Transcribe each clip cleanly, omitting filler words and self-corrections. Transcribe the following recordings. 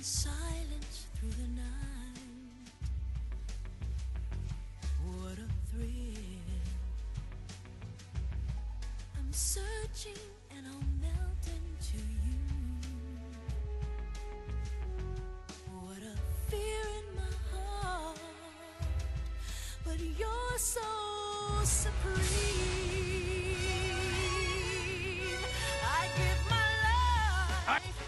silence through the night. What a thrill. I'm searching and I'll melt into you. What a fear in my heart, but you're so supreme. I give my life,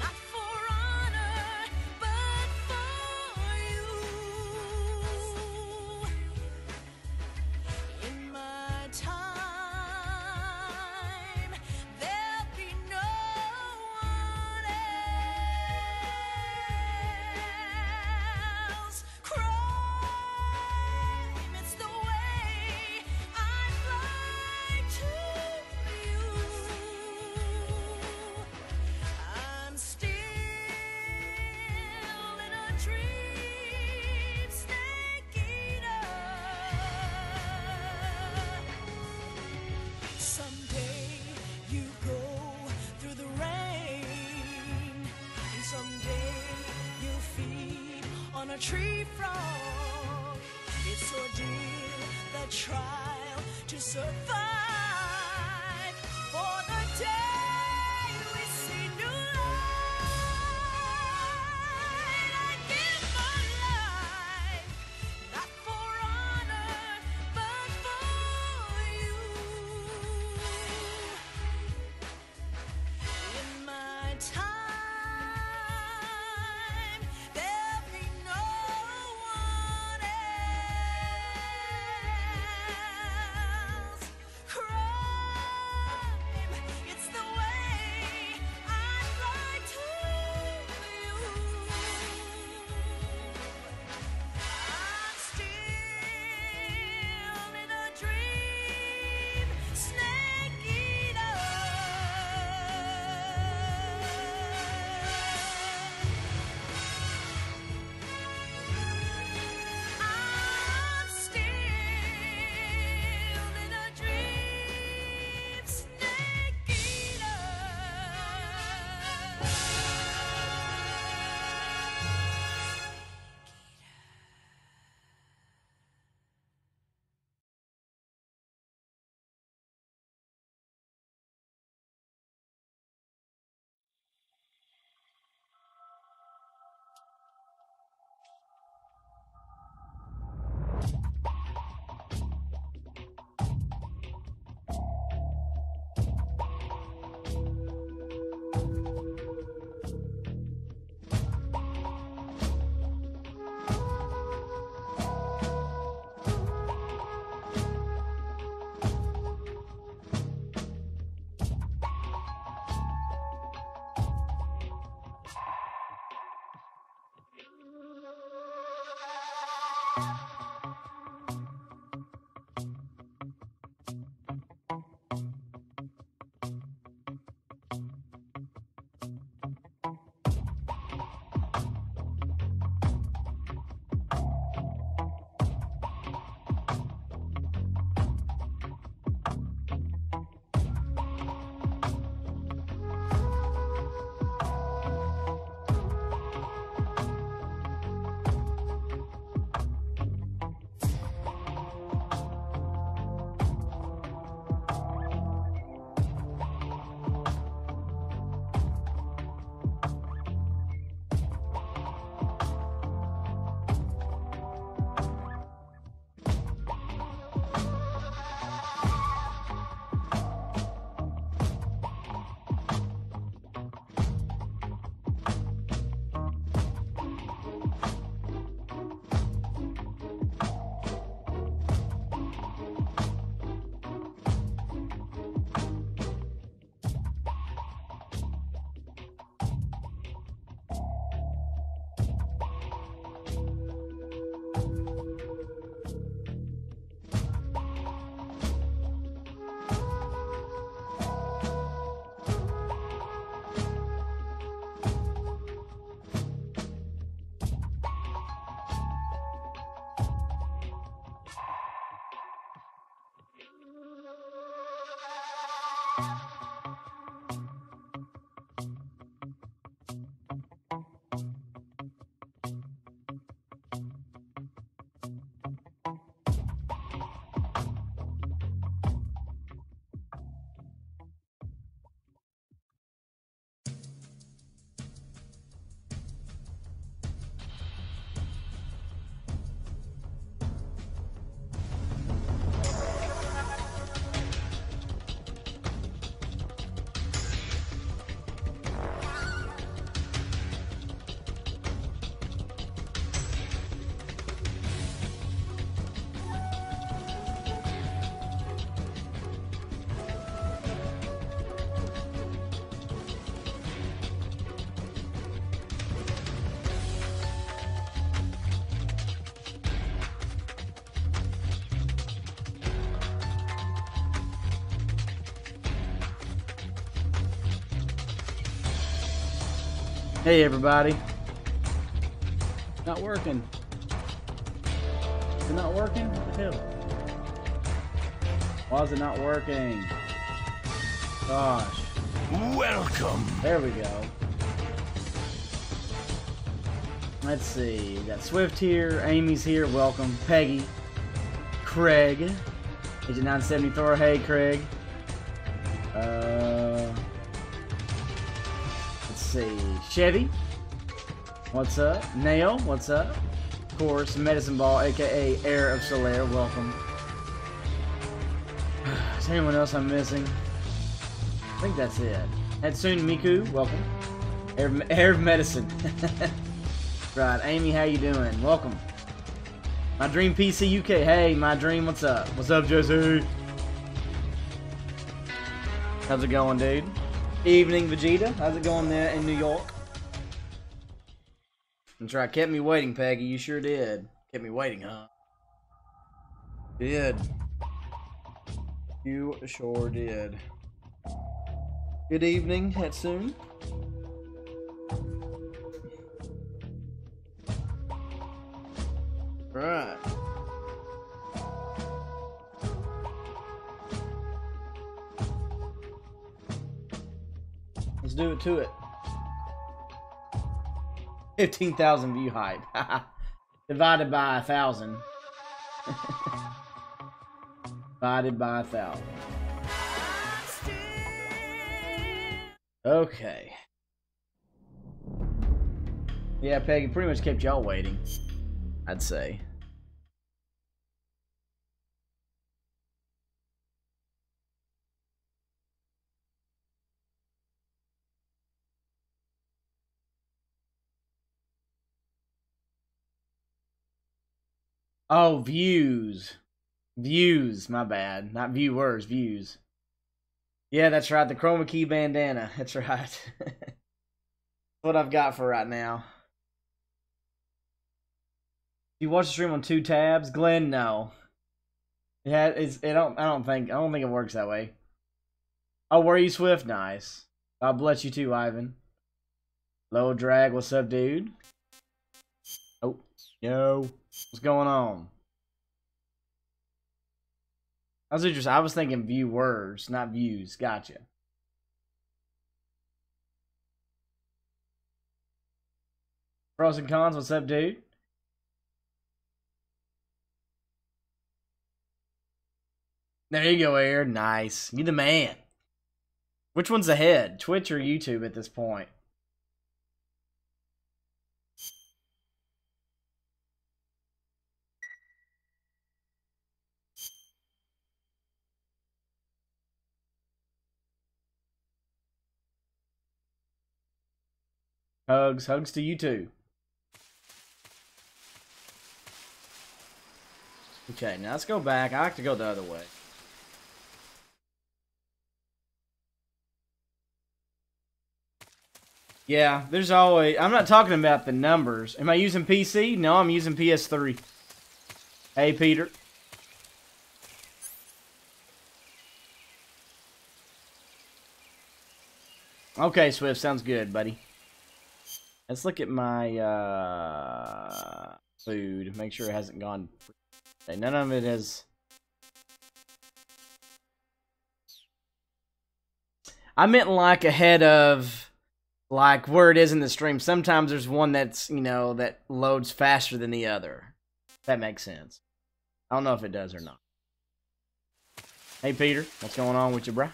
not for honor, but for you. In my time, there'll be no one else. Crime, it's the way I fly to you. I'm still in a dream, snake eater. Someday you go through the rain, and someday you'll feed on a tree frog. It's ordeal, the trial to survive for the day we see new light. I give my life, not for honor, but for you. In my time, there'll be no one else. Crime, it's the way I fly to you. I'm still in a dream, snake eater. I'm still in a dream, snake eater. Hey everybody. Not working. Is it not working? What the hell? Why is it not working? Gosh. Welcome. There we go. Let's see. We got Swift here. Amy's here. Welcome. Peggy. Craig. Agent 974. Hey, Craig. Let's see. Chevy. What's up? Nail. What's up? Of course, Medicine Ball, aka Heir of Solaire. Welcome. Is anyone else I'm missing? I think that's it. Hatsune Miku. Welcome. Heir of Medicine. Right, Amy, how you doing? Welcome. My Dream PC UK. Hey, my Dream, what's up? What's up, Jesse? How's it going, dude? Evening, Vegeta. How's it going there in New York? That's right, kept me waiting, Peggy. You sure did. Kept me waiting, huh? Did. You sure did. Good evening, Hatsune. Right. Let's do it to it. 15,000 view hype. Divided by 1,000. Divided by 1,000. Okay. Yeah, Peggy pretty much kept y'all waiting, I'd say. Oh, views. Views, my bad. Not viewers, views. Yeah, that's right. The chroma key bandana. That's right. That's what I've got for right now. You watch the stream on 2 tabs? Glenn, no. Yeah, I don't think it works that way. Oh, were you Swift? Nice. God bless you too, Ivan. Low drag, what's up, dude? Oh, yo. What's going on? That's interesting. I was thinking viewers, not views. Gotcha. Pros and cons, what's up, dude? There you go, Aaron. Nice. You the man. Which one's ahead? Twitch or YouTube at this point? Hugs. Hugs to you too. Okay, now let's go back. I like to go the other way. Yeah, there's always... I'm not talking about the numbers. Am I using PC? No, I'm using PS3. Hey, Peter. Okay, Swift. Sounds good, buddy. Let's look at my food. Make sure it hasn't gone... None of it has... I meant like ahead of... like where it is in the stream. Sometimes there's one that's, you know, that loads faster than the other. That makes sense. I don't know if it does or not. Hey, Peter. What's going on with you, bruh?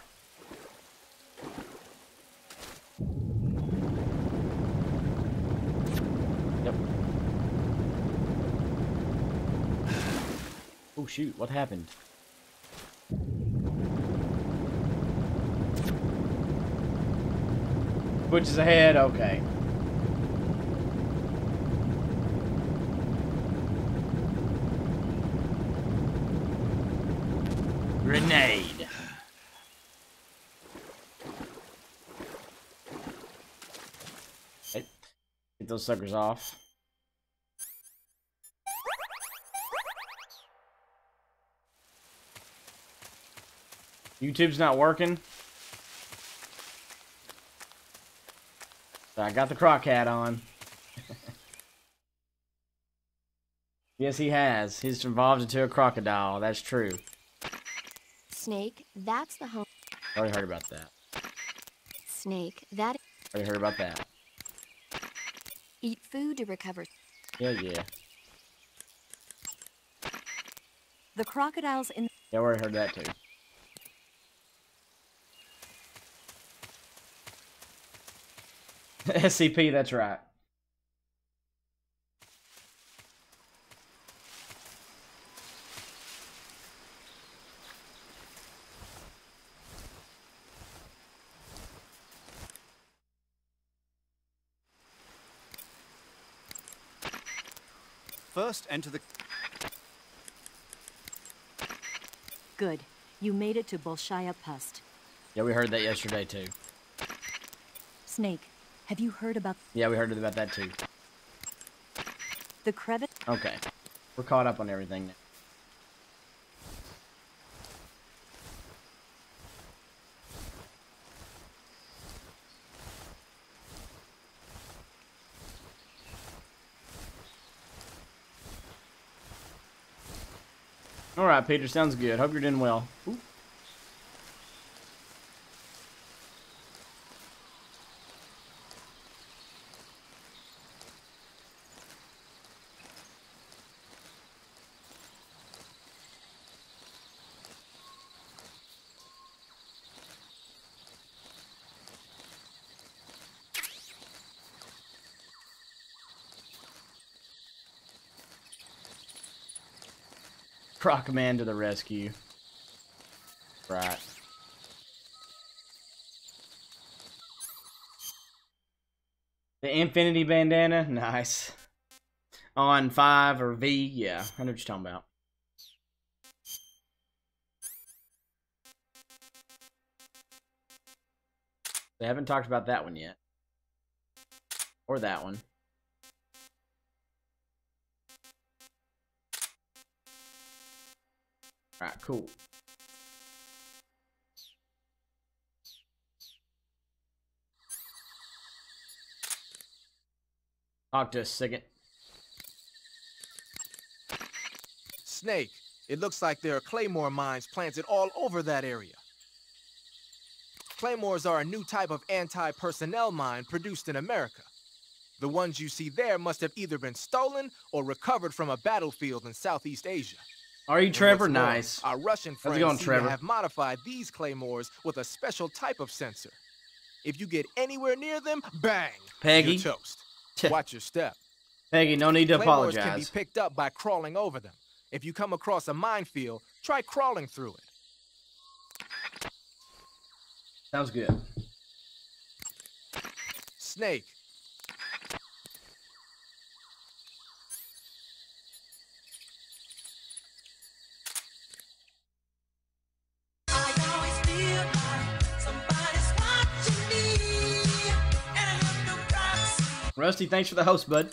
Yep. Oh, shoot. What happened? Which is ahead? Okay. Grenade. Hey, get those suckers off. YouTube's not working. I got the croc hat on. Yes, he has. He's evolved into a crocodile. That's true. Snake, that's the home. Already heard about that. Snake, that Already heard about that. eat food to recover. Yeah, yeah. The crocodiles in Yeah, I already heard that too. SCP, that's right. First, enter the... Good. You made it to Bolshaya Pust. Yeah, we heard that yesterday too. Snake, have you heard about Yeah, we heard about that too. the crevice? Okay. We're caught up on everything now. Alright, Peter, sounds good. Hope you're doing well. Ooh. Croc Man to the rescue. Right. The Infinity Bandana? Nice. On 5 or V? Yeah, I know what you're talking about. They haven't talked about that one yet. Or that one. Alright, cool. Talk to us, second. Snake, it looks like there are Claymore mines planted all over that area. Claymores are a new type of anti-personnel mine produced in America. The ones you see there must have either been stolen or recovered from a battlefield in Southeast Asia. Are you And Trevor? what's more, Nice. Our Russian How's it friends going, seem Trevor? to have modified these Claymores with a special type of sensor. If you get anywhere near them, bang! Peggy? You're toast. Watch your step. Peggy, no need to Claymores can be apologize. picked up by crawling over them. If you come across a minefield, try crawling through it. Sounds good. Snake. I always feel like somebody's watching me, and I have no privacy. Rusty, thanks for the host, bud.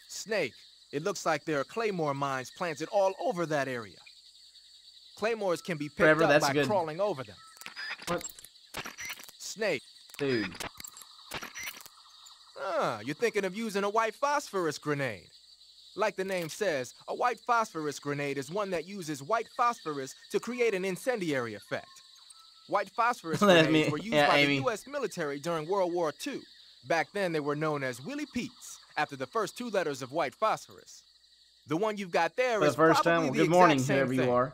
Snake. It looks like there are Claymore mines planted all over that area. Claymores can be picked Trevor, up that's by good. crawling over them. What? Snake. Dude. You're thinking of using a white phosphorus grenade. Like the name says, a white phosphorus grenade is one that uses white phosphorus to create an incendiary effect. White phosphorus Let grenades me- were used yeah, by Amy. the U.S. military during World War II. Back then, they were known as Willie Pete's, after the first 2 letters of white phosphorus. The one you've got there For the is first probably time, well, the good exact morning, same whoever you thing. are.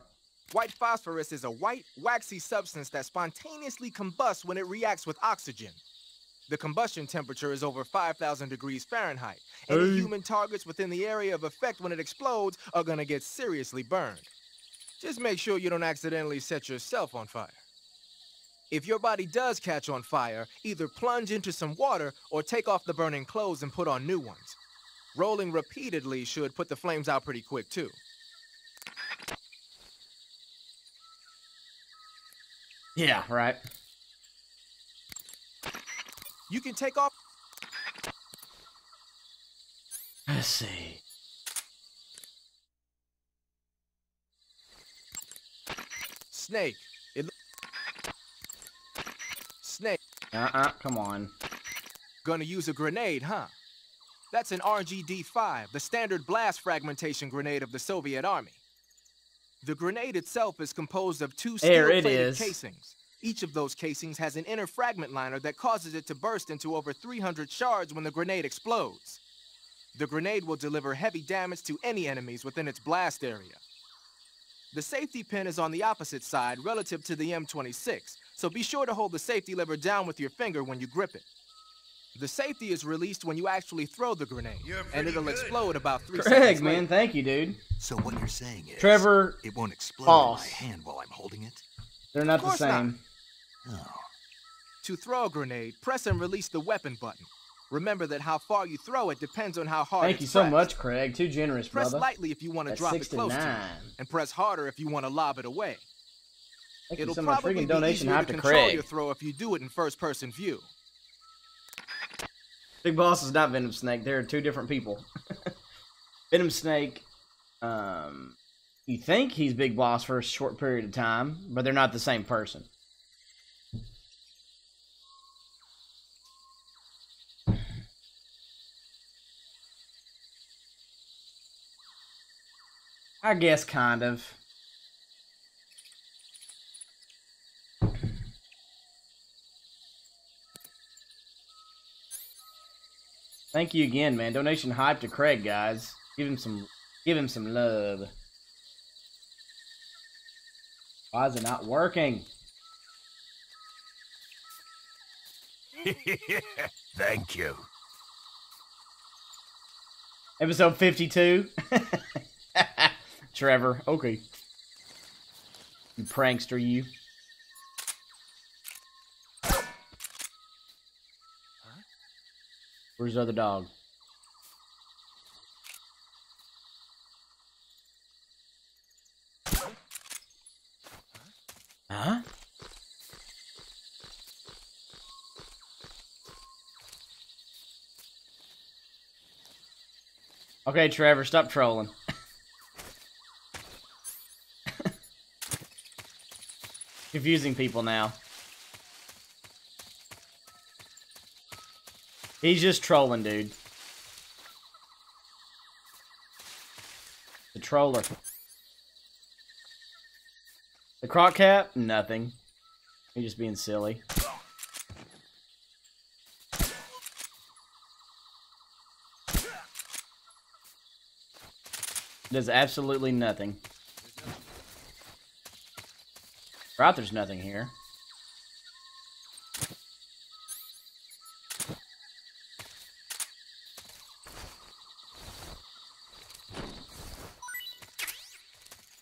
White phosphorus is a white, waxy substance that spontaneously combusts when it reacts with oxygen. The combustion temperature is over 5,000 degrees Fahrenheit. Any human targets within the area of effect when it explodes are gonna get seriously burned. Just make sure you don't accidentally set yourself on fire. If your body does catch on fire, either plunge into some water or take off the burning clothes and put on new ones. Rolling repeatedly should put the flames out pretty quick, too. Yeah, right. You can take off... Let's see. Snake. Snake. Come on. Gonna use a grenade, huh? That's an RGD-5, the standard blast fragmentation grenade of the Soviet Army. The grenade itself is composed of two There it steel-plated is. casings. Each of those casings has an inner fragment liner that causes it to burst into over 300 shards when the grenade explodes. The grenade will deliver heavy damage to any enemies within its blast area. The safety pin is on the opposite side relative to the M26, so be sure to hold the safety lever down with your finger when you grip it. The safety is released when you actually throw the grenade, and it'll explode about 3 Craig, seconds man, later. thank you, dude. So what you're saying is, Trevor, it won't explode Boss. in my hand while I'm holding it? They're not Of the course not. same. Oh. To throw a grenade, press and release the weapon button. Remember that how far you throw it depends on how hard Thank it's you so pressed. much, Craig. Too generous, Press brother. lightly if you want to That's drop it close to 69. it, and press harder if you want to lob it away. Thank you It'll so much. probably Freaking be donation easier hype to to control Craig. your throw if you do it in first-person view. Big Boss is not Venom Snake. They're two different people. Venom Snake, you think he's Big Boss for a short period of time, but they're not the same person. I guess kind of. Thank you again, man. Donation hype to Craig, guys. Give him some love. Why is it not working? Thank you. Episode 52. Trevor, okay. You prankster, you. Where's the other dog? Huh? Okay, Trevor, stop trolling. Confusing people now. He's just trolling, dude. The troller. The croc cap? Nothing. He's just being silly. Does absolutely nothing. Right, there's nothing here.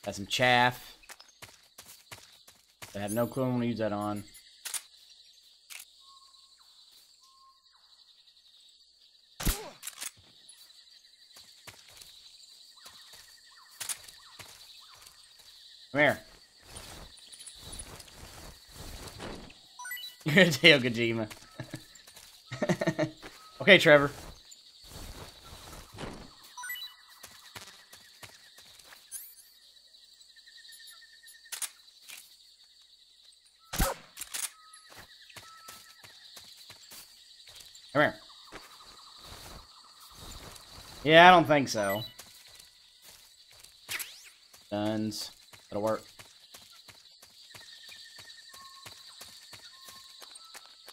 Got some chaff. I have no clue I'm gonna use that on. Come here. You're gonna tail Kojima. Okay, Trevor. Come here. Yeah, I don't think so. Guns. That'll work.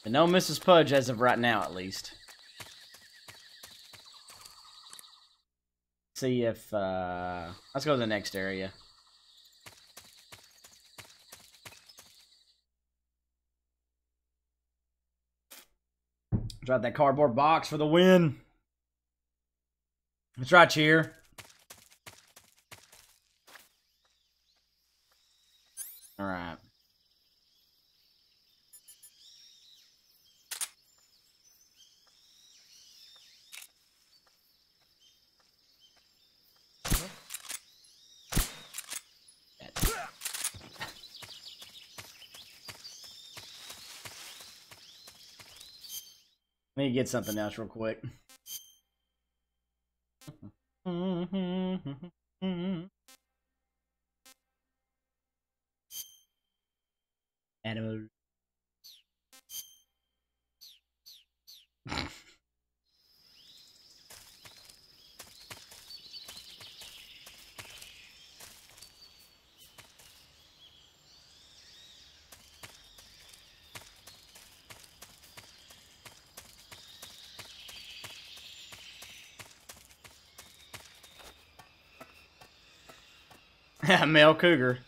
And no Mrs. Pudge as of right now, at least. See if, let's go to the next area. Drop that cardboard box for the win. That's right, Cheer. Alright. Let me get something else real quick. Animal. Male cougar.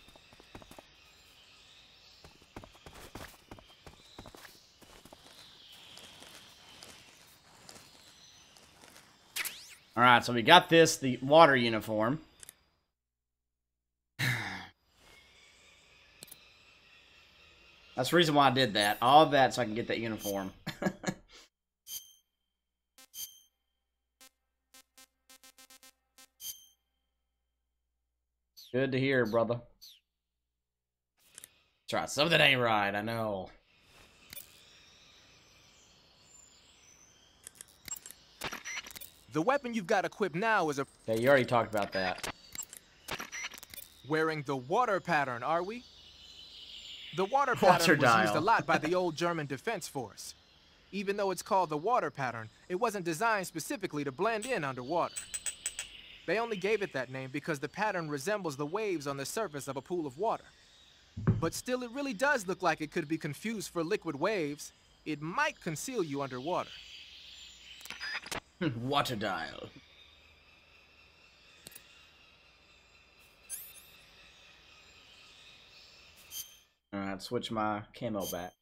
Alright, so we got this, the water uniform. That's the reason why I did that. All of that so I can get that uniform. Good to hear, brother. That's right, something ain't right, I know. The weapon you've got equipped now is a... Okay, you already talked about that. Wearing the water pattern, are we? The water Water pattern was used dial. a lot by the old German Defense Force. Even though it's called the water pattern, it wasn't designed specifically to blend in underwater. They only gave it that name because the pattern resembles the waves on the surface of a pool of water. But still, it really does look like it could be confused for liquid waves. It might conceal you underwater. Water dial. Alright, switch my camo back.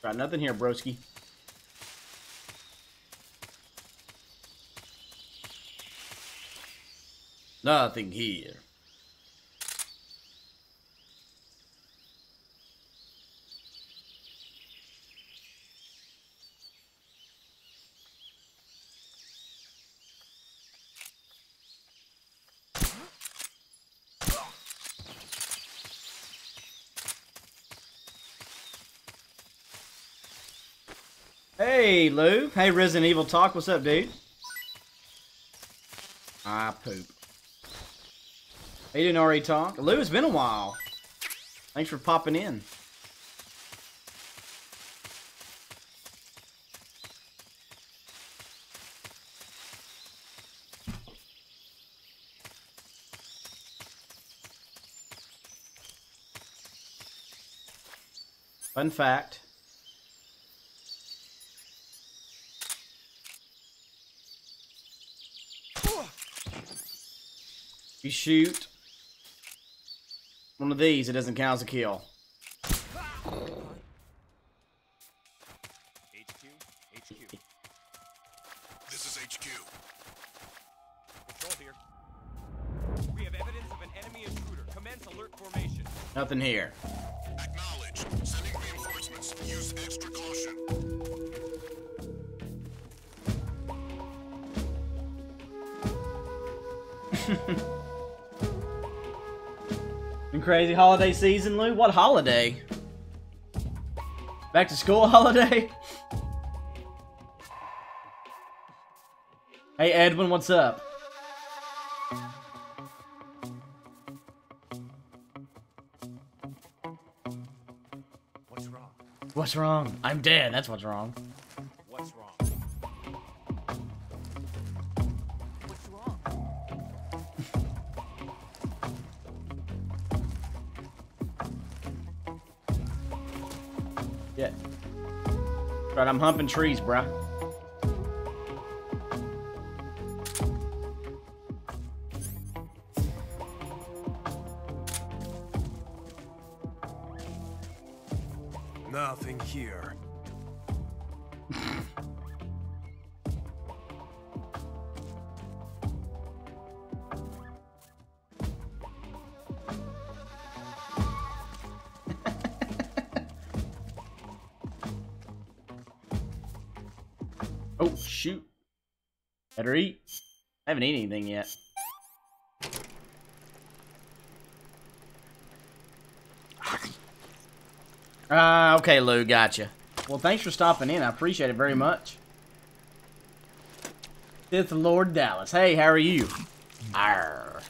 Got nothing here, broski. Nothing here. Hey, Lou. Hey, Resident Evil Talk. What's up, dude? I poop. He didn't already talk? Lou, it's been a while. Thanks for popping in. Fun fact. If you shoot one of these, it doesn't count as a kill. HQ. This is HQ. Control here. We have evidence of an enemy intruder. Commence alert formation. Nothing here. Acknowledged. Sending reinforcements. Use extra caution. Been crazy holiday season, Lou? What holiday? Back to school holiday? Hey Edwin, what's up? What's wrong? What's wrong? I'm dead, that's what's wrong. What's wrong? What's wrong? Yeah. Right, I'm humping trees, bruh. Nothing here. Oh, shoot. Better eat. I haven't eaten anything yet. Okay, Lou, gotcha. Well, thanks for stopping in. I appreciate it very much. It's Lord Dallas. Hey, how are you? Arr.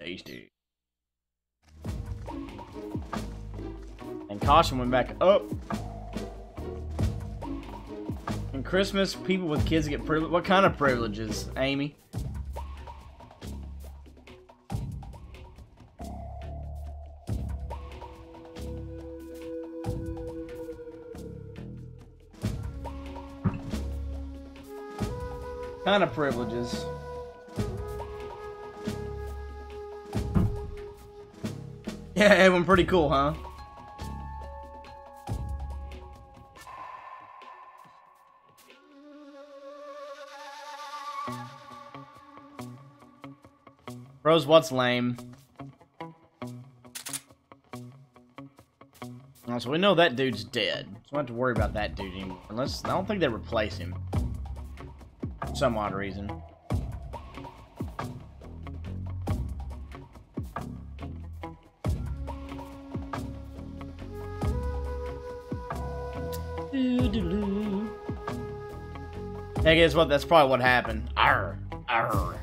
Tasty. And caution went back up. And Christmas, people with kids get privilege. What kind of privileges, Amy? Kind of privileges. Yeah, everyone pretty cool, huh? Bros, what's lame? Oh, so we know that dude's dead. So we don't have to worry about that dude anymore. Unless, I don't think they replace him. For some odd reason. Hey, guess what? That's probably what happened. Arr, arr.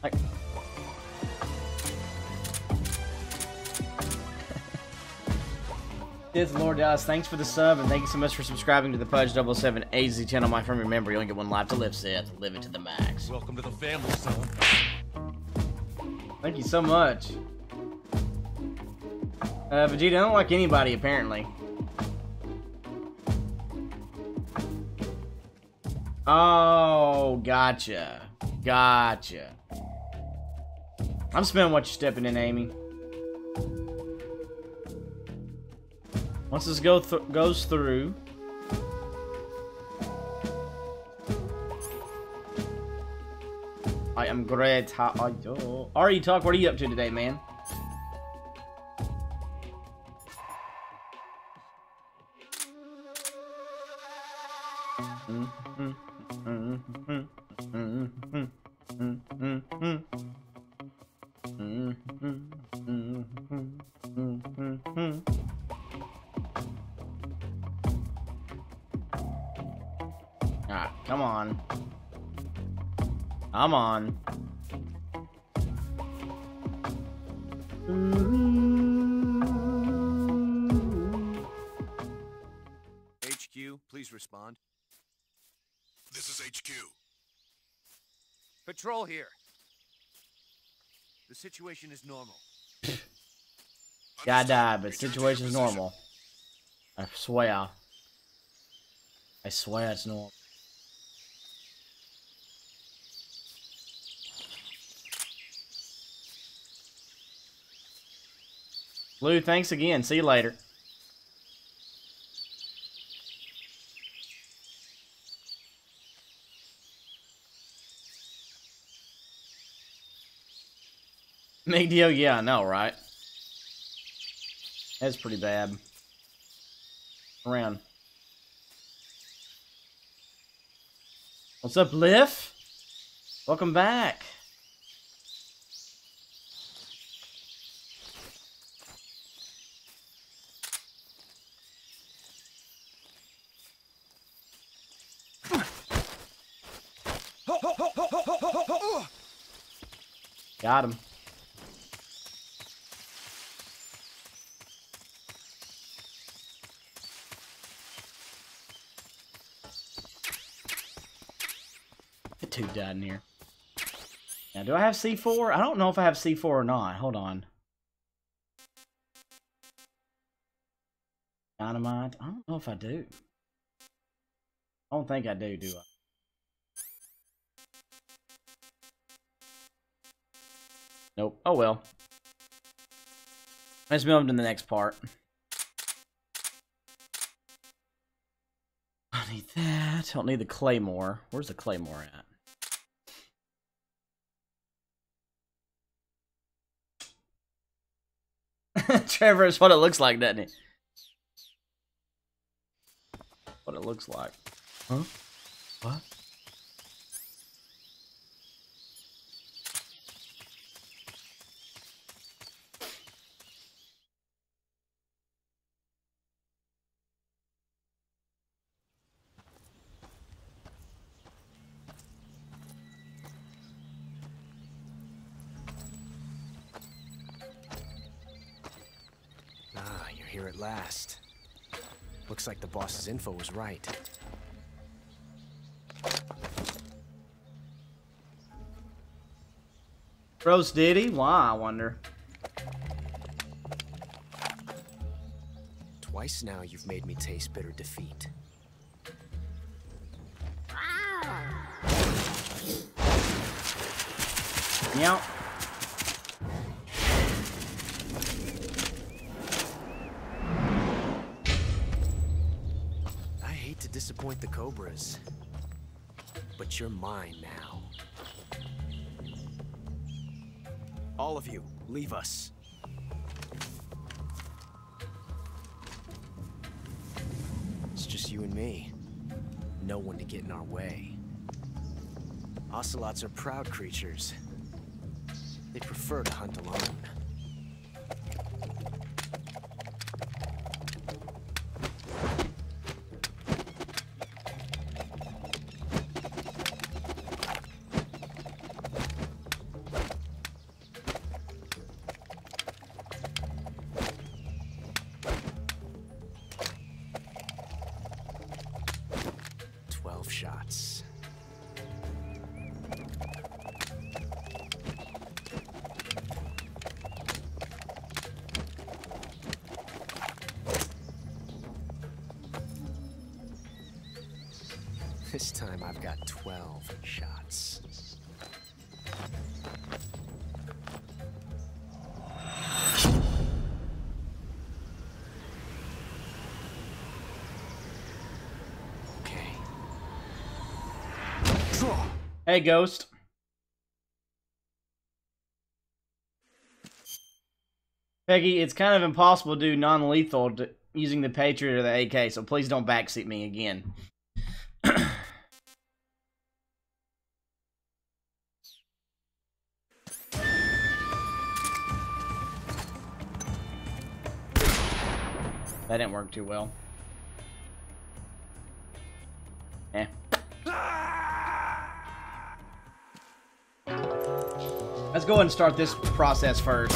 Like. This Lord Dallas, thanks for the sub, and thank you so much for subscribing to the Pudge 007 AZ channel. My friend, remember, you only get one life to live, Seth. Live it to the max. Welcome to the family, son. Thank you so much. Vegeta, I don't like anybody, apparently. Oh, gotcha. Gotcha. I'm smelling what you're stepping in, Amy. Once this goes through... I am great. How are you? Ari, talk. What are you up to today, man? Ah, come on. Come on. HQ, please respond. This is HQ. Patrol here. The situation is normal. Gotta die, but situation's normal. I swear. I swear it's normal. Lou, thanks again. See you later. Big deal, yeah, I know, right? That's pretty bad. Around. What's up, Liff? Welcome back. Got him. The two died in here. Now, do I have C4? I don't know if I have C4 or not. Hold on. Dynamite? I don't know if I do. I don't think I do I? Nope. Oh well. Let's move on to the next part. I need that. I don't need the Claymore. Where's the Claymore at? Trevor, is what it looks like, doesn't it? What it looks like. Huh? What? Ah, you're here at last. Looks like the boss's info was right. Roast Diddy? Why, I wonder. Twice now you've made me taste bitter defeat. Meow. I hate to disappoint the Cobras, but you're mine now. All of you, leave us. It's just you and me. No one to get in our way. Ocelots are proud creatures. They prefer to hunt alone. Shots. This time I've got 12 shots. Hey, Ghost. Peggy, it's kind of impossible to do non-lethal using the Patriot or the AK, so please don't backseat me again. That didn't work too well. Eh. Let's go ahead and start this process first.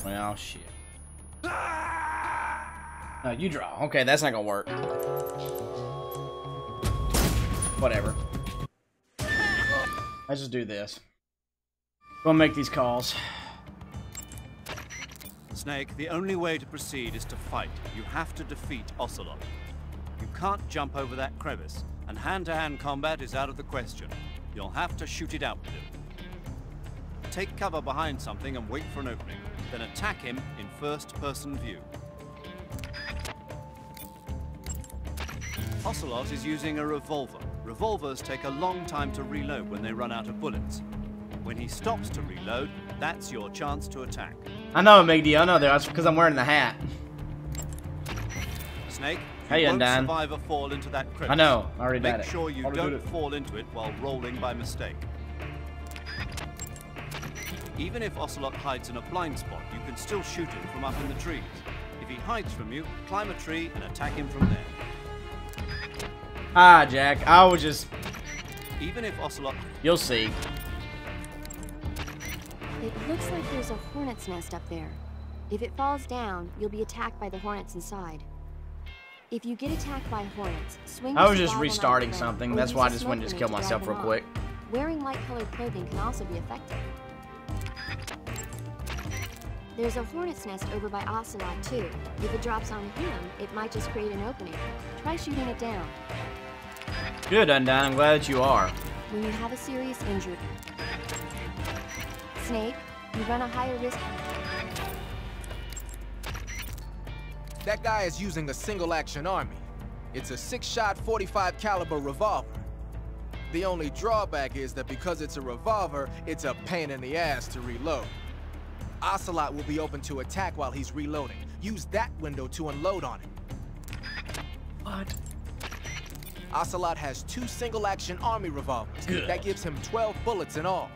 Well, shit. No, you draw. Okay, that's not gonna work. Whatever. Let's just do this. Go and make these calls. Snake, the only way to proceed is to fight. You have to defeat Ocelot. You can't jump over that crevice, and hand-to-hand combat is out of the question. You'll have to shoot it out with him. Take cover behind something and wait for an opening, then attack him in first-person view. Ocelot is using a revolver. Revolvers take a long time to reload when they run out of bullets. When he stops to reload, that's your chance to attack. I know, Big D. I know that's because I'm wearing the hat. Snake, hey, you won't Undyne. survive a fall into that crevice. I know. I already did it. Make sure you don't fall into it while rolling by mistake. Even if Ocelot hides in a blind spot, you can still shoot him from up in the trees. If he hides from you, climb a tree and attack him from there. Ah, Jack. I was just... Even if Ocelot... You'll see. It looks like there's a hornet's nest up there. If it falls down, you'll be attacked by the hornets inside. If you get attacked by hornets, swing. I was just restarting something. That's why I just went and just kill myself real quick. Wearing light-colored clothing can also be effective. There's a hornet's nest over by Ocelot, too. If it drops on him, it might just create an opening. Try shooting it down. Good, Undyne. I'm glad that you are. When you have a serious injury, Snake, you run a higher risk. That guy is using a single-action army. It's a 6-shot 45 caliber revolver. The only drawback is that because it's a revolver, it's a pain in the ass to reload. Ocelot will be open to attack while he's reloading. Use that window to unload on him. What? Ocelot has 2 single-action army revolvers. Good. That gives him 12 bullets in all.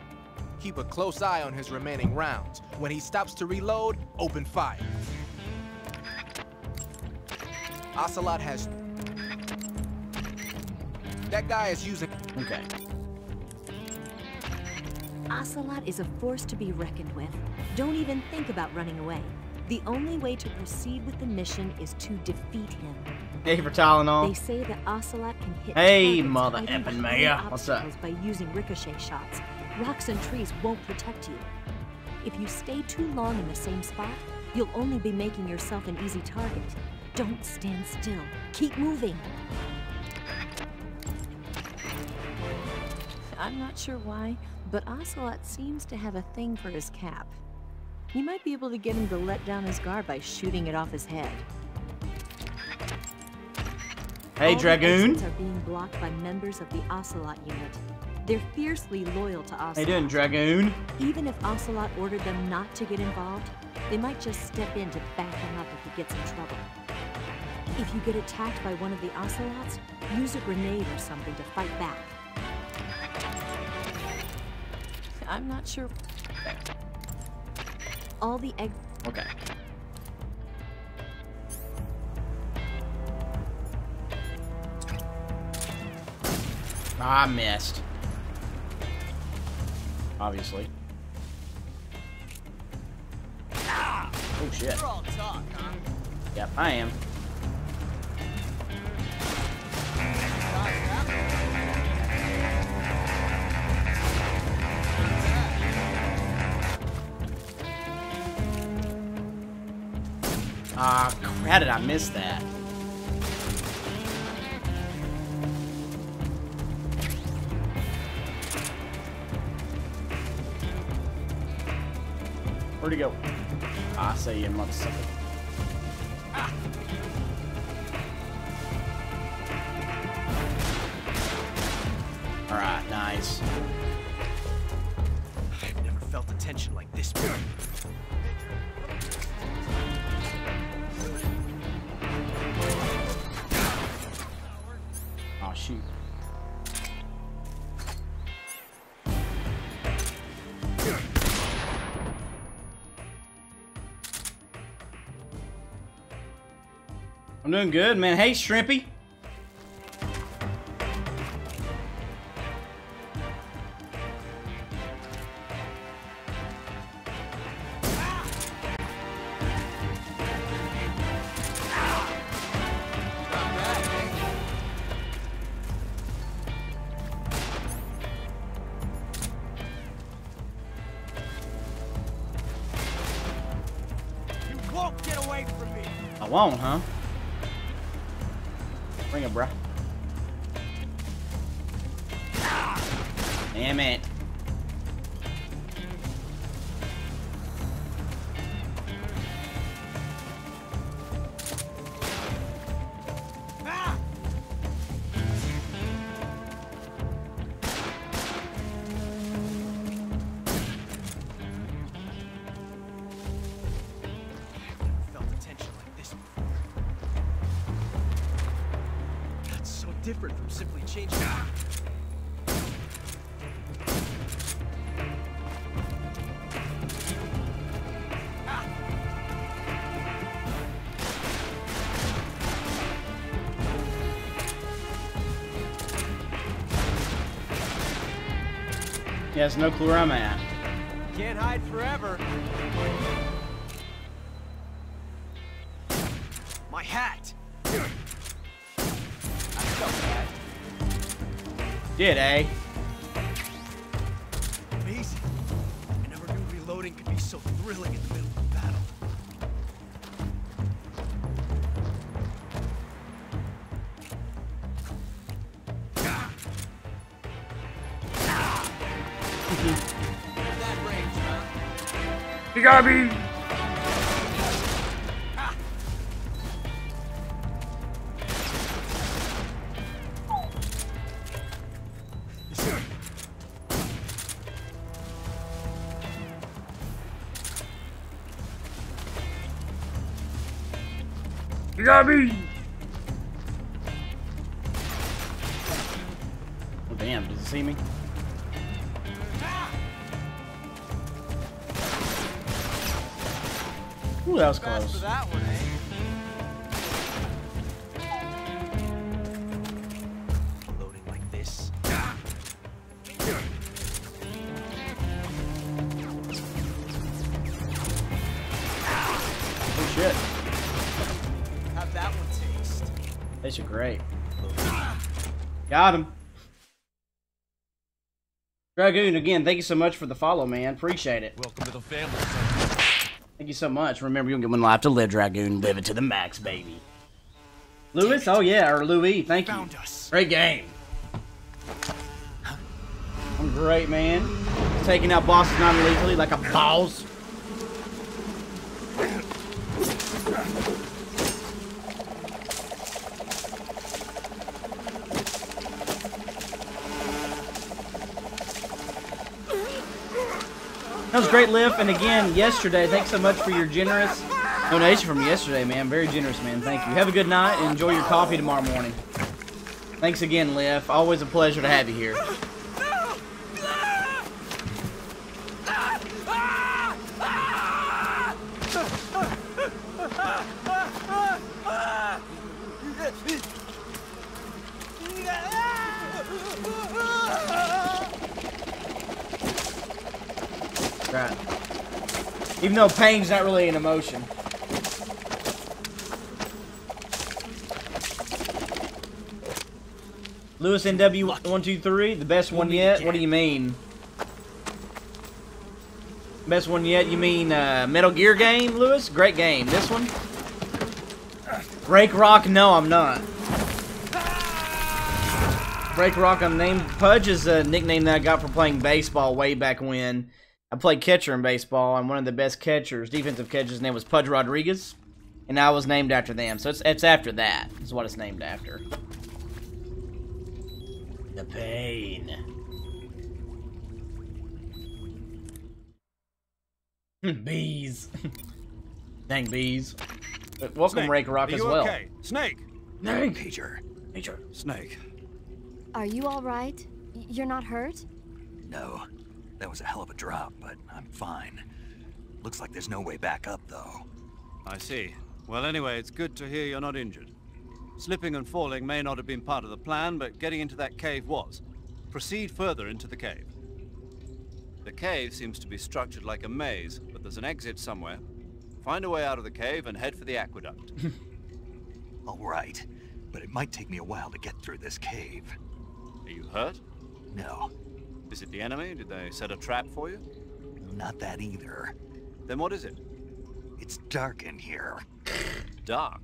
Keep a close eye on his remaining rounds. When he stops to reload, open fire. Ocelot has... That guy is using... Okay. Ocelot is a force to be reckoned with. Don't even think about running away. The only way to proceed with the mission is to defeat him. Hey for Tylenol. They say that Ocelot can hit Hey, targets mother hiding effing behind mayor. What's up? obstacles by using ricochet shots. Rocks and trees won't protect you. If you stay too long in the same spot, you'll only be making yourself an easy target. Don't stand still. Keep moving. I'm not sure why, but Ocelot seems to have a thing for his cap. You might be able to get him to let down his guard by shooting it off his head. Hey, All the Dragoon. exits are being blocked by members of the Ocelot unit. They're fiercely loyal to Ocelot. How you doing, Dragoon? Even if Ocelot ordered them not to get involved, they might just step in to back him up if he gets in trouble. If you get attacked by one of the Ocelots, use a grenade or something to fight back. I'm not sure. All the egg. Okay. I missed. Obviously. Oh shit. You're all talk, huh? Yep, I am. Ah, how did I miss that? Where'd he go? I say you motherfucker. Alright, nice. I've never felt a tension like this before. Oh shoot. I'm doing good, man. Hey, Shrimpy. You won't get away from me! I won't, huh? Bring it, bruh. Damn it. Felt a tension like this before. That's so different from simply changing. He has no clue where I'm at. Can't hide forever. My hat! Did, eh? Amazing. I never knew reloading could be so thrilling in the middle of battle. That range, huh? You gotta be. You got me! Oh, damn, does it see me? Ooh, that was Fast close. for that one, eh? Loading like this. Oh, shit. Have that one taste. These are great. Got him. Dragoon, again, thank you so much for the follow, man. Appreciate it. Welcome to the family. Thank you so much. Remember, you don't get one life to live, Dragoon. Live it to the max, baby. Lewis? Oh, yeah, or Louis. Thank you. Found us. Great game. I'm great, man. Taking out bosses non-lethally like a boss. That was great, Liv. And again, yesterday, thanks so much for your generous donation from yesterday, man. Very generous, man. Thank you. Have a good night and enjoy your coffee tomorrow morning. Thanks again, Liv. Always a pleasure to have you here. Right. Even though pain's not really an emotion. Lewis NW123, the best one yet? What do you mean? Best one yet? You mean Metal Gear game, Lewis? Great game. This one? Break Rock? No, I'm not. Break Rock, I'm named. Pudge is a nickname that I got for playing baseball way back when. I played catcher in baseball, and one of the best catchers, defensive catchers, name was Pudge Rodriguez, and I was named after them. So it's after that, is what it's named after. The pain. Bees. Dang bees. But welcome, Snake, Rake Rock, are as you well. okay? Snake! Snake! Pager. Pager. Snake. Are you all right? You're not hurt? No. That was a hell of a drop, but I'm fine. Looks like there's no way back up, though. I see. Well, anyway, it's good to hear you're not injured. Slipping and falling may not have been part of the plan, but getting into that cave was. Proceed further into the cave. The cave seems to be structured like a maze, but there's an exit somewhere. Find a way out of the cave and head for the aqueduct. All right, but it might take me a while to get through this cave. Are you hurt? No, Is it the enemy? Did they set a trap for you? not that either. Then what is it? It's dark in here. Dark.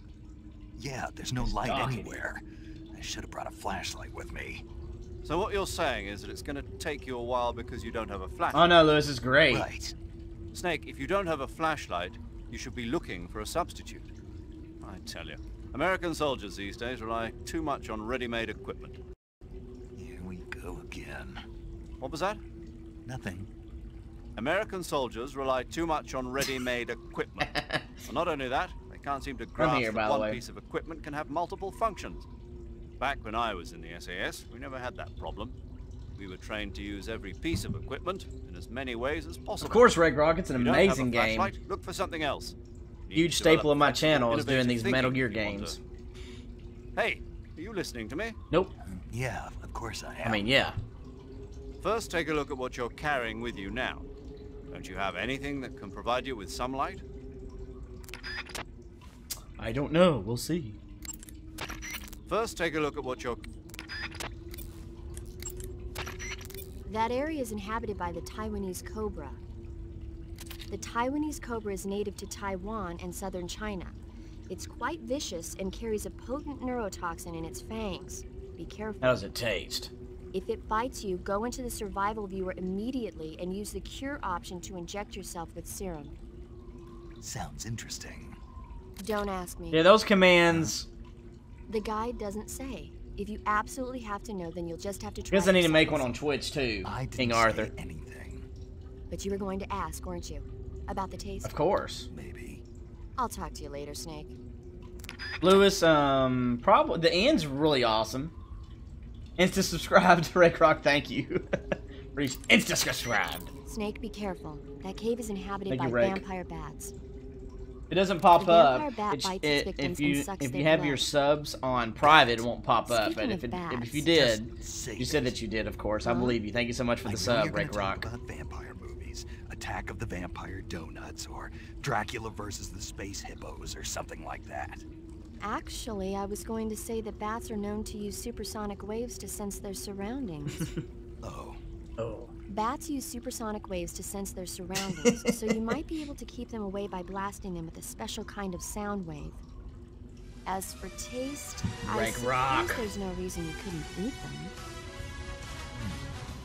Yeah, there's no light dark in anywhere. I should have brought a flashlight with me. So what you're saying is that it's going to take you a while because you don't have a flashlight. Oh no, Lewis is great. Right. Snake, if you don't have a flashlight, you should be looking for a substitute. I tell you, American soldiers these days rely too much on ready-made equipment. Here we go again. What was that? Nothing. American soldiers rely too much on ready-made equipment. Well, not only that, they can't seem to I'm grasp here, by that the one way. piece of equipment can have multiple functions. Back when I was in the SAS, we never had that problem. We were trained to use every piece of equipment in as many ways as possible. Of course, Rake Rock, it's an If you don't have a amazing game. flashlight, look for something else. You need Huge to staple develop of my flexible, channel is doing innovative these Metal thinking Gear if you want games. to- Hey, are you listening to me? Nope. Yeah, of course I am. I mean, yeah. First, take a look at what you're carrying with you now. Don't you have anything that can provide you with some light? I don't know. We'll see. First, take a look at what you're... That area is inhabited by the Taiwanese cobra. The Taiwanese cobra is native to Taiwan and southern China. It's quite vicious and carries a potent neurotoxin in its fangs. Be careful. How does it taste? If it bites you, go into the survival viewer immediately and use the cure option to inject yourself with serum. Sounds interesting. Don't ask me. Yeah, those commands. The guide doesn't say. If you absolutely have to know, then you'll just have to I try. guess I need to yourself. make one on Twitch too. I King didn't Arthur. say anything. But you were going to ask, weren't you? About the taste? Of course. Maybe. I'll talk to you later, Snake. Lewis, probably the end's really awesome. Insta subscribe to Rick Rock, thank you. Insta subscribed. Snake, be careful. That cave is inhabited Thank by you, Rick. vampire bats. It doesn't pop The up. vampire bat bites its victims and sucks If their you have blood. your subs on private, it won't pop up. Speaking But of bats, if you did, Just say you said that you did, of course. I Huh? believe you. Thank you so much for I the know sub, you're gonna Rick talk Rock. about vampire movies, Attack of the Vampire Donuts, or Dracula versus the Space Hippos, or something like that. Actually, I was going to say that bats are known to use supersonic waves to sense their surroundings. Oh, Bats use supersonic waves to sense their surroundings, so you might be able to keep them away by blasting them with a special kind of sound wave. As for taste, I Rick suppose Rock. there's no reason you couldn't eat them.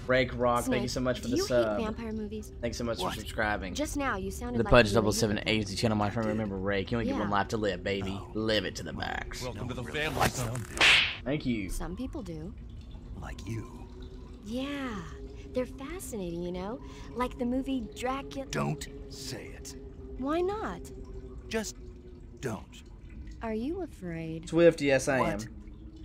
Rick Rock, thank you Snake, so much for do the you sub. hate vampire movies? Thanks so much What? for subscribing. Just now, you sounded The like Pudge you really 007 hated them. AZ channel, my friend. Remember, Rick, you only get Yeah. one life to live, baby. Oh. Live it to the max. Welcome to the no one really family, likes son. them, Thank you. Some people do. like you. Yeah, they're fascinating, you know? Like the movie Dracula. Don't say it. Why not? Just don't. Are you afraid? Swift, yes, I am. What?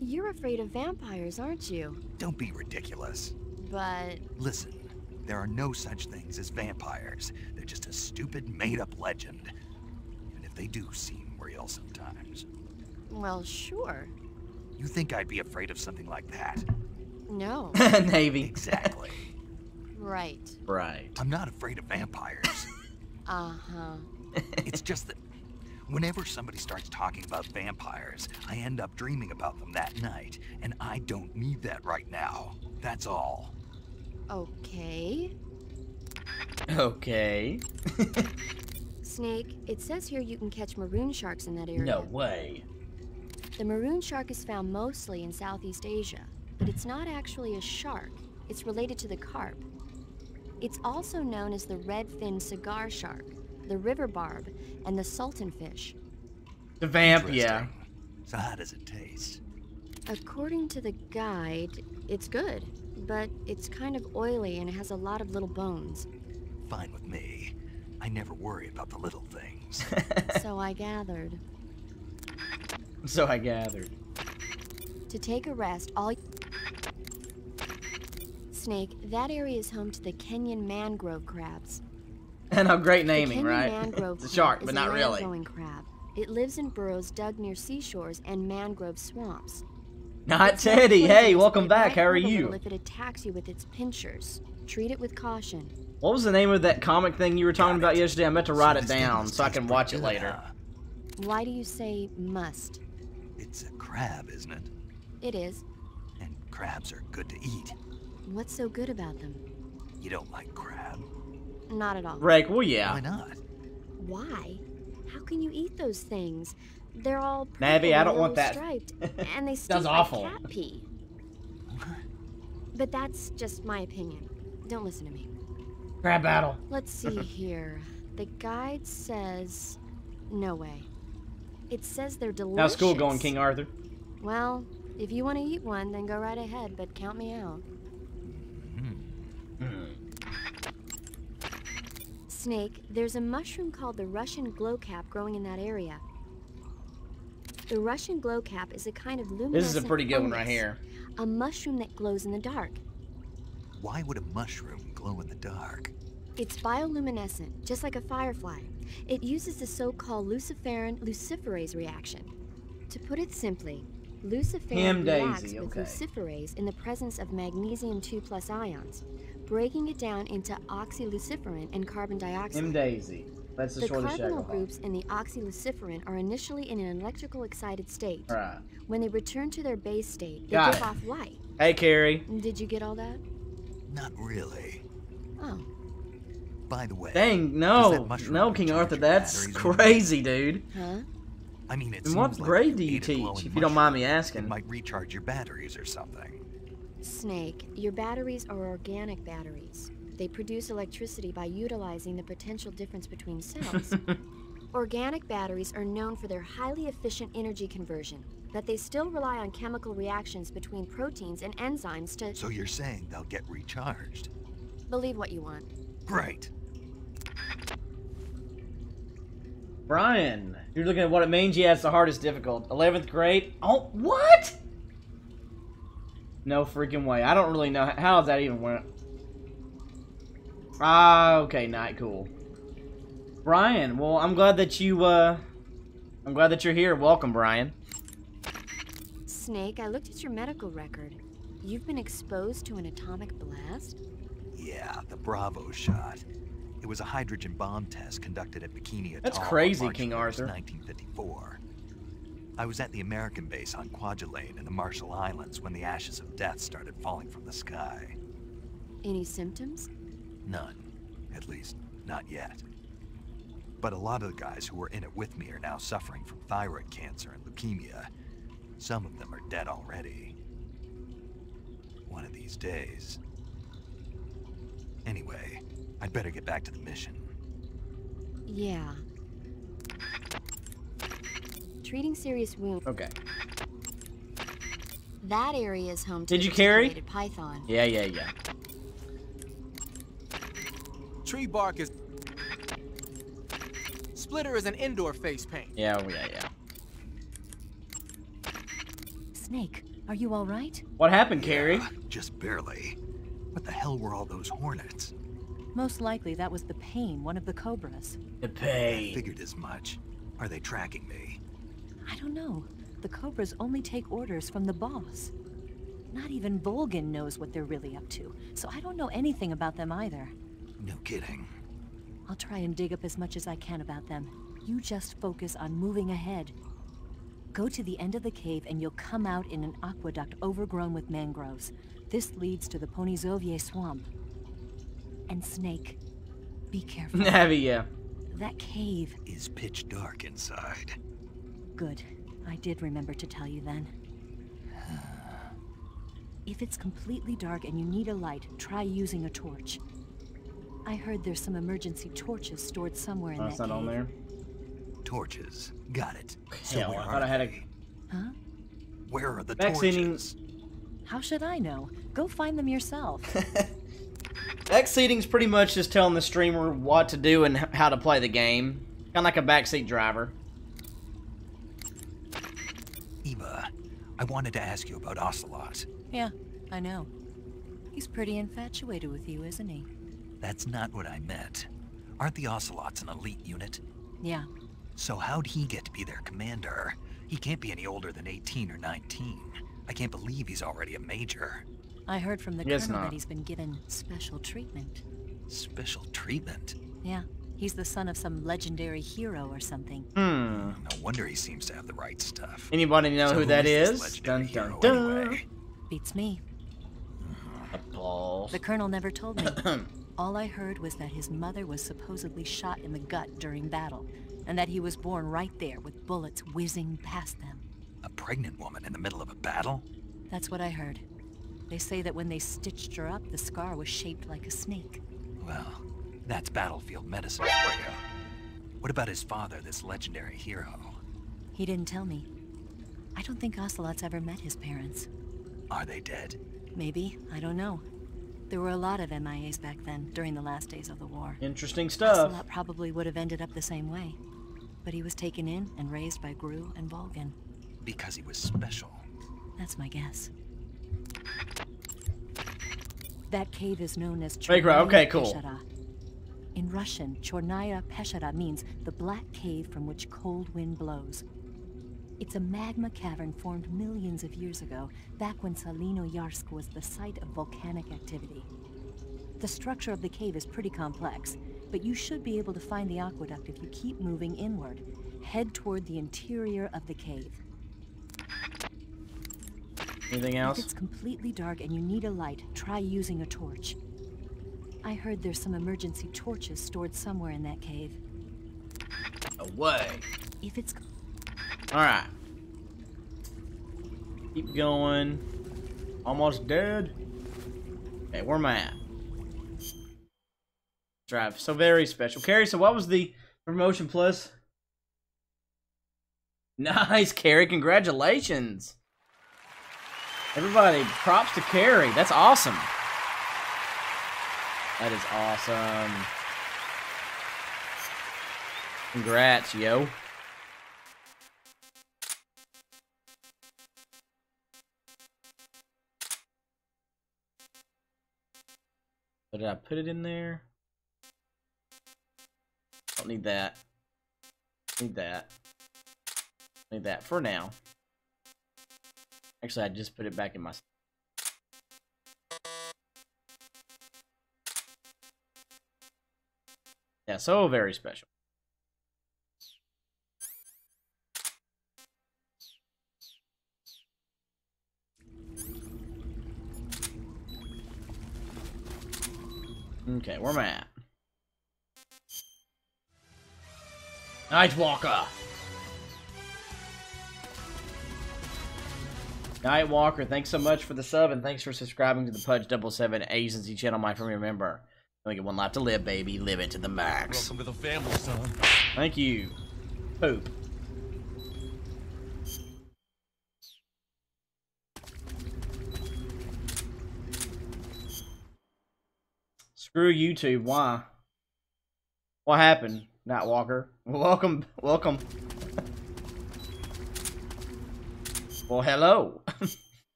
You're afraid of vampires, aren't you? Don't be ridiculous. But Listen, there are no such things as vampires. They're just a stupid, made-up legend. Even if they do seem real sometimes. well, sure. You think I'd be afraid of something like that? No. Navy. Exactly. Right. Right. I'm not afraid of vampires. Uh-huh. It's just that whenever somebody starts talking about vampires, I end up dreaming about them that night, and I don't need that right now. That's all. Okay. Okay. Snake, it says here you can catch maroon sharks in that area. No way. The maroon shark is found mostly in Southeast Asia, but it's not actually a shark. It's related to the carp. It's also known as the red-finned cigar shark, the river barb, and the sultanfish. The vamp, yeah. Interesting. So how does it taste? According to the guide, it's good, but it's kind of oily and it has a lot of little bones. Fine with me. I never worry about the little things. So I gathered. So I gathered. To take a rest, Snake, that area is home to the Kenyan mangrove crabs. And a great The naming, Kenyan right? mangrove It's a shark, crab but is not a really. land-going crab. It lives in burrows dug near seashores and mangrove swamps. Not It's not Teddy. poisonous, Hey, but welcome it back. might How are hurt a you? little if it attacks you with its pinchers. Treat it with caution. What was the name of that comic thing you were talking about yesterday? I meant to write it this thing down so I tastes can watch it pretty good, later. huh? Why do you say must? It's a crab, isn't it? It is. And crabs are good to eat. What's so good about them? You don't like crab? Not at all. Rick, well, yeah. Why not? Why? How can you eat those things? They're all purple Nabby, I and don't want yellow that. striped, and they stink Sounds like awful. cat pee. But that's just my opinion. Don't listen to me. Crab battle. Let's see here. The guide says no way. It says they're delicious. How's school going, King Arthur? Well, if you want to eat one, then go right ahead, but count me out. Snake, there's a mushroom called the Russian glowcap growing in that area. The Russian glowcap is a kind of luminescent This is a pretty good one right fungus, here. a mushroom that glows in the dark. Why would a mushroom glow in the dark? It's bioluminescent, just like a firefly. It uses the so-called luciferase reaction. To put it simply, luciferin reacts Daisy, with okay. luciferase in the presence of magnesium 2+ ions, breaking it down into oxyluciferin and carbon dioxide. Daisy. That's the The shortest carbonyl shadow. groups in the oxyluciferin are initially in an electrical excited state. Right. When they return to their base state, they Got give it. off light. Hey, Carrie. Did you get all that? Not really. Oh. By the way, Dang, does no. that mushroom No, King recharge Arthur, your that's batteries when you- crazy, dude. Huh? I mean, it And what seems like grade if do you ate a glowing teach, if you don't mind me mushroom, asking? It might recharge your batteries or something. Snake, your batteries are organic batteries. They produce electricity by utilizing the potential difference between cells. Organic batteries are known for their highly efficient energy conversion, but they still rely on chemical reactions between proteins and enzymes to So you're saying they'll get recharged? believe what you want. Great. Brian, you're looking at what it means? Yeah, it's the hardest difficult. 11th grade? Oh, what? No freaking way. I don't really know. How does that even work? Ah, okay, not cool. Brian, well, I'm glad that you, I'm glad that you're here. Welcome, Brian. Snake, I looked at your medical record. You've been exposed to an atomic blast? Yeah, the Bravo shot. It was a hydrogen bomb test conducted at Bikini Atoll. That's on crazy, March King 1st, Arthur. 1954. I was at the American base on Kwajalein in the Marshall Islands when the ashes of death started falling from the sky. Any symptoms? None. At least, not yet. But a lot of the guys who were in it with me are now suffering from thyroid cancer and leukemia. Some of them are dead already. One of these days. Anyway, I'd better get back to the mission. Yeah. Treating serious wounds. Okay. That area is home to Did you carry? articulated python. Yeah. Tree bark is... Splitter is an indoor face paint. Yeah. Snake, are you all right? What happened, Carrie? Yeah, just barely. What the hell were all those hornets? Most likely that was the pain, one of the cobras. The I pain. figured as much. Are they tracking me? I don't know. The cobras only take orders from the boss. Not even Volgin knows what they're really up to, so I don't know anything about them either. No kidding. I'll try and dig up as much as I can about them. You just focus on moving ahead. Go to the end of the cave and you'll come out in an aqueduct overgrown with mangroves. This leads to the Ponyzovier swamp. And Snake, be careful. Heavy, yeah. That cave Is pitch dark inside. Good. I did remember to tell you then. If it's completely dark and you need a light, try using a torch. I heard there's some emergency torches stored somewhere in that That's not cave. on there. Torches. Got it. So Hell, where I are thought I had a... they? Huh? Where are the Backseating- torches? How should I know? Go find them yourself. Backseating's pretty much just telling the streamer what to do and how to play the game. Kind of like a backseat driver. Eva, I wanted to ask you about Ocelot. Yeah, I know. He's pretty infatuated with you, isn't he? That's not what I meant. Aren't the Ocelots an elite unit? Yeah. So how'd he get to be their commander? He can't be any older than 18 or 19. I can't believe he's already a major. I heard from the Guess colonel not. that he's been given special treatment. Special treatment? Yeah, he's the son of some legendary hero or something. Hmm. No wonder he seems to have the right stuff. Anybody know So who that this is? legendary Dun hero dun dun. anyway? Beats me. Applause. The colonel never told me. All I heard was that his mother was supposedly shot in the gut during battle, and that he was born right there with bullets whizzing past them. A pregnant woman in the middle of a battle? That's what I heard. They say that when they stitched her up, the scar was shaped like a snake. Well, that's battlefield medicine for you. What about his father, this legendary hero? He didn't tell me. I don't think Ocelot's ever met his parents. Are they dead? Maybe, I don't know. There were a lot of MIAs back then, during the last days of the war. Interesting stuff. Ocelot probably would have ended up the same way. But he was taken in and raised by Gru and Volgin. Because he was special. That's my guess. That cave is known as Fake route, okay, cool. Peshara. In Russian, Chornaya Peshara means the black cave from which cold wind blows. It's a magma cavern formed millions of years ago, back when Salino-Yarsk was the site of volcanic activity. The structure of the cave is pretty complex, but you should be able to find the aqueduct if you keep moving inward. Head toward the interior of the cave. Anything If else? it's completely dark and you need a light, try using a torch. I heard there's some emergency torches stored somewhere in that cave. Away. If it's... Alright. Keep going. Almost dead. Okay, where am I at? Drive. So very special. Carrie, so what was the promotion plus? Nice, Carrie. Congratulations. Everybody, props to Carrie. That's awesome. That is awesome. Congrats, yo. Did I put it in there? Don't need that. Need that. Need that for now. Actually, I just put it back in my... Yeah, so very special. Okay, where am I at? Nightwalker! Nightwalker, thanks so much for the sub, and thanks for subscribing to the Pudge77 Agency channel, my friendly member. Only get one life to live, baby. Live it to the max. Welcome to the family, son. Thank you. Poop. Screw YouTube. Why? What happened, Nightwalker? Welcome. Welcome. Well, hello.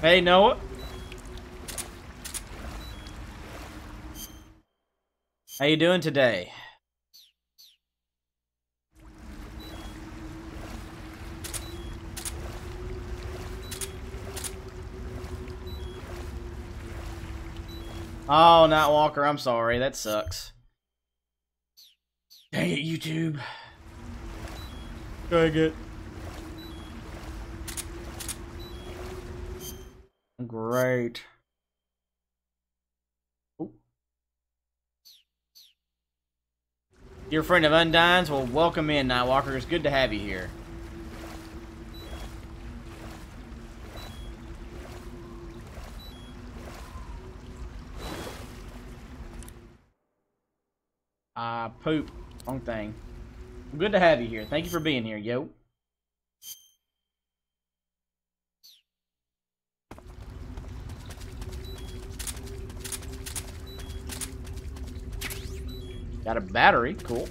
Hey, Noah. How you doing today? Oh, Nightwalker, I'm sorry. That sucks. Dang it, YouTube. Dang it. Great. Ooh. Dear friend of Undyne's, well, welcome in, Nightwalker. It's good to have you here. Poop. Wrong thing. Good to have you here. Thank you for being here, yo. Got a battery. Cool.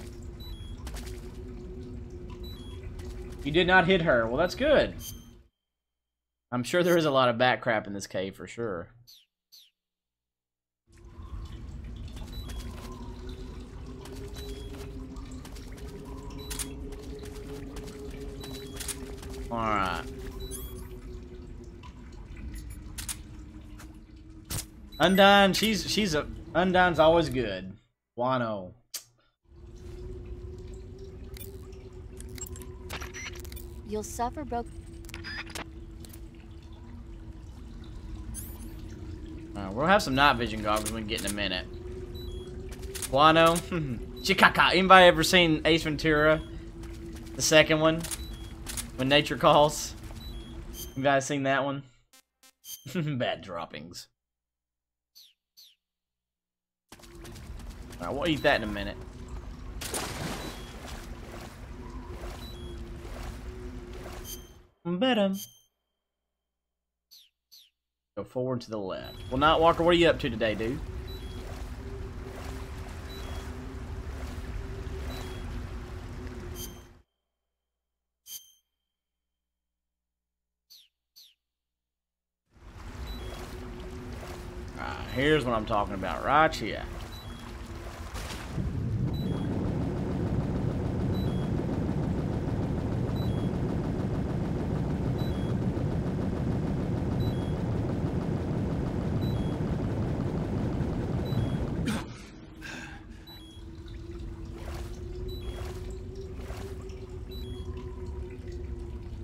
You did not hit her. Well, that's good. I'm sure there is a lot of bat crap in this cave for sure. Alright. Undyne, she's a... Undyne's always good. Wano. You'll suffer broke. We'll have some night vision goggles when we get in a minute. Wano. Chikaka. Anybody ever seen Ace Ventura? The second one? When Nature Calls? You guys seen that one? Bad droppings. Alright, we'll eat that in a minute. Better. Go forward to the left. Well, Nightwalker, what are you up to today, dude? Here's what I'm talking about, right here.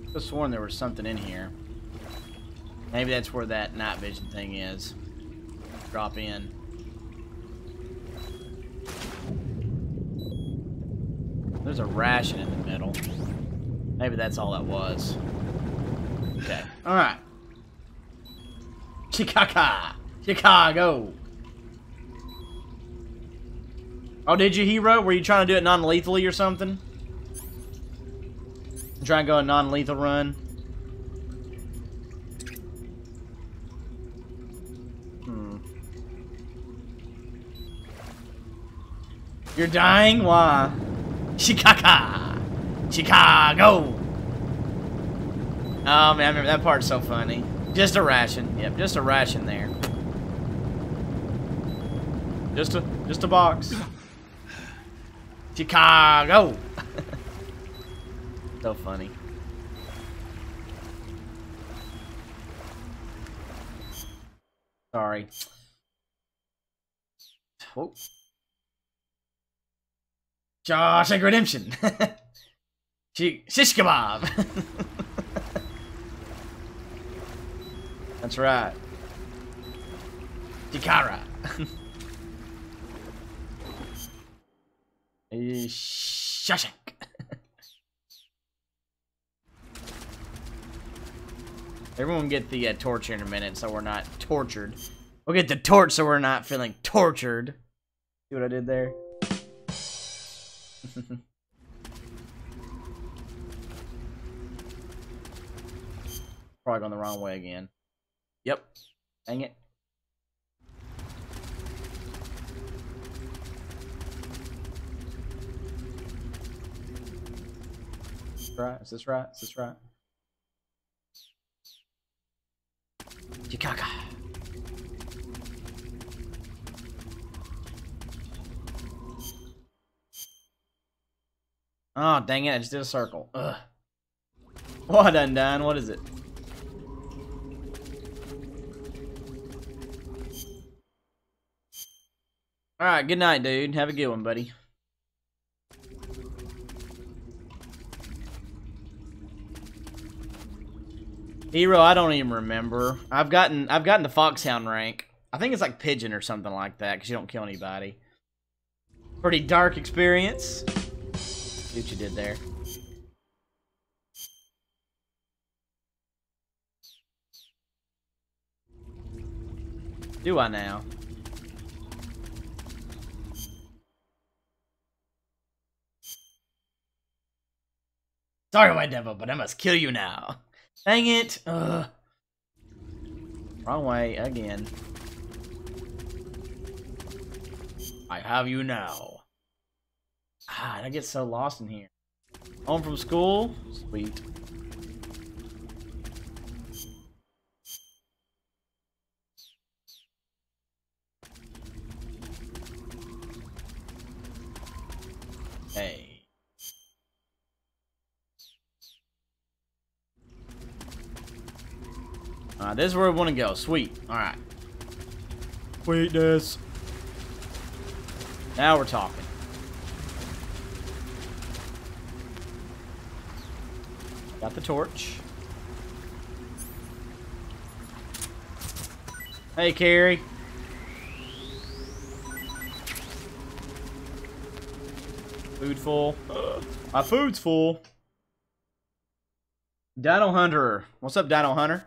I could have sworn there was something in here. Maybe that's where that night vision thing is. Drop in. There's a ration in the middle. Maybe that's all that was. Okay. Alright. Chicago. Chicago. Oh, did you, hero? Were you trying to do it non-lethally or something? Try and go a non-lethal run. You're dying? Why? Chicago! Chicago! Oh man, I remember that part's so funny. Just a ration. Yep, just a ration there. Just a box. Chicago! So funny. Sorry. Whoa. Shawshank Redemption. Shish kebab. That's right. Chikara. Shawshank. Everyone get the torch here in a minute so we're not tortured. We'll get the torch so we're not feeling tortured. See what I did there? Probably going the wrong way again. Yep. Dang it. Right? Is this right? Is this right? Chikaka. Oh, dang it. I just did a circle. Ugh. What undone? What is it? Alright, good night, dude. Have a good one, buddy. Hero, I don't even remember. I've gotten the Foxhound rank. I think it's like Pigeon or something like that, because you don't kill anybody. Pretty dark experience. See what you did there. Do I now? Sorry, White Devil, but I must kill you now. Dang it! Ugh. Wrong way again. I have you now. Ah, I get so lost in here. Home from school? Sweet. Hey. This is where we want to go. Sweet. Alright. Sweetness. Now we're talking. Got the torch. Hey, Carrie. Food full. My food's full. Dino Hunter. What's up, Dino Hunter?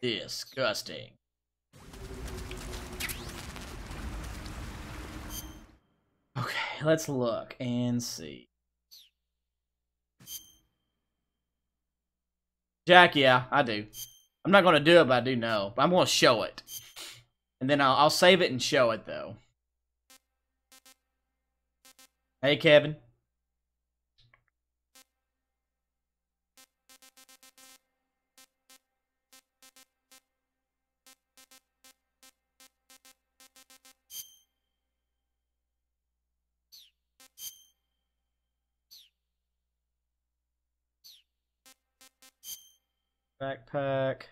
Disgusting. Okay, let's look and see. Jack, yeah, I do. I'm not going to do it, but I do know. But I'm going to show it. And then I'll save it and show it, though. Hey, Kevin. Backpack.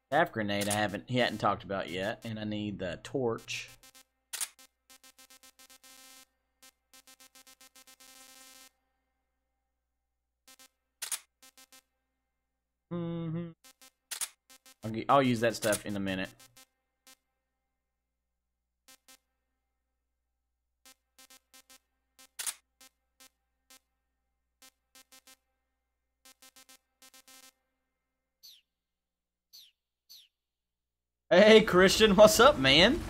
Staff grenade he hadn't talked about yet, and I need the torch. I'll use that stuff in a minute. Hey, Christian, what's up, man?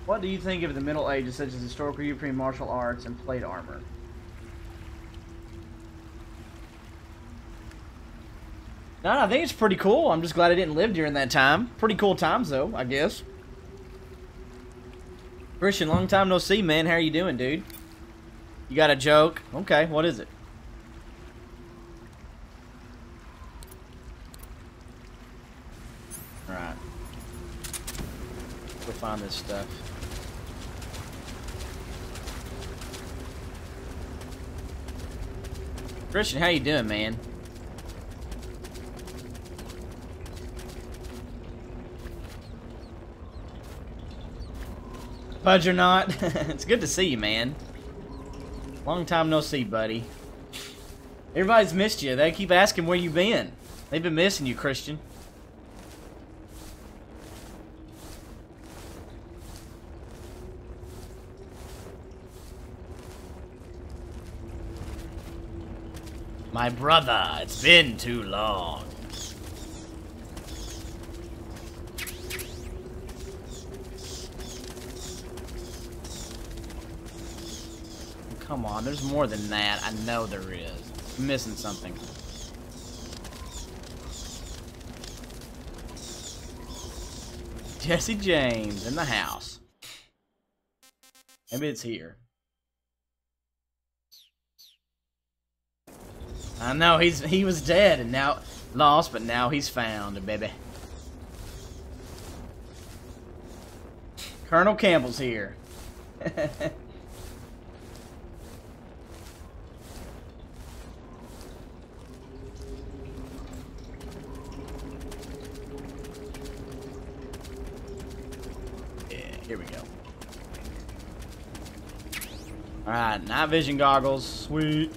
What do you think of the Middle Ages, such as historical European martial arts and plate armor? No, I think it's pretty cool. I'm just glad I didn't live during that time. Pretty cool times, though, I guess. Christian, long time no see, man. How are you doing, dude? You got a joke? Okay, what is it? Alright. Go find this stuff. Christian, how you doing, man? Pudge or not, it's good to see you, man. Long time no see, buddy. Everybody's missed you. They keep asking where you been. They've been missing you, Christian. My brother, it's been too long. Come on, there's more than that. I know there is. I'm missing something. Jesse James in the house. Maybe it's here. I know he was dead and now lost, but now he's found, baby. Colonel Campbell's here. Here we go. Alright, night vision goggles. Sweet.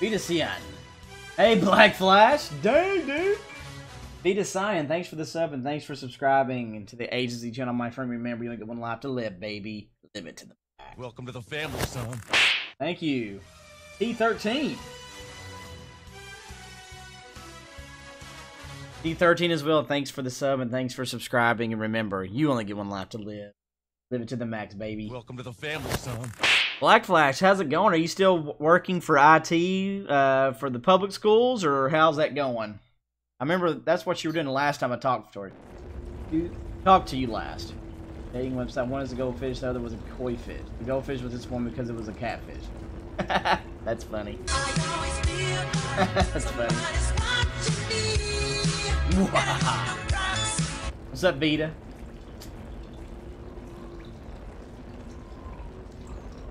Vita Cyan. Hey, Black Flash. Dang, dude. Vita Cyan, thanks for the sub and thanks for subscribing and to the agency channel. My friend, remember, you only get one life to live, baby. Live it to the back. Welcome to the family, son. Thank you. T13. T13 as well, thanks for the sub and thanks for subscribing. And remember, you only get one life to live. Live it to the max, baby. Welcome to the family, son. Black Flash, how's it going? Are you still working for IT for the public schools, or how's that going? I remember that's what you were doing the last time I talked to you. Talked to you last. Dating website. One is a goldfish, the other was a koi fish. The goldfish was this one because it was a catfish. That's funny. That's funny. What's up, Vita?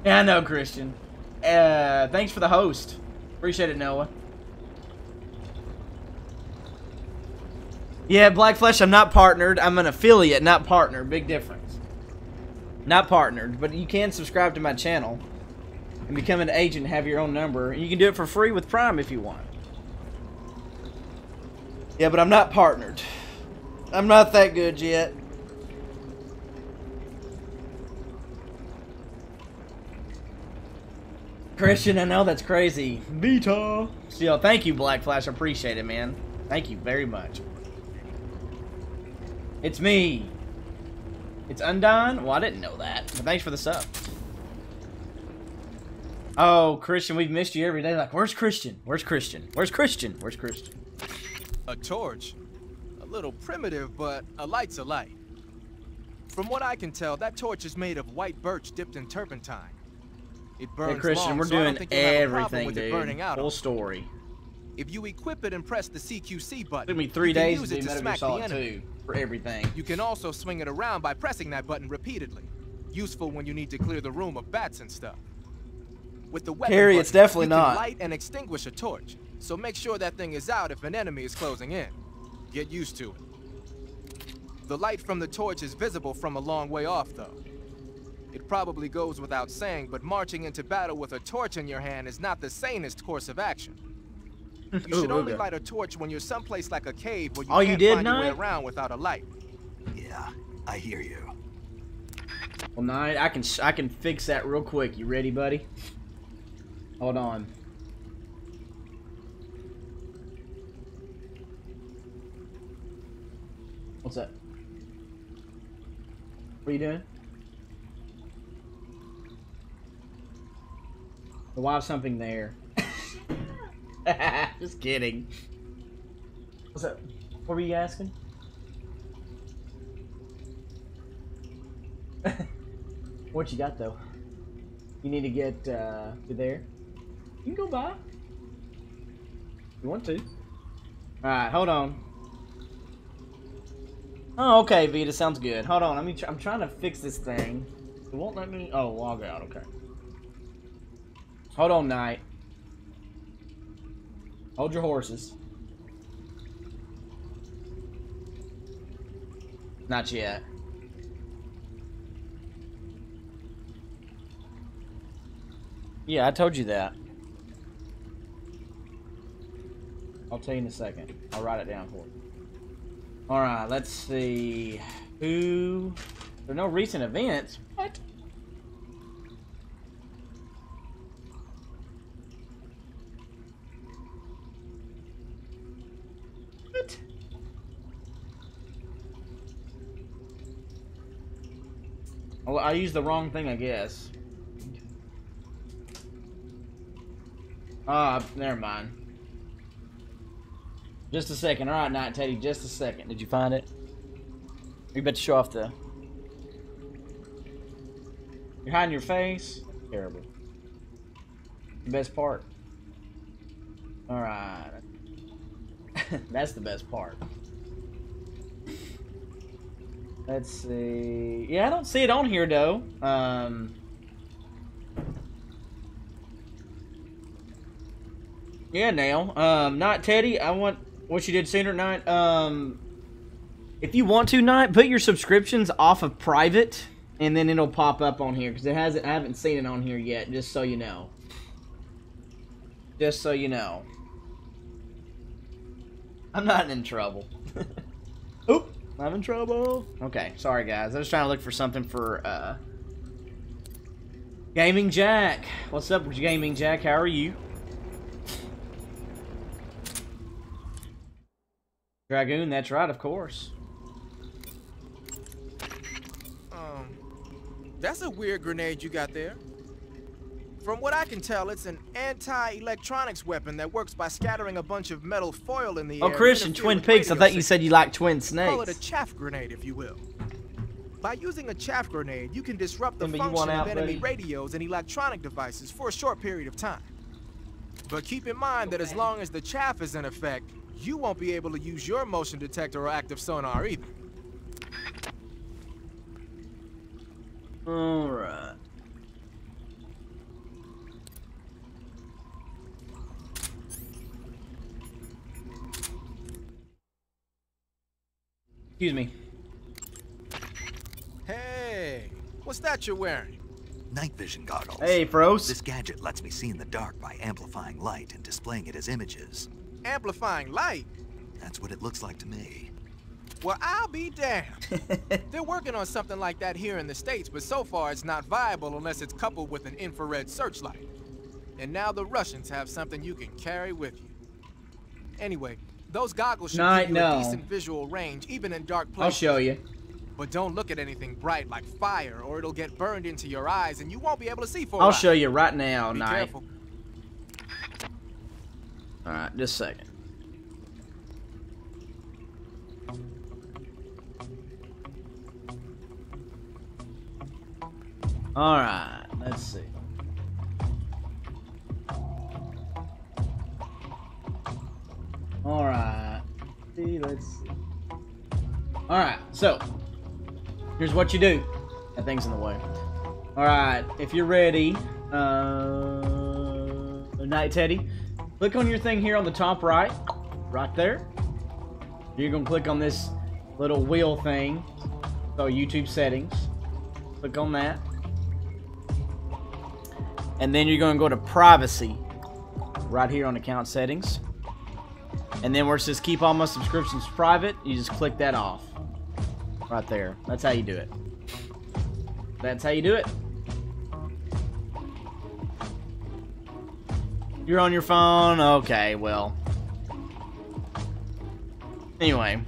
Yeah, I know, Christian. Thanks for the host. Appreciate it, Noah. Yeah, Black Flesh, I'm not partnered. I'm an affiliate, not partner. Big difference. Not partnered, but you can subscribe to my channel and become an agent and have your own number. You can do it for free with Prime if you want. Yeah, but I'm not partnered. I'm not that good yet. Christian, I know that's crazy. Vita. Still, thank you, Black Flash. I appreciate it, man. Thank you very much. It's me. It's Undone? Well, I didn't know that. But thanks for the sub. Oh, Christian, we've missed you every day. Like, where's Christian? Where's Christian? Where's Christian? Where's Christian? A torch? A little primitive, but a light's a light. From what I can tell, that torch is made of white birch dipped in turpentine. It burns Hey, Christian, long, we're so I don't doing think you'll have a problem everything, with it dude. burning out Full on. story. If you equip it and press the CQC button, It took me 3 you can days use to it do to Metal Gear smack the Solid enemy. 2 for everything. You can also swing it around by pressing that button repeatedly. Useful when you need to clear the room of bats and stuff. With the weapon Carrie, button, it's definitely you not. can light and extinguish a torch, so make sure that thing is out if an enemy is closing in. Get used to it. The light from the torch is visible from a long way off, though. It probably goes without saying, but marching into battle with a torch in your hand is not the sanest course of action. You should only light a torch when you're someplace like a cave where you Oh, you can't did, find your way Knight? around without a light. Yeah, I hear you. Well, Knight, I can fix that real quick. You ready, buddy? Hold on. What's that? What are you doing? Why have something there? Just kidding. What's up? What were you asking? What you got though? You need to get to there. You can go by. You want to? All right, hold on. Oh, okay, Vita, sounds good. Hold on, I'm trying to fix this thing. It won't let me. Oh, log out. Okay. Hold on, Knight. Hold your horses. Not yet. Yeah, I told you that. I'll tell you in a second. I'll write it down for you. Alright, let's see. Who... There are no recent events. What? What? Oh, I used the wrong thing, I guess. Ah, never mind. Just a second. Alright, Night Teddy, just a second. Did you find it? You better show off the... You're hiding your face? Terrible. The best part. Alright. That's the best part. Let's see. Yeah, I don't see it on here, though. Yeah, now. Not Teddy. I want what you did sooner night. If you want to, Night, put your subscriptions off of private, and then it'll pop up on here because it hasn't. I haven't seen it on here yet. Just so you know. Just so you know. I'm not in trouble. Oop, I'm in trouble. Okay, sorry guys. I was trying to look for something for Gaming Jack. What's up with you, Gaming Jack? How are you? Dragoon, that's right, of course. That's a weird grenade you got there. From what I can tell, it's an anti-electronics weapon that works by scattering a bunch of metal foil in the air. Oh, Christian, Twin Peaks, I thought you said you liked Twin Snakes. Call it a chaff grenade, if you will. By using a chaff grenade, you can disrupt the Remember, function of enemy buddy? radios and electronic devices for a short period of time. But keep in mind that as long as the chaff is in effect, you won't be able to use your motion detector or active sonar either. Alright. Excuse me. Hey, what's that you're wearing? Night vision goggles. Hey, Frost. This gadget lets me see in the dark by amplifying light and displaying it as images. Amplifying light? That's what it looks like to me. Well, I'll be damned. They're working on something like that here in the States, but so far it's not viable unless it's coupled with an infrared searchlight. And now the Russians have something you can carry with you. Anyway, those goggles should give you a decent visual range, even in dark places. I'll show you. But don't look at anything bright like fire, or it'll get burned into your eyes and you won't be able to see for a while. I'll show you right now, Be Night. careful. Alright, just a second. Alright, let's see. Alright. Let's see. Alright, so here's what you do. That thing's in the way. Alright, if you're ready, Night Teddy, click on your thing here on the top right. Right there. You're gonna click on this little wheel thing. So YouTube settings. Click on that. And then you're gonna go to privacy. Right here on account settings. And then where it says keep all my subscriptions private, you just click that off. Right there. That's how you do it. That's how you do it. You're on your phone? Okay, well. Anyway,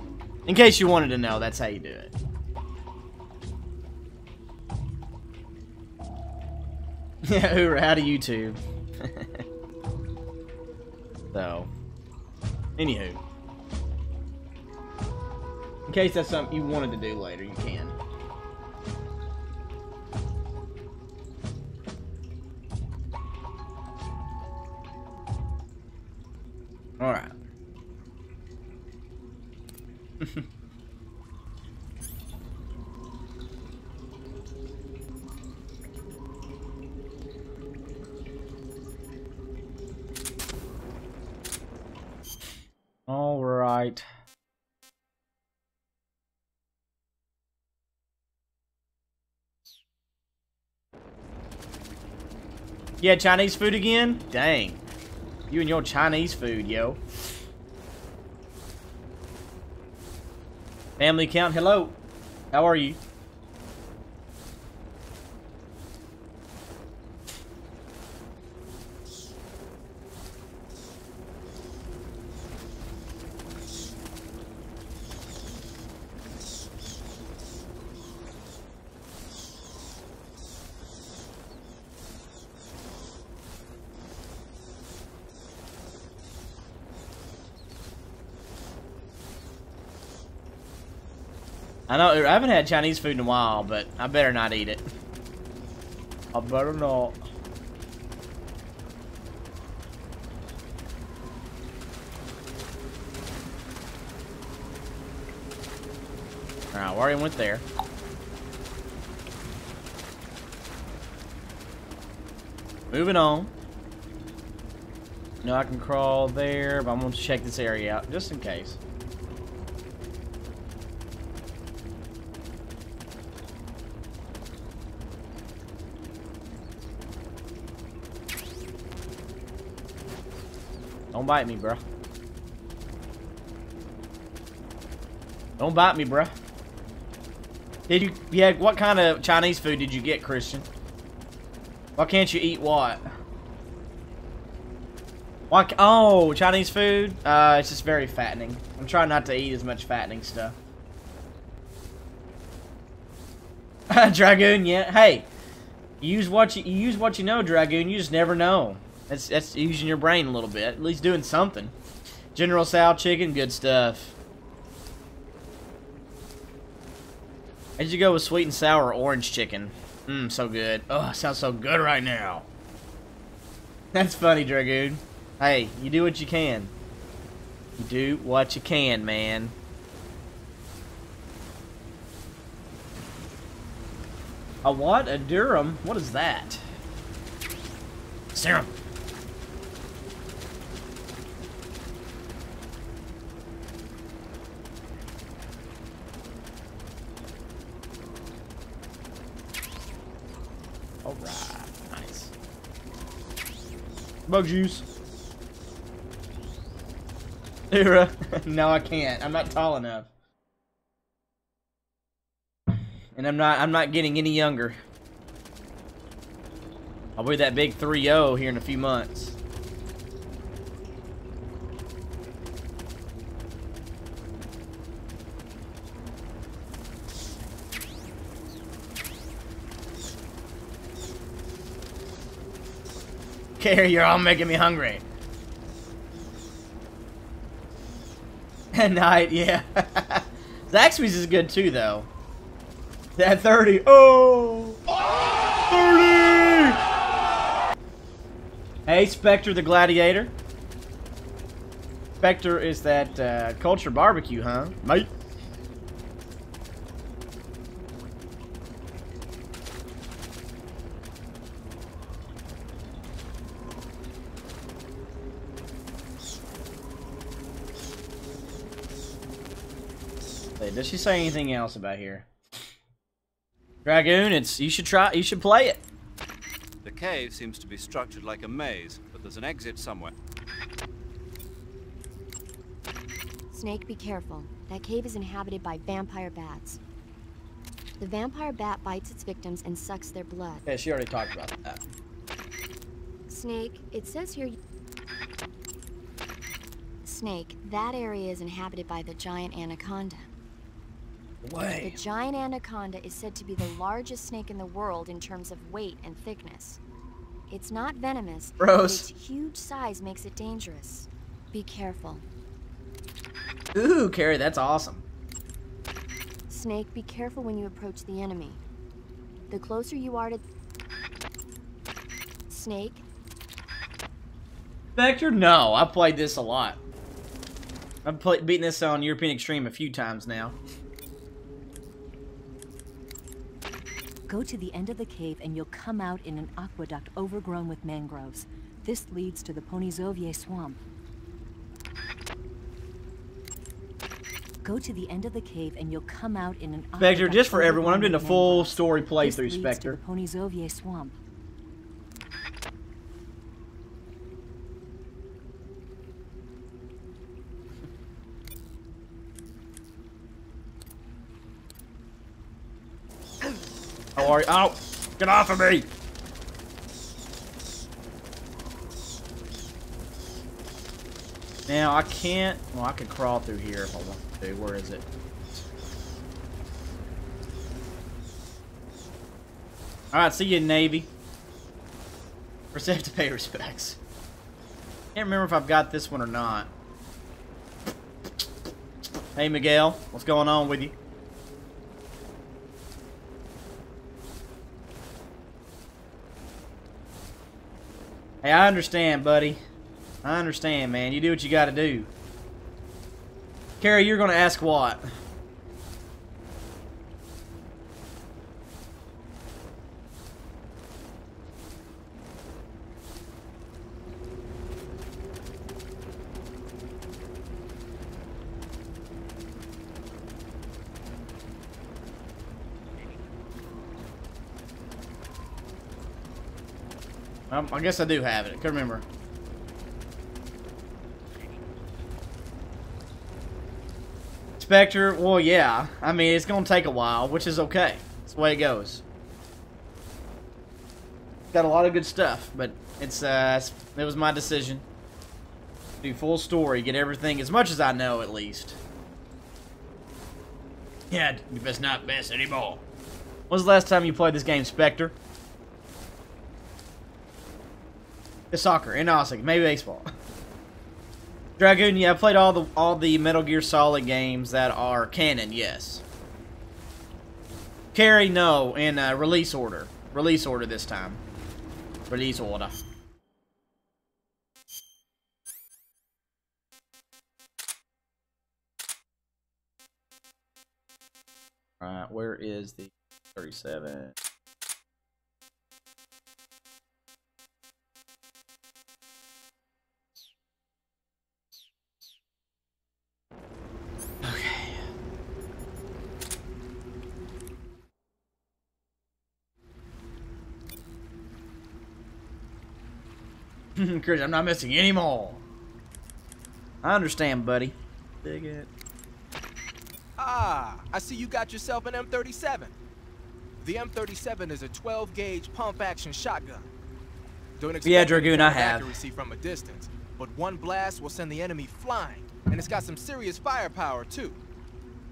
in case you wanted to know, that's how you do it. Yeah, Uber, how to YouTube. So, anywho. In case that's something you wanted to do later, you can. Alright. All right. Yeah, Chinese food again? Dang. You and your Chinese food, yo. Family count, hello. How are you? I know, I haven't had Chinese food in a while, but I better not eat it. I better not. Alright, I already went there. Moving on. No, I can crawl there, but I'm going to check this area out, just in case. Don't bite me, bruh. Don't bite me, bruh. Yeah, what kind of Chinese food did you get, Christian? Why can't you eat what? Oh, Chinese food? It's just very fattening. I'm trying not to eat as much fattening stuff. Dragoon, yeah. Hey, you use what you know, Dragoon. You just never know. That's using your brain a little bit. At least doing something. General Tso chicken, good stuff. How'd you go with sweet and sour orange chicken? Mmm, so good. Oh, sounds so good right now. That's funny, Dragoon. Hey, you do what you can. You do what you can, man. A what? A Durham? What is that? Serum. Alright, nice. Bug juice. Ura. No, I can't. I'm not tall enough. And I'm not getting any younger. I'll be that big 3-0 here in a few months. Carrie, you're all making me hungry. At night, yeah. Zaxby's is good too, though. That 30. Oh! 30! Hey, Spectre the Gladiator. Spectre is that culture barbecue, huh? Mate. Does she say anything else about here? Dragoon, you should play it. The cave seems to be structured like a maze, but there's an exit somewhere. Snake, be careful. That cave is inhabited by vampire bats. The vampire bat bites its victims and sucks their blood. Yeah, she already talked about that. Snake, it says here... Snake, that area is inhabited by the giant anaconda. Way. The giant anaconda is said to be the largest snake in the world in terms of weight and thickness. It's not venomous, but Gross. its huge size makes it dangerous. Be careful. Ooh, Carrie, that's awesome. Snake, be careful when you approach the enemy. The closer you are to... Snake, Spectre? No, I played this a lot. I've beaten this on European Extreme a few times now. Go to the end of the cave and you'll come out in an aqueduct overgrown with mangroves. This leads to the Ponizovye swamp. Go to the end of the cave and you'll come out in an Spectre, just for everyone, I'm doing a overgrown with full mangroves. story This playthrough, leads to Spectre. the Ponizovye swamp. How are you? Oh, get off of me! Now, I can't... Well, I could crawl through here if I want to. Where is it? Alright, see you, Navy. First, I have to pay respects. Can't remember if I've got this one or not. Hey, Miguel. What's going on with you? Hey, I understand, buddy. I understand, man. You do what you gotta do. Carrie, you're gonna ask what? I guess I do have it. I couldn't remember. Spectre, well, yeah. I mean, it's gonna take a while, which is okay. That's the way it goes. Got a lot of good stuff, but it was my decision. Do full story, get everything, as much as I know, at least. Yeah, you best not mess anymore. When was the last time you played this game, Spectre? The soccer, and also maybe baseball. Dragoon, yeah, I played all the Metal Gear Solid games that are canon, yes. Carrie, no, in release order. Release order this time. Release order. Alright, where is the 37? Chris, I'm not missing any more. I understand, buddy. Dig it. Ah, I see you got yourself an M37. The M37 is a 12-gauge pump-action shotgun. Don't expect Yeah, Dragoon, I any have. accuracy from a distance, but one blast will send the enemy flying, and it's got some serious firepower too.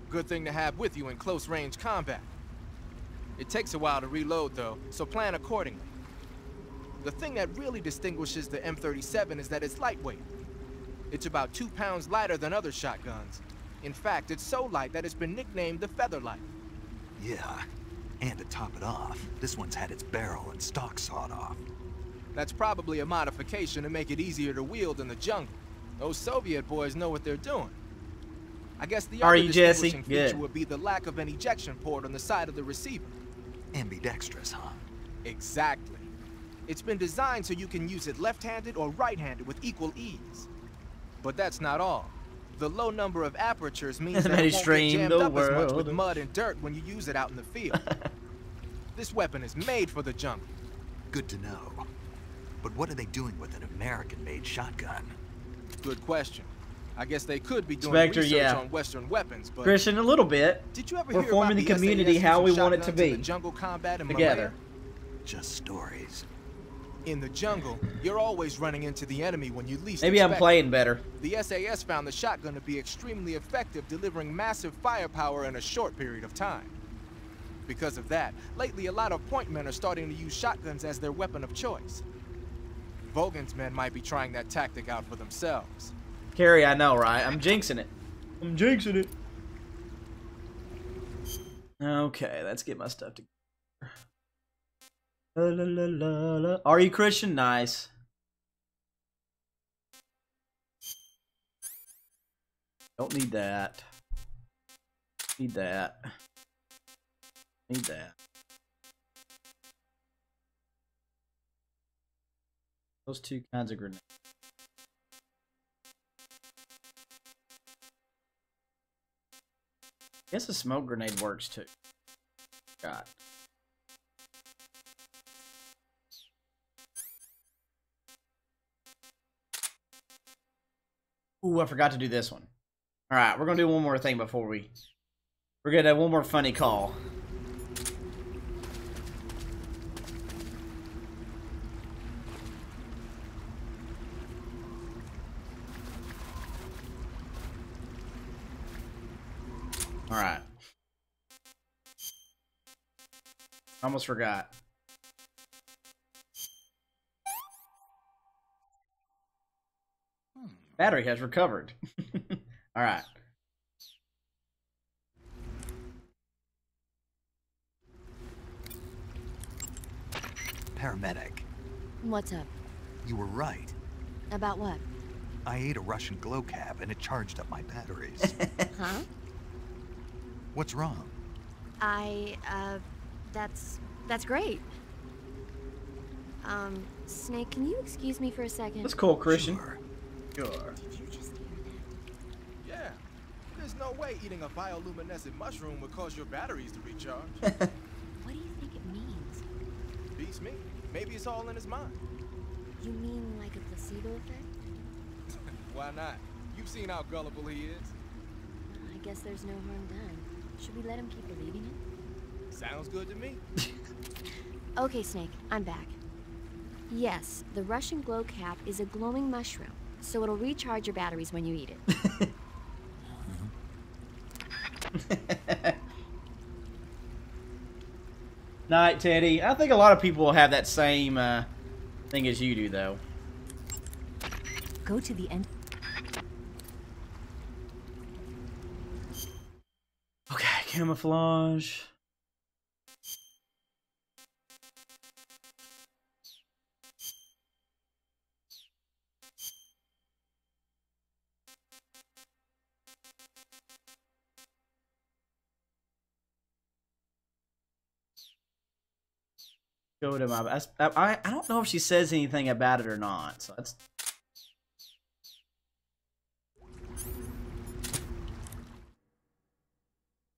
Good thing to have with you in close-range combat. It takes a while to reload, though, so plan accordingly. The thing that really distinguishes the M37 is that it's lightweight. It's about 2 pounds lighter than other shotguns. In fact, it's so light that it's been nicknamed the Featherlight. Yeah, and to top it off, this one's had its barrel and stock sawed off. That's probably a modification to make it easier to wield in the jungle. Those Soviet boys know what they're doing. I guess the other distinguishing feature would be the lack of an ejection port on the side of the receiver. Ambidextrous, huh? Exactly. It's been designed so you can use it left-handed or right-handed with equal ease. But that's not all. The low number of apertures means that it won't get jammed up as much with mud and dirt when you use it out in the field. This weapon is made for the jungle. Good to know. But what are they doing with an American-made shotgun? Good question. I guess they could be doing Spectre, research yeah. on Western weapons, but Christian, a little bit. did you ever We're hear forming about the community SAS how we using want it to shotguns in be. the jungle combat in Together. Malaya? Just stories. In the jungle, you're always running into the enemy when you least Maybe I'm expect playing better. it. The SAS found the shotgun to be extremely effective, delivering massive firepower in a short period of time. Because of that, lately a lot of point men are starting to use shotguns as their weapon of choice. Vogan's men might be trying that tactic out for themselves. Carrie, I know, right? I'm jinxing it. I'm jinxing it. Okay, let's get my stuff together. La, la, la, la, la. Are you Christian? Nice. Don't need that. Need that. Need that. Those two kinds of grenades. I guess a smoke grenade works too. God. Ooh, I forgot to do this one. Alright, we're gonna do one more thing before we're gonna have one more funny call. Alright. Almost forgot. Battery has recovered. Alright. Paramedic, What's up? you were right. About what? I ate a Russian glow cap and it charged up my batteries. Huh? What's wrong? That's great. Snake, can you excuse me for a second? That's cool, Christian. Sure. Sure. Did you just hear that? Yeah, there's no way eating a bioluminescent mushroom would cause your batteries to recharge. What do you think it means? Beats me. Maybe it's all in his mind. You mean like a placebo effect? Why not? You've seen how gullible he is. I guess there's no harm done. Should we let him keep believing it? Sounds good to me. Okay, Snake, I'm back. Yes, the Russian glow cap is a glowing mushroom, so it'll recharge your batteries when you eat it. Night, Teddy. I think a lot of people will have that same thing as you do, though. Go to the end. Okay, camouflage. Go to my. I don't know if she says anything about it or not. So that's.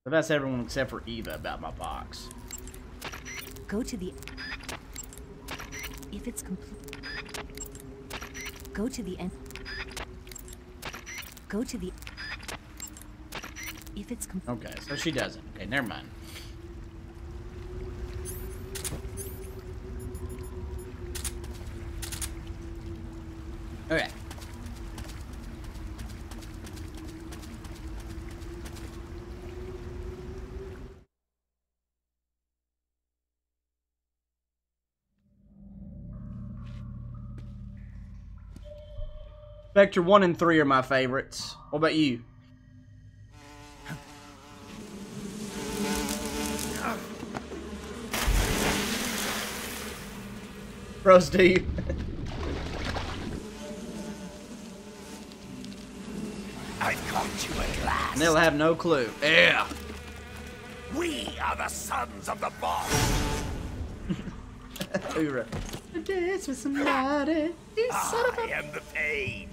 So that's everyone except for Eva about my box. Go to the. If it's complete. Go to the end. Go to the. If it's complete. Okay, so she doesn't. Okay, never mind. Okay. Spectre 1 and 3 are my favorites. What about you? Bro, Steve. I caught you at last. And they'll have no clue. Yeah. We are the sons of the boss. Hoorah. Dance with somebody. You son of I am the pain.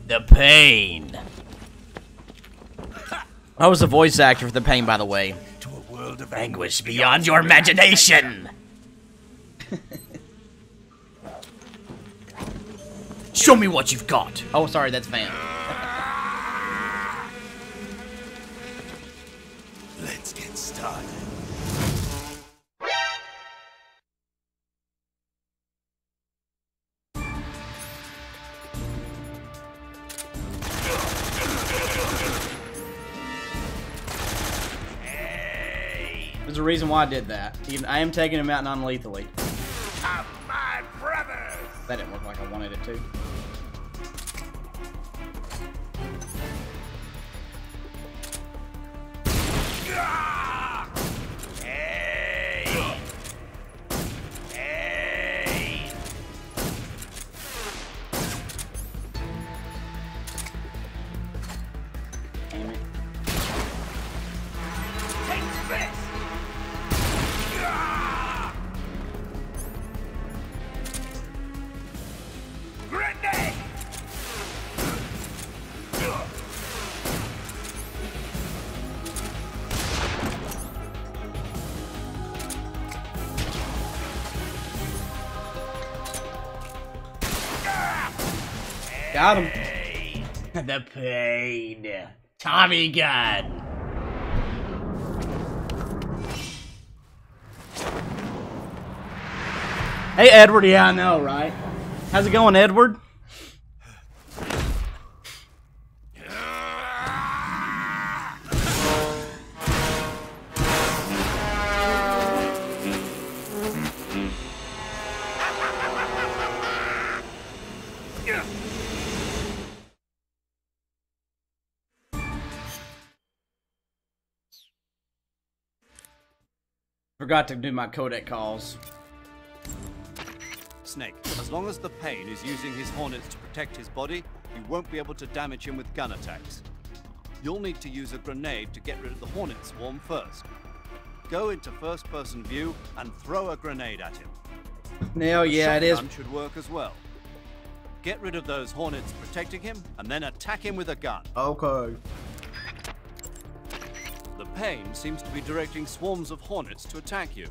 The Pain. I was the voice actor for The Pain, by the way. To a world of Anguish beyond your imagination. Show me what you've got. Oh, sorry, that's Van. done. There's a reason why I did that. I am taking him out non-lethally. Come, my brothers! That didn't work like I wanted it to. Hey! Hey! Damn it. Take this! Grenade! Got him. The pain. Tommy gun. Hey, Edward. Yeah, I know, right? How's it going, Edward? Forgot to do my codec calls. Snake, as long as the Pain is using his hornets to protect his body, you won't be able to damage him with gun attacks. You'll need to use a grenade to get rid of the hornet swarm first. Go into first-person view and throw a grenade at him. Now, yeah, it is. Shotgun should work as well. Get rid of those hornets protecting him, and then attack him with a gun. Okay. The Pain seems to be directing swarms of hornets to attack you.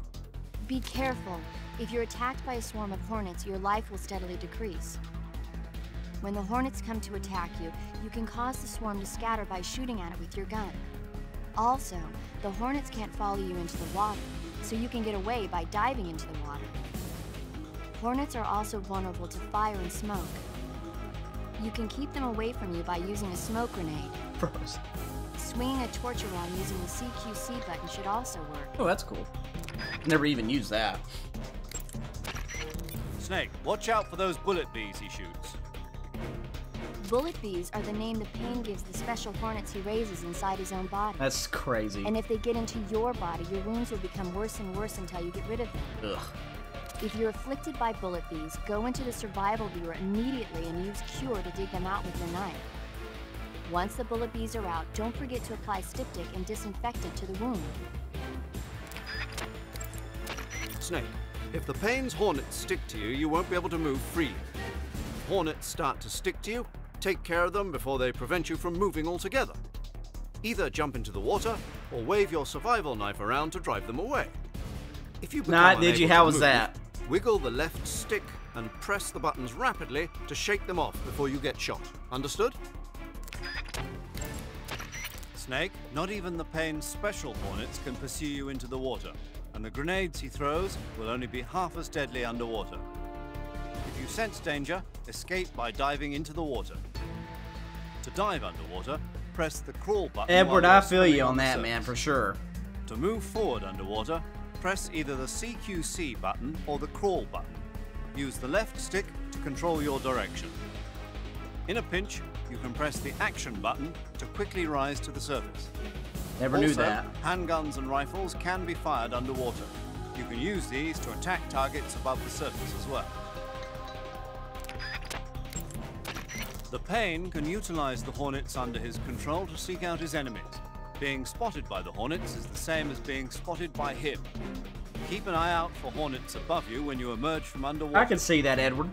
Be careful. If you're attacked by a swarm of hornets, your life will steadily decrease. When the hornets come to attack you, you can cause the swarm to scatter by shooting at it with your gun. Also, the hornets can't follow you into the water, so you can get away by diving into the water. Hornets are also vulnerable to fire and smoke. You can keep them away from you by using a smoke grenade. Froze. Swinging a torch around using the CQC button should also work. Oh, that's cool. Never even used that. Snake, watch out for those bullet bees he shoots. Bullet bees are the name the Pain gives the special hornets he raises inside his own body. That's crazy. And if they get into your body, your wounds will become worse and worse until you get rid of them. Ugh. If you're afflicted by bullet bees, go into the survival viewer immediately and use Cure to dig them out with your knife. Once the bullet bees are out, don't forget to apply styptic and disinfectant to the wound. Snake, if the Pain's hornets stick to you, you won't be able to move freely. If hornets start to stick to you, take care of them before they prevent you from moving altogether. Either jump into the water or wave your survival knife around to drive them away. If you Nah, did you? How was that? Wiggle the left stick and press the buttons rapidly to shake them off before you get shot. Understood? Snake, not even the Pain's special hornets can pursue you into the water, and the grenades he throws will only be half as deadly underwater. If you sense danger, escape by diving into the water. To dive underwater, press the crawl button. Edward, while I you're feel you swimming on the that, surface. man, for sure. To move forward underwater, press either the CQC button or the crawl button. Use the left stick to control your direction. In a pinch, you can press the action button to quickly rise to the surface. Never knew Also, that. handguns and rifles can be fired underwater. You can use these to attack targets above the surface as well. The Pain can utilize the hornets under his control to seek out his enemies. Being spotted by the hornets is the same as being spotted by him. Keep an eye out for hornets above you when you emerge from underwater. I can see that, Edward.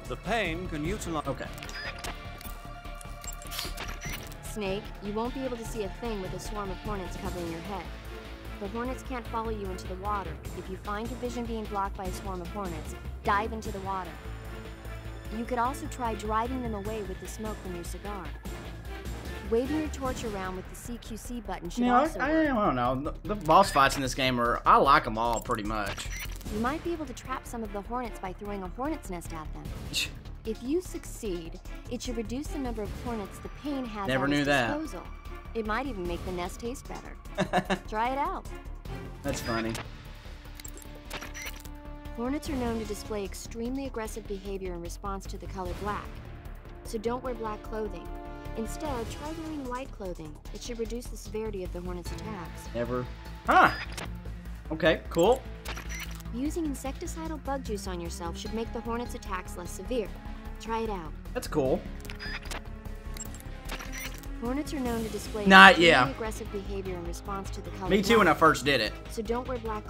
The Pain can utilize... Okay. Snake, you won't be able to see a thing with a swarm of hornets covering your head. The hornets can't follow you into the water. If you find your vision being blocked by a swarm of hornets, dive into the water. You could also try driving them away with the smoke from your cigar. Waving your torch around with the CQC button should You know, also I work. don't know. The boss fights in this game are, I like them all pretty much. You might be able to trap some of the hornets by throwing a hornet's nest at them. If you succeed, it should reduce the number of hornets the pain has Never at knew its that. disposal. It might even make the nest taste better. Try it out. That's funny. Hornets are known to display extremely aggressive behavior in response to the color black. So don't wear black clothing. Instead, try wearing white clothing. It should reduce the severity of the hornet's attacks. Never. Huh. Okay, cool. Using insecticidal bug juice on yourself should make the hornet's attacks less severe. Try it out. That's cool. Hornets are known to display Yeah. aggressive behavior in response to the color Me too when I black. first did it. So don't wear black.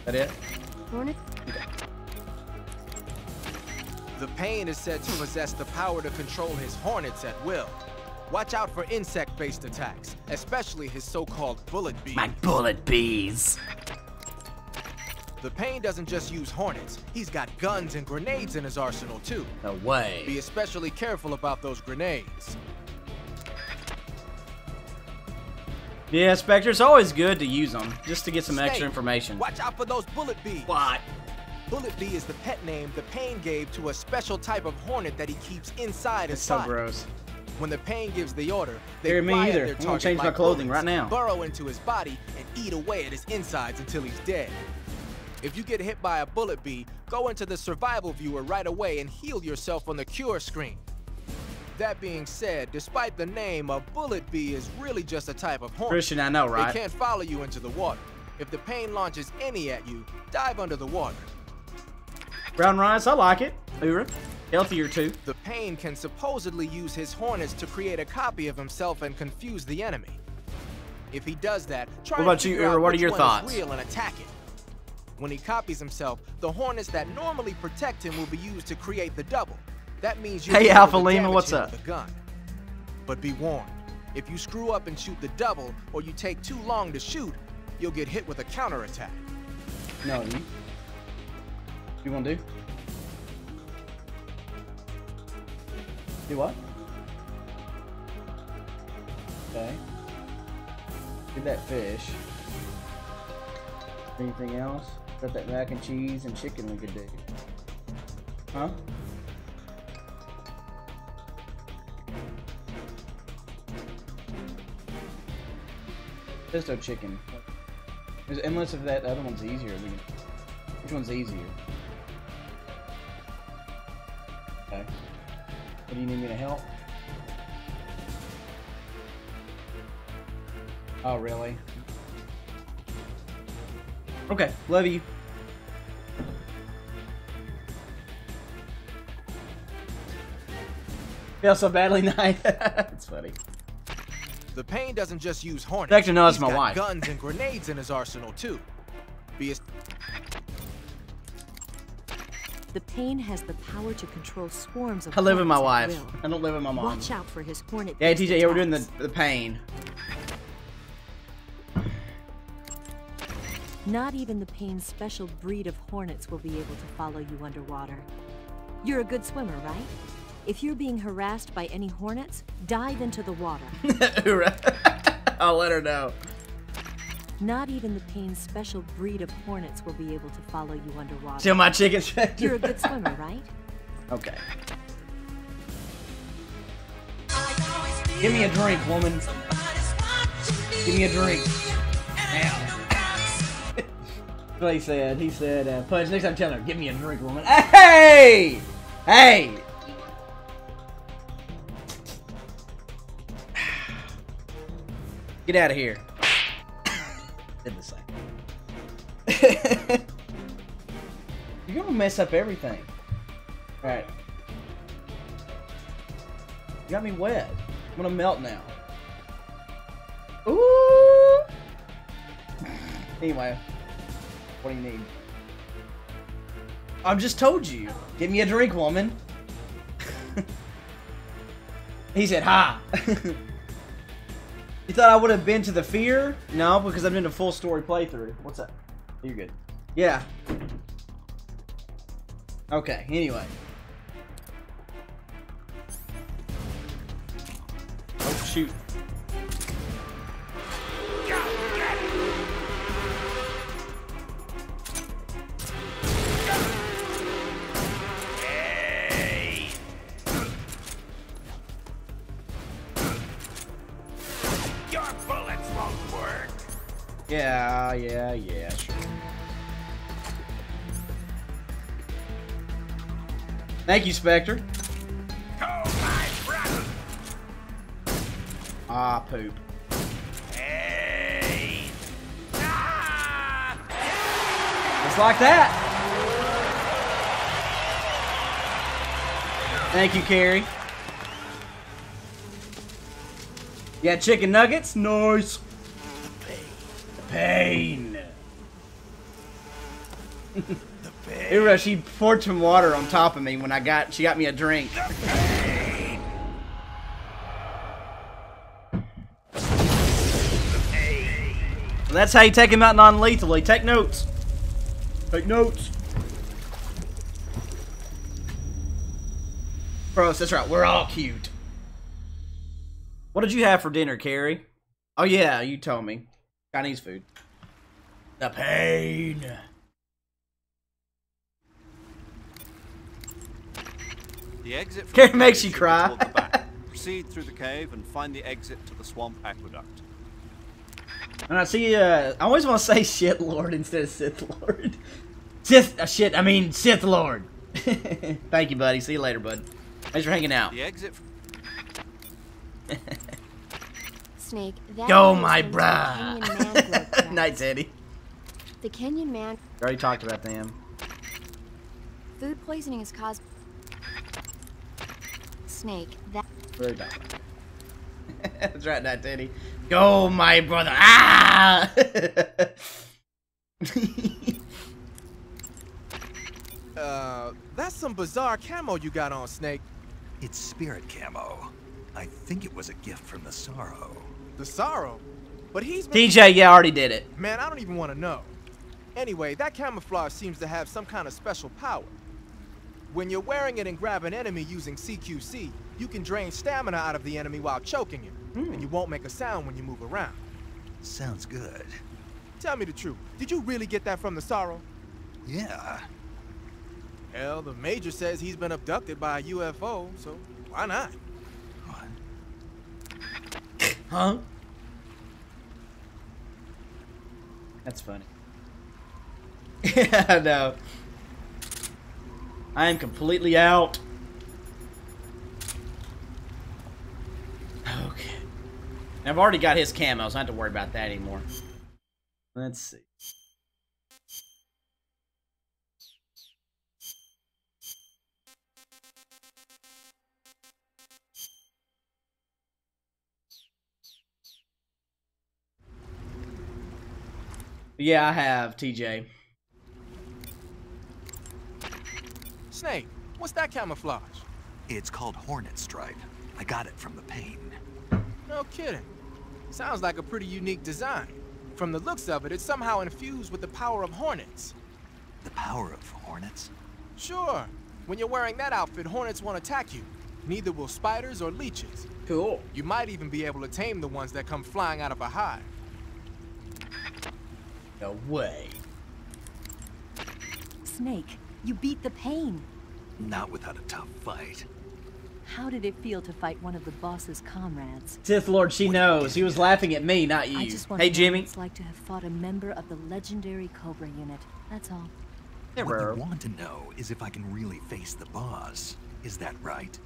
That it? Hornet. The Pain is said to possess the power to control his hornets at will. Watch out for insect-based attacks, especially his so-called bullet bees. My bullet bees. The Pain doesn't just use hornets. He's got guns and grenades in his arsenal, too. No way. Be especially careful about those grenades. Yeah, Spectre, it's always good to use them, just to get some extra Snake, information. Watch out for those bullet bees. What? Bullet bee is the pet name the Pain gave to a special type of hornet that he keeps inside his It's so body. gross. When the Pain gives the order, they Hear me fly at either. their I'm gonna target change my like clothing bullets, right now. burrow into his body, and eat away at his insides until he's dead. If you get hit by a bullet bee, go into the survival viewer right away and heal yourself on the cure screen. That being said, despite the name, a bullet bee is really just a type of hornet. Christian, I know, right? They can't follow you into the water. If the Pain launches any at you, dive under the water. Brown rice, I like it. Ura. Healthier too. The Pain can supposedly use his hornets to create a copy of himself and confuse the enemy. If he does that, try What about to you, figure Ura? out What are which your one thoughts? is real and attack it. When he copies himself, the hornets that normally protect him will be used to create the double. That means you Hey, Alpha Lima, what's up? With a gun. But be warned, if you screw up and shoot the double, or you take too long to shoot, you'll get hit with a counterattack. No, you. You want to do? Do what? Okay. Get that fish. Anything else? Got that mac and cheese and chicken we could do. Huh? Pesto chicken. Unless if that other one's easier. Which one's easier? Okay. What do you need me to help? Oh, really? Okay, love you. Feel so badly nice. It's funny. The Pain doesn't just use hornets. Vector knows He's my got wife. guns and grenades in his arsenal too. The Pain has the power to control swarms of I live with my hornets wife. at will. I don't live with my mom. Watch out for his hornet. Yeah, TJ, yeah, we're doing the Pain. Not even the Pain's special breed of hornets will be able to follow you underwater. You're a good swimmer, right? If you're being harassed by any hornets, dive into the water. I'll let her know. Not even the Pain's special breed of hornets will be able to follow you underwater. Still my chicken. You're a good swimmer, right? Okay. Give me a drink, woman. Give me a drink. Now. What he said. He said, Punch, next time tell her, give me a drink, woman. Hey! Hey! Get out of here. Did the same. You're gonna mess up everything. Alright. You got me wet. I'm gonna melt now. Ooh! Anyway. What do you need? I've just told you. Give me a drink, woman. He said, ha! You thought I would have been to the fear? No, because I've been a full story playthrough. What's up? You're good. Yeah. Okay, anyway. shoot. Your bullets won't work. Yeah, sure. Thank you, Spectre. My brother. Ah, poop. Hey. Just like that. Thank you, Carrie. Yeah, chicken nuggets? Nice. The pain. Ira, she poured some water on top of me when she got me a drink. So that's how you take him out non-lethally. Take notes. Take notes. Bros, that's right. We're all cute. What did you have for dinner, Carrie? Oh yeah, you told me. Chinese food. The pain. The exit from Carrie the makes cave you should be cry. toward the back. Proceed through the cave and find the exit to the swamp aqueduct. And I see, I always want to say shit lord instead of Sith Lord. Sith Lord. Thank you, buddy. See you later, bud. Thanks for hanging out. The exit. Snake, that Go, is my into the brah. Kenyan mangrove grass. Night, Teddy. The Kenyan man Already talked about them. food poisoning is caused. Snake, that Very dumb. That's right, Night, Teddy. Go, my brother. Ah! That's some bizarre camo you got on, Snake. It's spirit camo. I think it was a gift from the Sorrow. The Sorrow? But he's... TJ, yeah, I already did it. Man, I don't even want to know. Anyway, that camouflage seems to have some kind of special power. When you're wearing it and grab an enemy using CQC, you can drain stamina out of the enemy while choking him. And you won't make a sound when you move around. Sounds good. Tell me the truth. Did you really get that from the Sorrow? Yeah. Hell, the Major says he's been abducted by a UFO, so why not? What? Huh? That's funny. Yeah, I know. I am completely out. Okay. I've already got his camo, so I don't have to worry about that anymore. Let's see. Yeah, I have, TJ. Snake, what's that camouflage? It's called Hornet Stripe. I got it from the pain. No kidding. Sounds like a pretty unique design. From the looks of it, it's somehow infused with the power of hornets. The power of hornets? Sure. When you're wearing that outfit, hornets won't attack you. Neither will spiders or leeches. Cool. You might even be able to tame the ones that come flying out of a hive. No way. Snake, you beat the pain. Not without a tough fight. How did it feel to fight one of the boss's comrades? Sith Lord, she knows. He was laughing at me, not you. I just want Hey, to know Jimmy. what it's like to have fought a member of the legendary Cobra unit. That's all. Yeah, What bro. you want to know is if I can really face the boss. Is that right?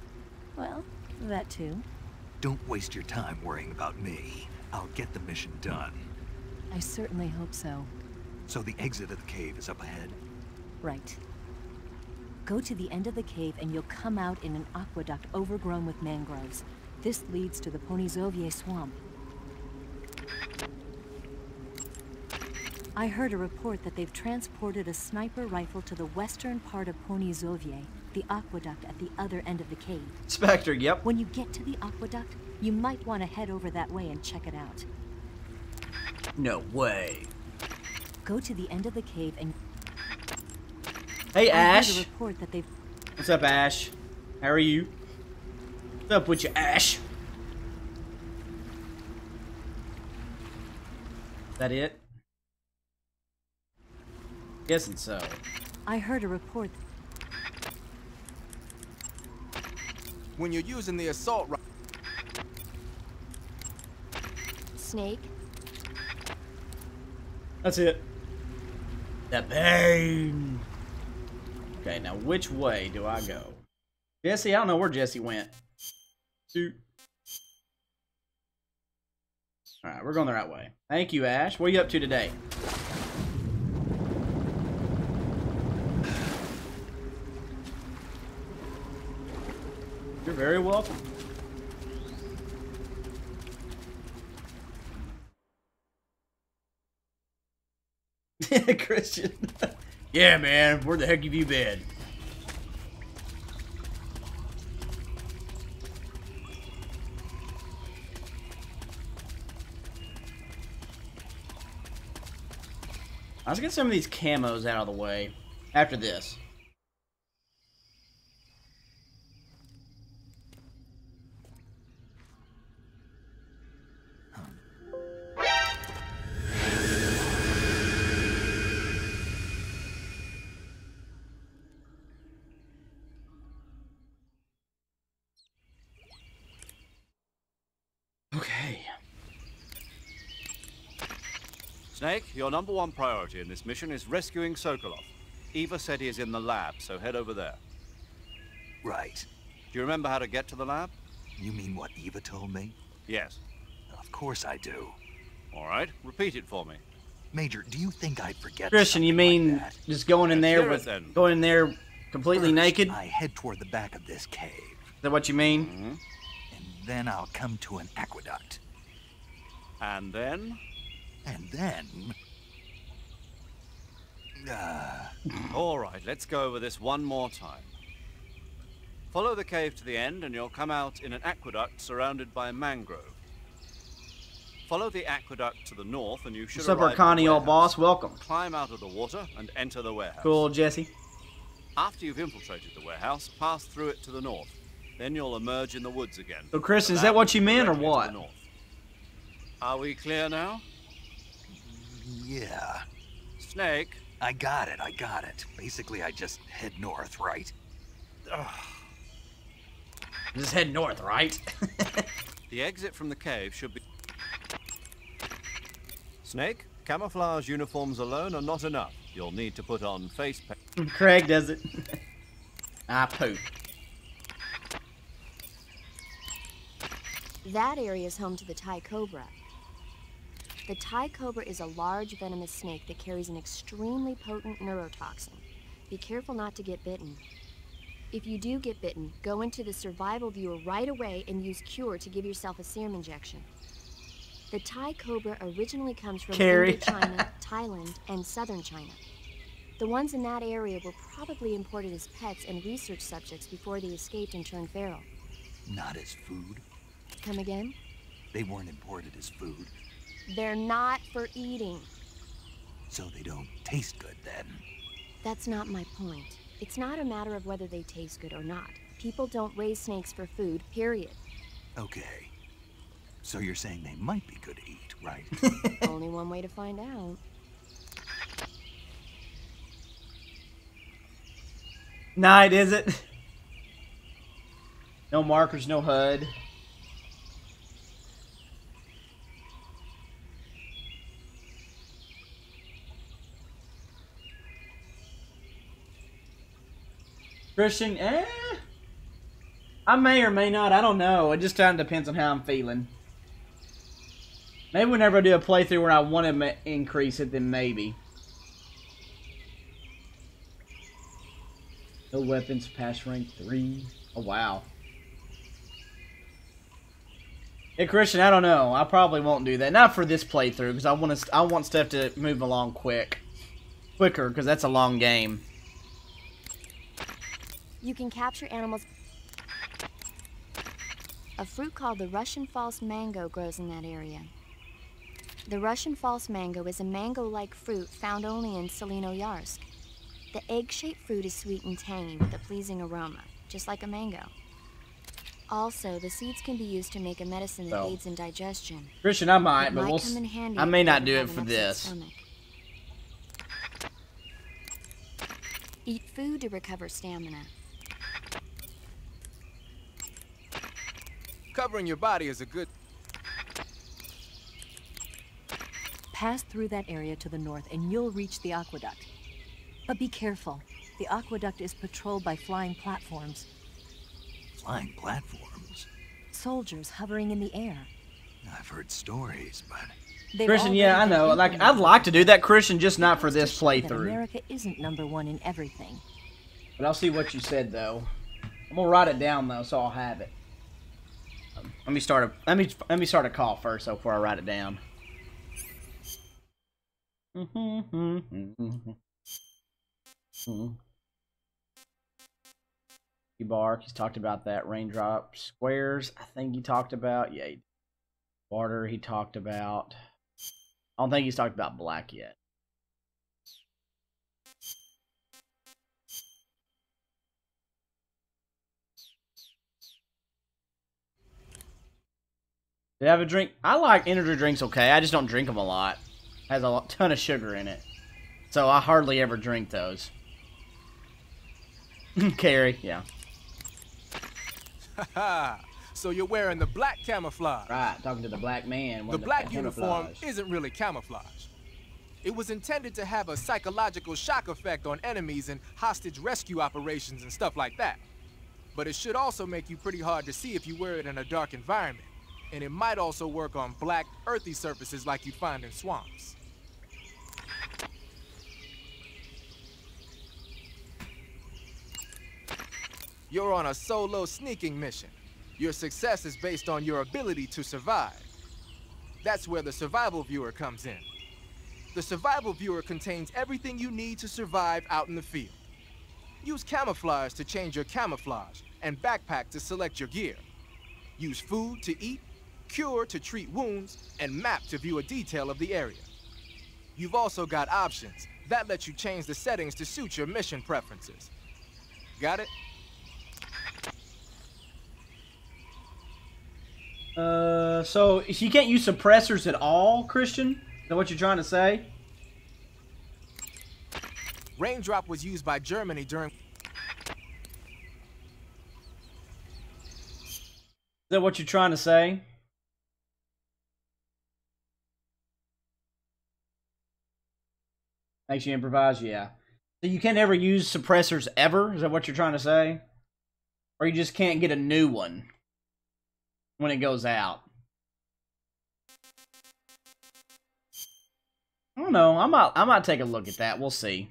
Well, that too. Don't waste your time worrying about me. I'll get the mission done. I certainly hope so. So the exit of the cave is up ahead? Right. Go to the end of the cave and you'll come out in an aqueduct overgrown with mangroves. This leads to the Ponizovye swamp. I heard a report that they've transported a sniper rifle to the western part of Ponizovye, the aqueduct at the other end of the cave. Spectre, yep. When you get to the aqueduct, you might want to head over that way and check it out. No way. Go to the end of the cave and... Hey, I heard Ash. a report that they've... What's up, Ash? How are you? What's up with you, Ash? That it? Guessing so. I heard a report. When you're using the assault rifle, Snake, That's it. The pain. Okay, now which way do I go? Jesse, I don't know where Jesse went. Shoot. Alright, we're going the right way. Thank you, Ash. What are you up to today? You're very welcome. Christian. Yeah, man. Where the heck have you been? Let's get some of these camos out of the way after this. Okay. Snake, your #1 priority in this mission is rescuing Sokolov. Eva said he is in the lab, so head over there. Right. Do you remember how to get to the lab? You mean what Eva told me? Yes. Of course I do. All right, repeat it for me. Major, do you think I'd forget Christian, you mean like that? just going in there with going in there completely First, naked? I head toward the back of this cave. Is that what you mean? Mm-hmm. And then I'll come to an aqueduct. And then? And then... All right, let's go over this one more time. Follow the cave to the end and you'll come out in an aqueduct surrounded by mangrove. Follow the aqueduct to the north and you should What's up, arrive at the Arcani, old warehouse. boss? Welcome. Climb out of the water and enter the warehouse. Cool, Jesse. After you've infiltrated the warehouse, pass through it to the north. Then you'll emerge in the woods again. So, Christian, is The that what you lab meant or directly to what? the north. Are we clear now? Yeah. Snake. I got it. Basically, I just head north, right? Just head north, right? The exit from the cave should be... Snake, camouflage uniforms alone are not enough. You'll need to put on face paint. Craig does it. I poop. that area is home to the Thai cobra. The Thai cobra is a large venomous snake that carries an extremely potent neurotoxin. Be careful not to get bitten. If you do get bitten, go into the survival viewer right away and use Cure to give yourself a serum injection. The Thai cobra originally comes from Indochina, Thailand, and southern China. The ones in that area were probably imported as pets and research subjects before they escaped and turned feral. Not as food? Come again? They weren't imported as food, They're not for eating. so they don't taste good then. That's not my point. It's not a matter of whether they taste good or not. People don't raise snakes for food, period. Okay. So you're saying they might be good to eat, right? Only one way to find out. Night, is it? No markers, no HUD. Christian, I may or may not, I don't know. It just kind of depends on how I'm feeling. Maybe whenever I do a playthrough where I want to increase it, then maybe. No weapons past rank 3. Oh, wow. Hey, Christian, I don't know. I probably won't do that. Not for this playthrough, because I want stuff to move along quicker, because that's a long game. You can capture animals. A fruit called the Russian false mango grows in that area. The Russian false mango is a mango-like fruit found only in Selino-Yarsk. The egg-shaped fruit is sweet and tangy with a pleasing aroma, just like a mango. Also, the seeds can be used to make a medicine that So. aids in digestion. Christian, I might, It but might we'll. come in handy I if may you not ever do it have for an upset this. stomach. Eat food to recover stamina. Covering your body is a good... Pass through that area to the north and you'll reach the aqueduct. But be careful. The aqueduct is patrolled by flying platforms. Flying platforms? Soldiers hovering in the air. I've heard stories, but... They've Christian, yeah, I already been know. Like, I'd implemented. like to do that, Christian, just not for It goes this to show that playthrough. America isn't #1 in everything. But I'll see what you said though. I'm gonna write it down though, so I'll have it. Let me start a call first, so before I write it down. He bark. He's talked about that. Raindrop squares. I think he talked about. Yeah. Water. He talked about. I don't think he's talked about black yet. Did I have a drink? I like energy drinks okay. I just don't drink them a lot. Has a ton of sugar in it. So I hardly ever drink those. Carrie, yeah. Haha. So you're wearing the black camouflage. Right, talking to the black man. The black uniform isn't really camouflage. It was intended to have a psychological shock effect on enemies in hostage rescue operations and stuff like that. But it should also make you pretty hard to see if you wear it in a dark environment. And it might also work on black, earthy surfaces like you'd find in swamps. You're on a solo sneaking mission. Your success is based on your ability to survive. That's where the survival viewer comes in. The survival viewer contains everything you need to survive out in the field. Use camouflage to change your camouflage, and backpack to select your gear. Use food to eat, cure to treat wounds, and map to view a detail of the area. You've also got options. That lets you change the settings to suit your mission preferences. Got it? So you can't use suppressors at all, Christian? Is that what you're trying to say? Raindrop was used by Germany during... Is that what you're trying to say? Makes you improvise, yeah. So you can't ever use suppressors ever? Is that what you're trying to say? Or you just can't get a new one when it goes out? I don't know. I might take a look at that. We'll see.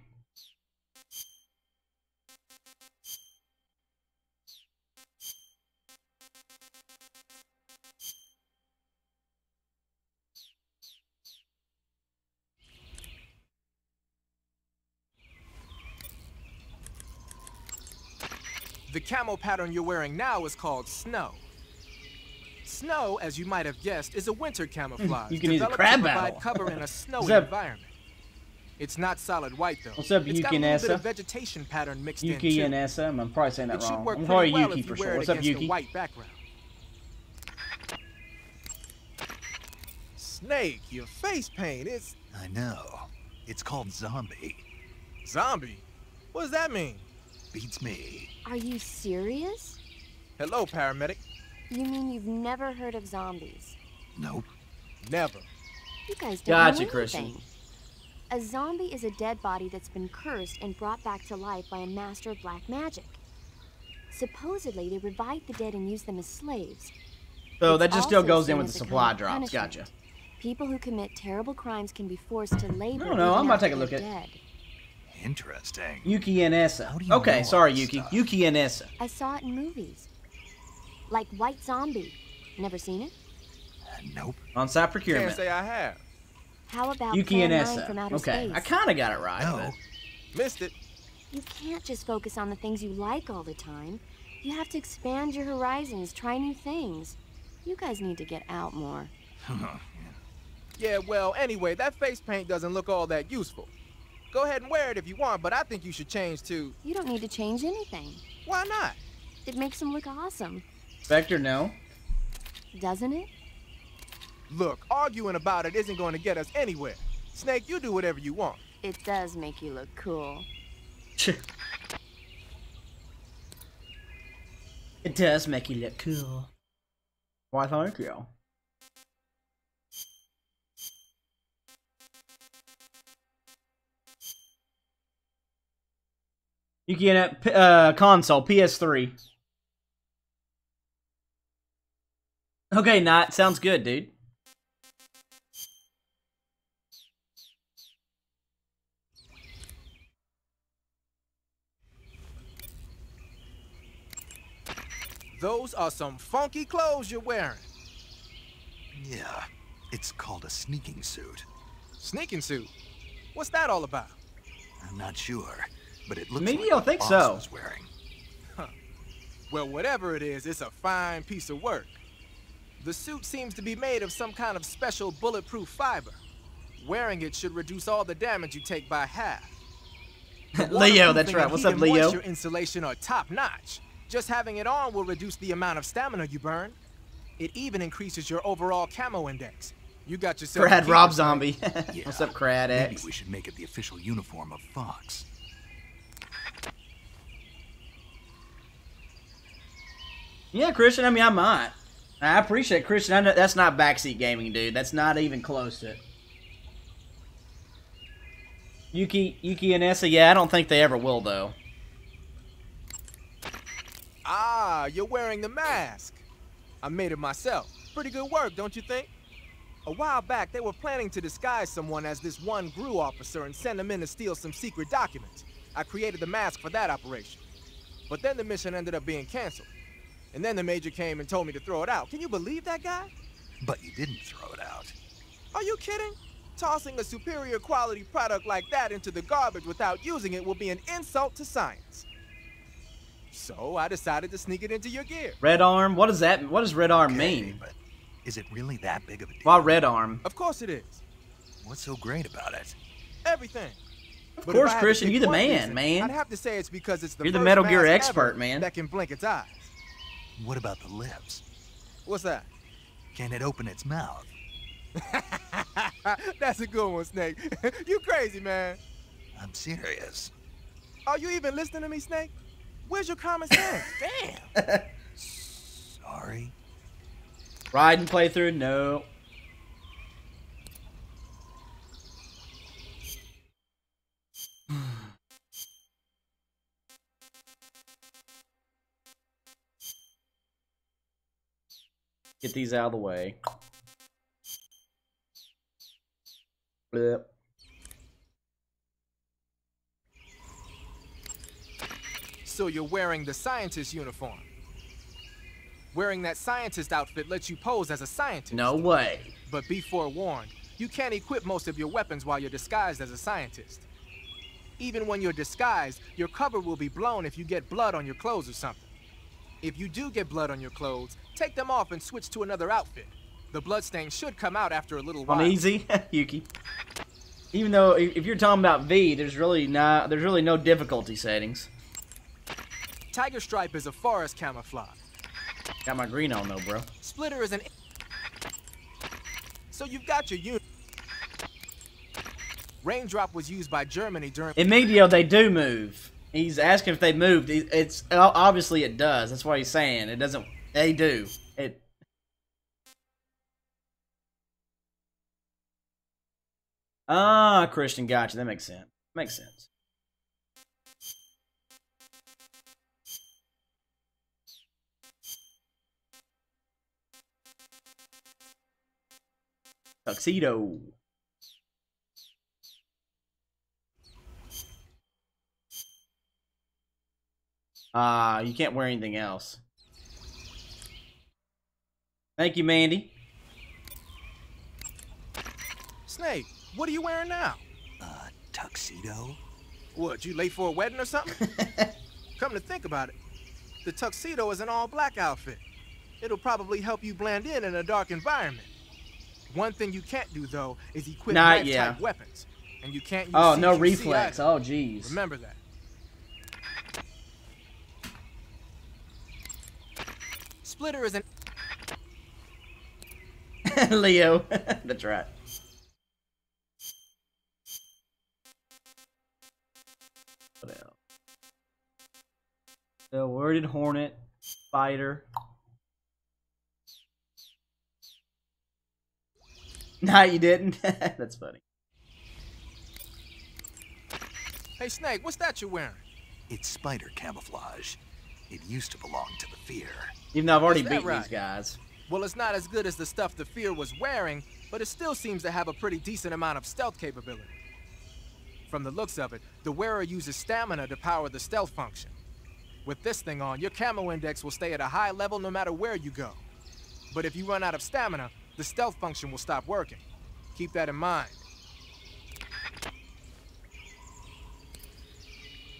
The camo pattern you're wearing now is called Snow. Snow, as you might have guessed, is a winter camouflage. You can use a developed crab to provide battle. cover in a snowy What's up? environment. It's not solid white though. What's up, It's got a Yuki little bit Nessa? of vegetation pattern mixed Yuki in and too. Essa. I'm probably saying that It should wrong. work I'm pretty probably well Yuki if you for wear sure. it What's up, against a Yuki? white background. Snake, your face paint is... I know. It's called zombie. Zombie? What does that mean? Beats me. Are you serious? Hello, paramedic. You mean you've never heard of zombies? Nope. Never. You guys don't Gotcha, know Christian. anything. A zombie is a dead body that's been cursed and brought back to life by a master of black magic. Supposedly, they revive the dead and use them as slaves. So It's that just still also goes in seen with as the a kind supply of drops. punishment. Gotcha. People who commit terrible crimes can be forced to labor. I don't know. I'm even about to take after a look they're at it. dead. Interesting. Yuki and Essa. How do you Okay, know sorry, all this Yuki. stuff? Yuki and Essa. I saw it in movies. Like White Zombie. Never seen it? Nope. On-site Can't procurement. say I have. How about Yuki and Plan 9 Essa. from Outer Okay, Space? I kind of got it right. No. Missed it. You can't just focus on the things you like all the time. You have to expand your horizons, try new things. You guys need to get out more. Yeah, well, anyway, that face paint doesn't look all that useful. Go ahead and wear it if you want, but I think you should change to... You don't need to change anything. Why not? It makes them look awesome. Vector, no. Doesn't it? Look, arguing about it isn't going to get us anywhere. Snake, you do whatever you want. It does make you look cool. It does make you look cool. Why, thank you. You can get console, PS3. Okay, Knot, sounds good, dude. Those are some funky clothes you're wearing. Yeah, it's called a sneaking suit. Sneaking suit? What's that all about? I'm not sure, but it looks Maybe like you'll what think boss so. was wearing. Huh. Well, whatever it is, it's a fine piece of work. The suit seems to be made of some kind of special bulletproof fiber. Wearing it should reduce all the damage you take by half. Leo, that's right. What's up, Leo? Moisture insulation are top notch. Just having it on will reduce the amount of stamina you burn. It even increases your overall camo index. You got yourself. Crad Rob Zombie. Yeah, What's up, Crad maybe X? we should make it the official uniform of Fox. Yeah, Christian. I mean, I might. I appreciate it, Christian. I know that's not backseat gaming, dude. That's not even close to it. Yuki and Essa, yeah, I don't think they ever will, though. Ah, you're wearing the mask. I made it myself. Pretty good work, don't you think? A while back, they were planning to disguise someone as this one GRU officer and send them in to steal some secret documents. I created the mask for that operation. But then the mission ended up being canceled. And then the major came and told me to throw it out. Can you believe that guy? But you didn't throw it out. Are you kidding? Tossing a superior quality product like that into the garbage without using it will be an insult to science. So I decided to sneak it into your gear. Red Arm? What does that? What does Red Arm mean? But is it really that big of a deal? Why Red Arm? Of course it is. What's so great about it? Everything. Of course, Christian, you're the man, man. I'd have to say it's because it's the You're the first Metal Gear mask expert, ever man. that can blink its eyes. What about the lips? What's that? Can it open its mouth? That's a good one, Snake. You crazy, man. I'm serious. Are you even listening to me, Snake? Where's your common sense? Damn. Sorry. Ride and play through? No. Get these out of the way. Blip. So you're wearing the scientist uniform. Wearing that scientist outfit lets you pose as a scientist. No way. But be forewarned, you can't equip most of your weapons while you're disguised as a scientist. Even when you're disguised, your cover will be blown if you get blood on your clothes or something. If you do get blood on your clothes, take them off and switch to another outfit. The bloodstain should come out after a little while. On easy, Yuki. Even though if you're talking about V, there's really no difficulty settings. Tiger Stripe is a forest camouflage. Got my green on though, bro. Splitter is an... So you've got your unit. Raindrop was used by Germany during... In Medio, they do move. He's asking if they moved. It's obviously it does. That's what he's saying. It doesn't. They do. It. Ah, Christian, gotcha. That makes sense. Makes sense. Tuxedo. You can't wear anything else. Thank you, Mandy. Snake, what are you wearing now? Tuxedo? What, you late for a wedding or something? Come to think about it, the tuxedo is an all-black outfit. It'll probably help you blend in a dark environment. One thing you can't do, though, is equip knife-type weapons. And you can't use no CQC reflex. either. Oh, jeez. Remember that. Splitter is an... Leo. That's right. What else? The worded hornet, spider. Nah, you didn't. That's funny. Hey, Snake, what's that you're wearing? It's spider camouflage. It used to belong to the Fear. Even though I've already Is that beaten right? these guys. Well, it's not as good as the stuff the Fear was wearing, but it still seems to have a pretty decent amount of stealth capability. From the looks of it, the wearer uses stamina to power the stealth function. With this thing on, your camo index will stay at a high level no matter where you go. But if you run out of stamina, the stealth function will stop working. Keep that in mind.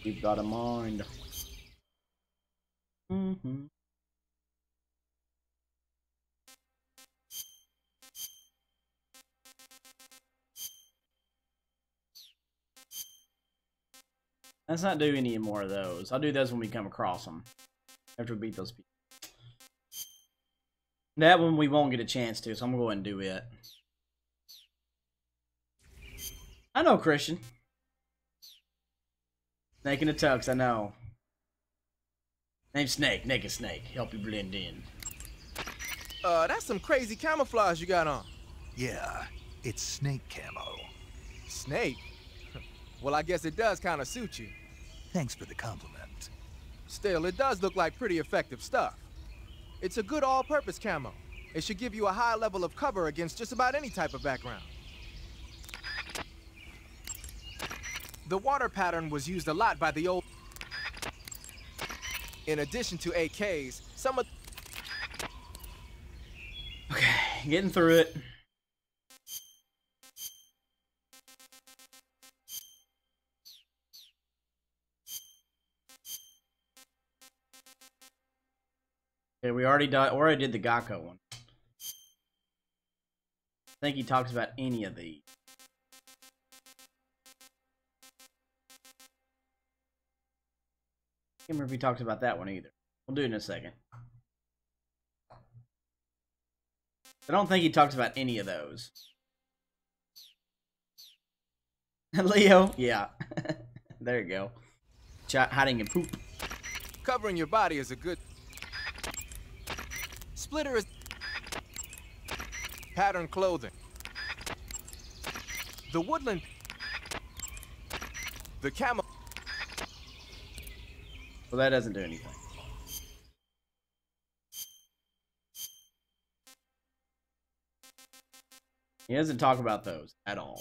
You've got a mind. Mm-hmm. Let's not do any more of those. I'll do those when we come across them. After we beat those people. That one we won't get a chance to, so I'm going to go ahead and do it. I know, Christian. Snake in the tux, I know. Name's Snake, naked Snake. Help you blend in. That's some crazy camouflage you got on. Yeah, it's snake camo. Snake? Well, I guess it does kind of suit you. Thanks for the compliment. Still, it does look like pretty effective stuff. It's a good all-purpose camo. It should give you a high level of cover against just about any type of background. The water pattern was used a lot by the old... In addition to AKs, some of... Okay, getting through it. Okay, we already did the Gakko one. I think he talks about any of these. I can't remember if he talks about that one either. We'll do it in a second. I don't think he talks about any of those. Leo? Yeah. There you go. Hiding in poop. Covering your body is a good... Splitter is... Pattern clothing. The woodland... The camo... Well, that doesn't do anything. He doesn't talk about those at all.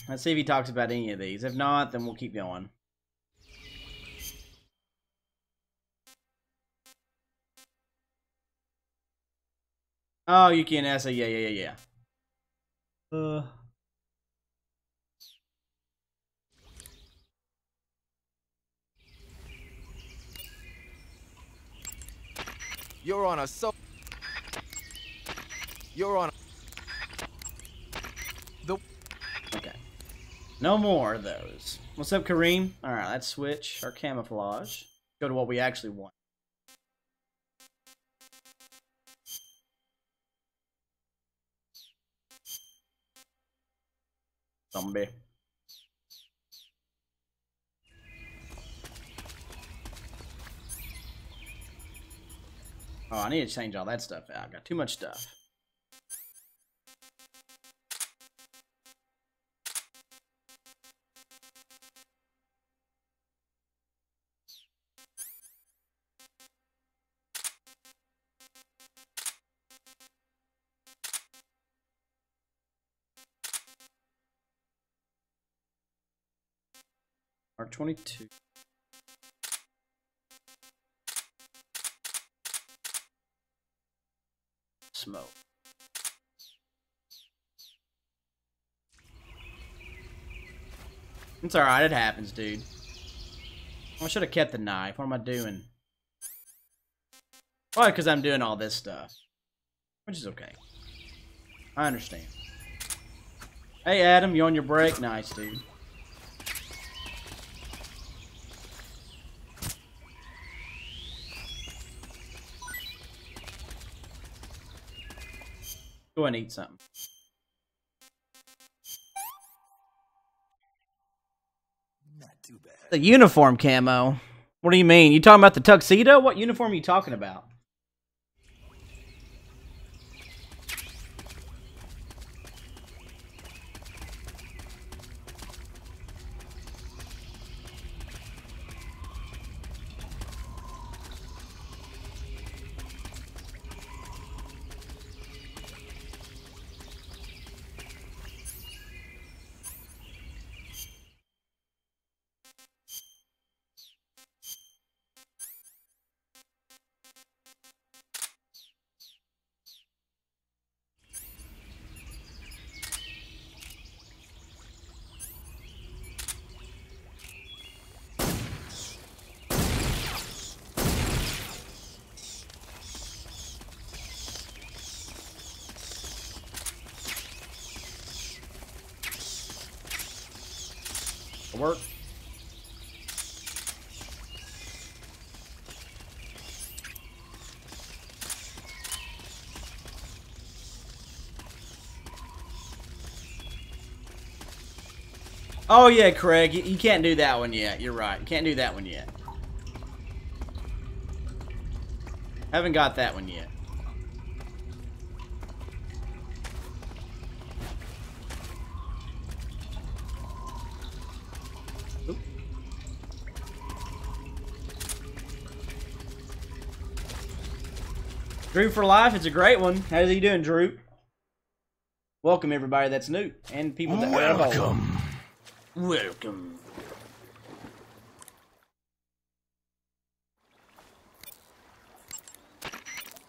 Let's see if he talks about any of these. If not, then we'll keep going. Oh, you can essay. Yeah. You're on a You're on a... Okay. No more of those. What's up, Kareem? Alright, let's switch our camouflage. Go to what we actually want. Zombie. Oh, I need to change all that stuff out. I got too much stuff. Mark 22. Smoke. It's alright, it happens, dude. I should have kept the knife. What am I doing? Probably because I'm doing all this stuff. Which is okay. I understand. Hey, Adam, you on your break? Nice, dude. Go ahead and eat something. Not too bad. The uniform camo. What do you mean? You talking about the tuxedo? What uniform are you talking about? Work. Oh yeah, Craig, you can't do that one yet. You're right. You can't do that one yet. Haven't got that one yet. Drew for life, it's a great one. How's he doing, Drew? Welcome everybody that's new and people that Welcome. Welcome.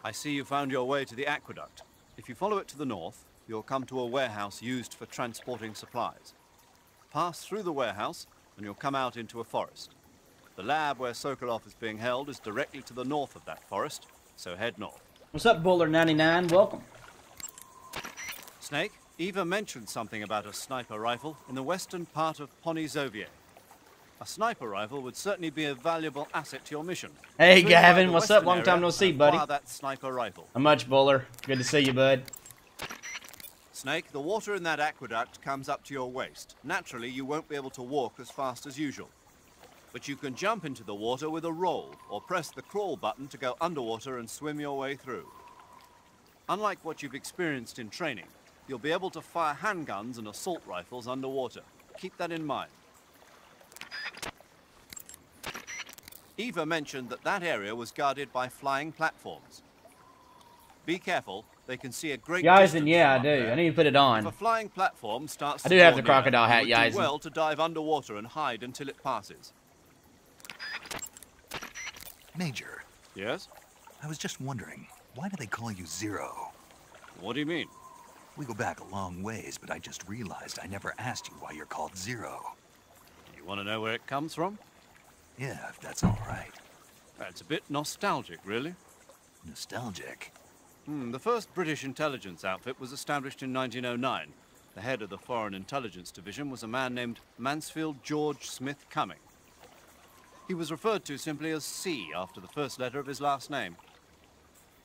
I see you found your way to the Aqueduct. If you follow it to the north, you'll come to a warehouse used for transporting supplies. Pass through the warehouse and you'll come out into a forest. The lab where Sokolov is being held is directly to the north of that forest, so head north. What's up, Buller99? Welcome. Snake, Eva mentioned something about a sniper rifle in the western part of Ponyzovier. A sniper rifle would certainly be a valuable asset to your mission. Hey, Swing Gavin, by the what's up? western Long time area no see, and buddy. fire that sniper rifle. How much, Buller? Good to see you, bud. Snake, the water in that aqueduct comes up to your waist. Naturally, you won't be able to walk as fast as usual. But you can jump into the water with a roll, or press the crawl button to go underwater and swim your way through. Unlike what you've experienced in training, you'll be able to fire handguns and assault rifles underwater. Keep that in mind. Eva mentioned that that area was guarded by flying platforms. Be careful, they can see a great Yaisen, distance yeah, I from do. up there. I need to put it on. If a flying platform starts I to do have draw the crocodile near, hat, you would do Yaisen. well to dive underwater and hide until it passes. Major, Yes? I was just wondering, why do they call you Zero? What do you mean? We go back a long ways, but I just realized I never asked you why you're called Zero. You want to know where it comes from? Yeah, if that's all right. That's a bit nostalgic, really. Nostalgic. The first British intelligence outfit was established in 1909. The head of the Foreign Intelligence Division was a man named Mansfield George Smith Cumming. He was referred to simply as C after the first letter of his last name.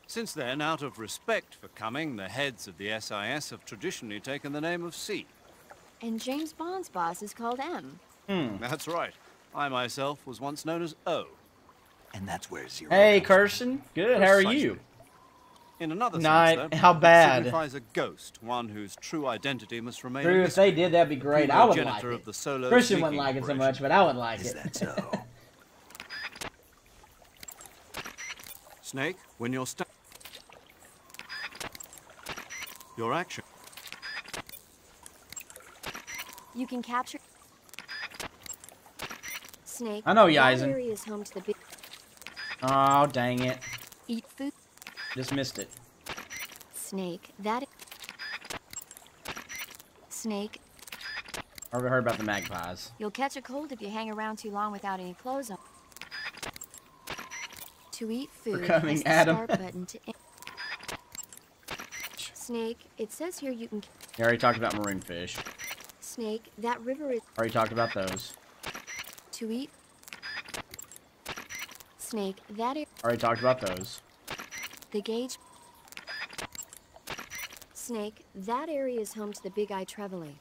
Since then, out of respect for Cumming, the heads of the SIS have traditionally taken the name of C. And James Bond's boss is called M. That's right. I myself was once known as O. And that's where Zero Hey, comes from. Kirsten. Good. How are you? In another Night. sense, though, How bad? it signifies a ghost, one whose true identity must remain a Drew, if they mystery. did, that'd be great. The I would progenitor like of it. the Solo Christian Seeking wouldn't like it so Operation. much, but I would like Is it. that so? Snake, when you're your action. You can capture... Snake. I know, that Yaisen. area is home to the big... Oh, dang it. Eat food. Just missed it. Snake. That... Snake. I heard about the magpies. You'll catch a cold if you hang around too long without any clothes on. To eat food, coming, press the Adam. start button to... Snake, it says here you can... You already talked about marine fish. Snake, that river is Already talked about those. to eat. Snake, that Already talked about those. the gauge. Snake, that area is home to the big-eye trevally.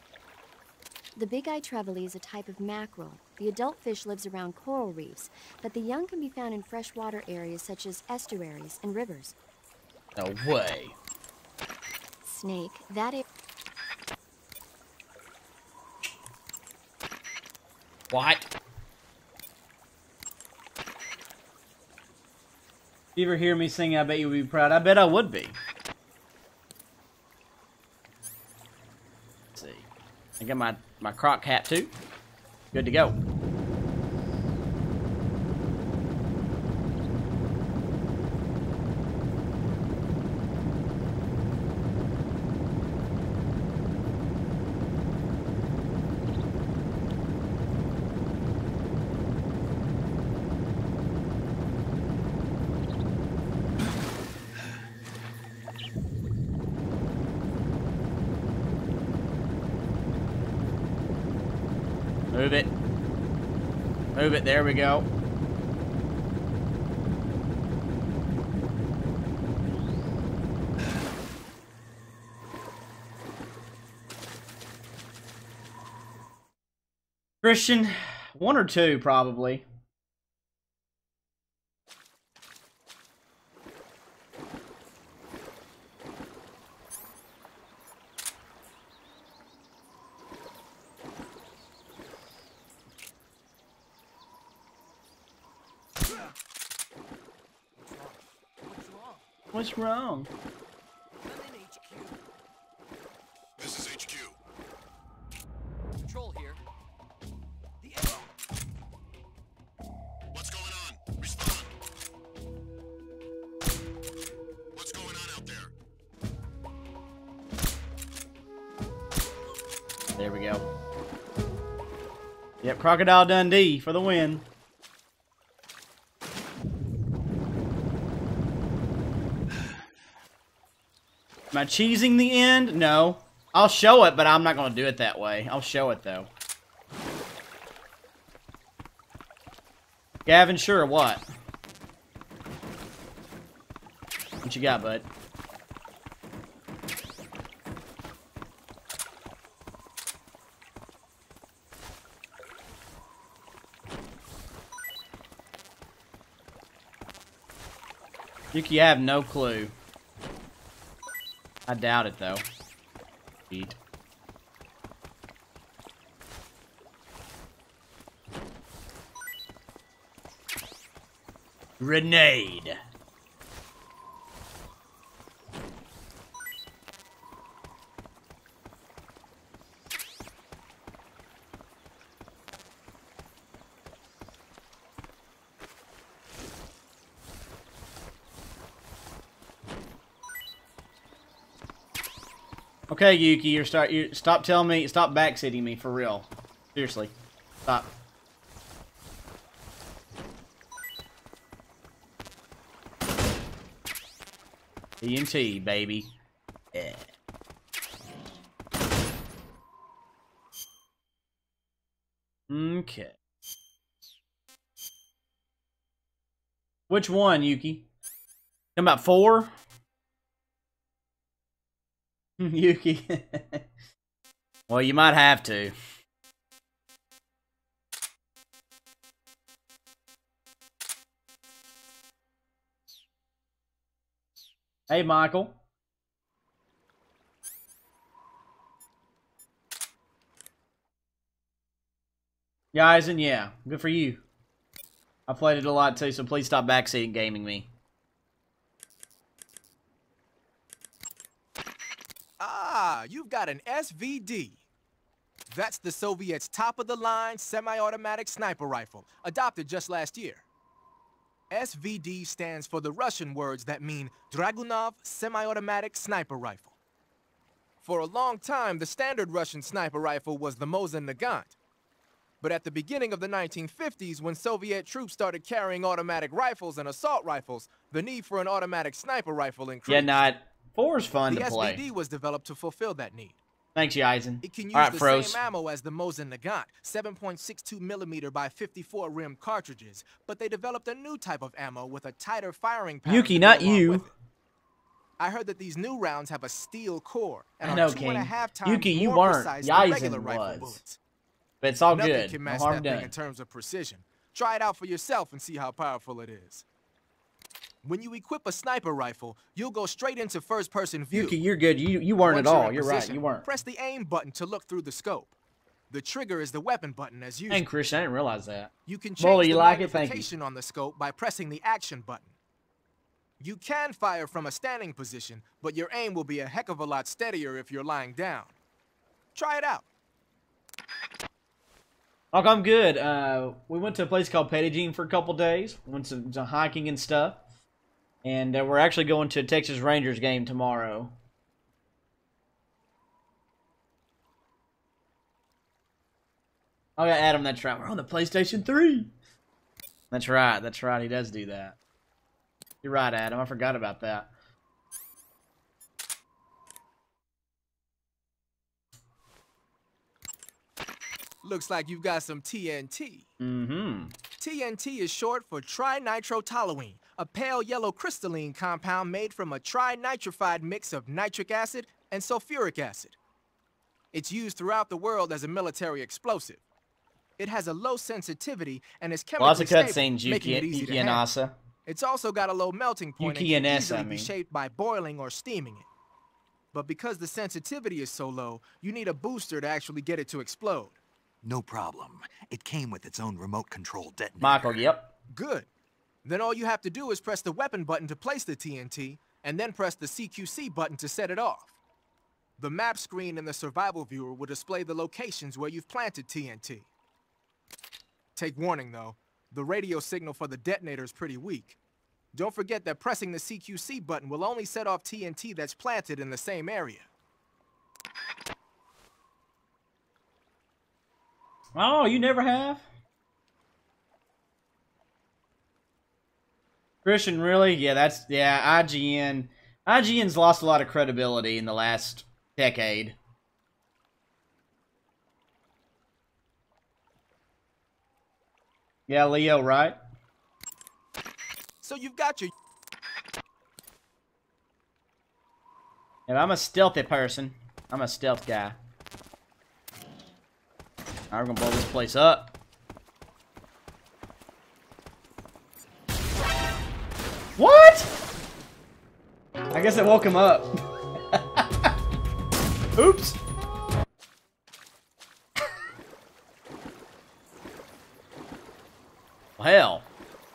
The big-eye trevally is a type of mackerel. The adult fish lives around coral reefs, but the young can be found in freshwater areas such as estuaries and rivers. No way. Snake, that What? If you ever hear me sing, I bet you would be proud. I bet I would be. Let's see. I got my croc hat too. Good to go. Move it. Move it. There we go. Christian, 1 or 2 probably. What's wrong? This is HQ. Control here. What's going on? Respond. What's going on out there? There we go. Yep, Crocodile Dundee for the win. Am I cheesing the end? No. I'll show it, but I'm not going to do it that way. I'll show it, though. Gavin, sure, what? What you got, bud? Yuki, I have no clue. I doubt it, though. Eat. Grenade. Okay, Yuki, you stop telling me, stop backseating me for real. Seriously, stop. TNT, baby. Yeah. Okay. Which one, Yuki? Talking about 4? Yuki. Well, you might have to. Hey, Michael. Guys, and yeah, good for you. I played it a lot too, so please stop backseating gaming me. Ah, you've got an SVD. That's the Soviets' top-of-the-line semi-automatic sniper rifle, adopted just last year. SVD stands for the Russian words that mean Dragunov Semi-Automatic Sniper Rifle. For a long time, the standard Russian sniper rifle was the Mosin Nagant. But at the beginning of the 1950s, when Soviet troops started carrying automatic rifles and assault rifles, the need for an automatic sniper rifle increased. Yeah, not 4's fun to play. The SVD was developed to fulfill that need. Thanks, Eisen. It can use All right, the Froze. same ammo as the Mosin Nagant, 7.62mm by 54 rim cartridges, but they developed a new type of ammo with a tighter firing pattern. Yuki, to go not along you. with it. I heard that these new rounds have a steel core and I know, are 2.5 times Yuki, you more weren't. precise than regular Eisen rifle was. bullets. But it's all Nothing good. can No match harm that thing done. in terms of precision. Try it out for yourself and see how powerful it is. When you equip a sniper rifle, you'll go straight into first-person view. Yuki, you're good. You weren't Once at you're all. in You're right. position, You weren't. Press the aim button to look through the scope. The trigger is the weapon button as usual. And Christian, I didn't realize that. You can change Bully, you the like it? Thank you. magnification on the scope by pressing the action button. You can fire from a standing position, but your aim will be a heck of a lot steadier if you're lying down. Try it out. Look, I'm good. We went to a place called Pettigene for a couple days. Went some hiking and stuff. And we're actually going to a Texas Rangers game tomorrow. Oh yeah, Adam, that's right. We're on the PlayStation 3. That's right. That's right. He does do that. You're right, Adam. I forgot about that. Looks like you've got some TNT. Mm-hmm. TNT is short for trinitrotoluene, a pale yellow crystalline compound made from a trinitrified mix of nitric acid and sulfuric acid. It's used throughout the world as a military explosive. It has a low sensitivity and is chemically Lots of stable, cutscenes, making it easy Yuki to and handle. Asa. It's also got a low melting point Yuki and and can Asa, easily be shaped by boiling or steaming it. But because the sensitivity is so low, you need a booster to actually get it to explode. No problem. It came with its own remote control detonator. Michael, yep. Good. Then all you have to do is press the weapon button to place the TNT, and then press the CQC button to set it off. The map screen in the survival viewer will display the locations where you've planted TNT. Take warning though, the radio signal for the detonator is pretty weak. Don't forget that pressing the CQC button will only set off TNT that's planted in the same area. Oh, you never have? Christian, really? Yeah, IGN. IGN's lost a lot of credibility in the last decade. Yeah, Leo, right? So you've got your... Yeah, I'm a stealthy person. I'm a stealth guy. Alright, we're gonna blow this place up. What? I guess it woke him up. Oops. Well, hell.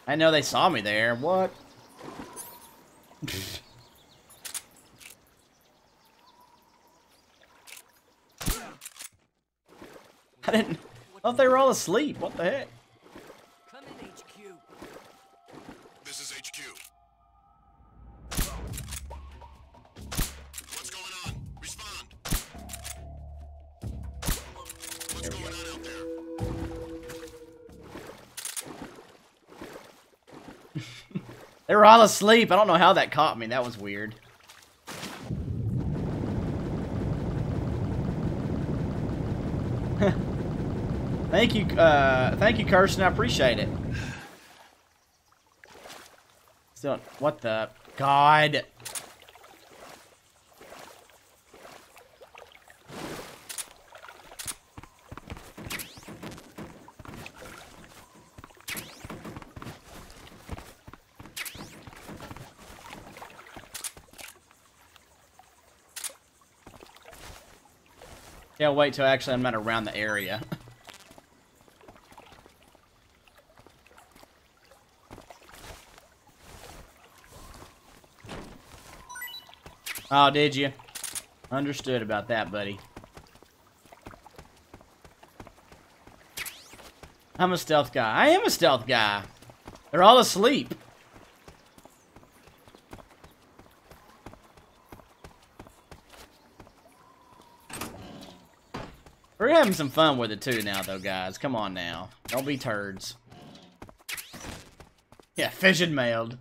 I know they saw me there. What? I didn't... I thought they were all asleep. What the heck? Come in, HQ. This is HQ. What's going on? Respond. What's going on out there? They were all asleep. I don't know how that caught me. That was weird. Thank you, Kirsten. I appreciate it. Still, what the God? Yeah, wait till actually I'm not around the area. Oh, did you? Understood about that, buddy. I'm a stealth guy. I am a stealth guy. They're all asleep. We're having some fun with it too now, though, guys. Come on now. Don't be turds. Yeah, fission mailed.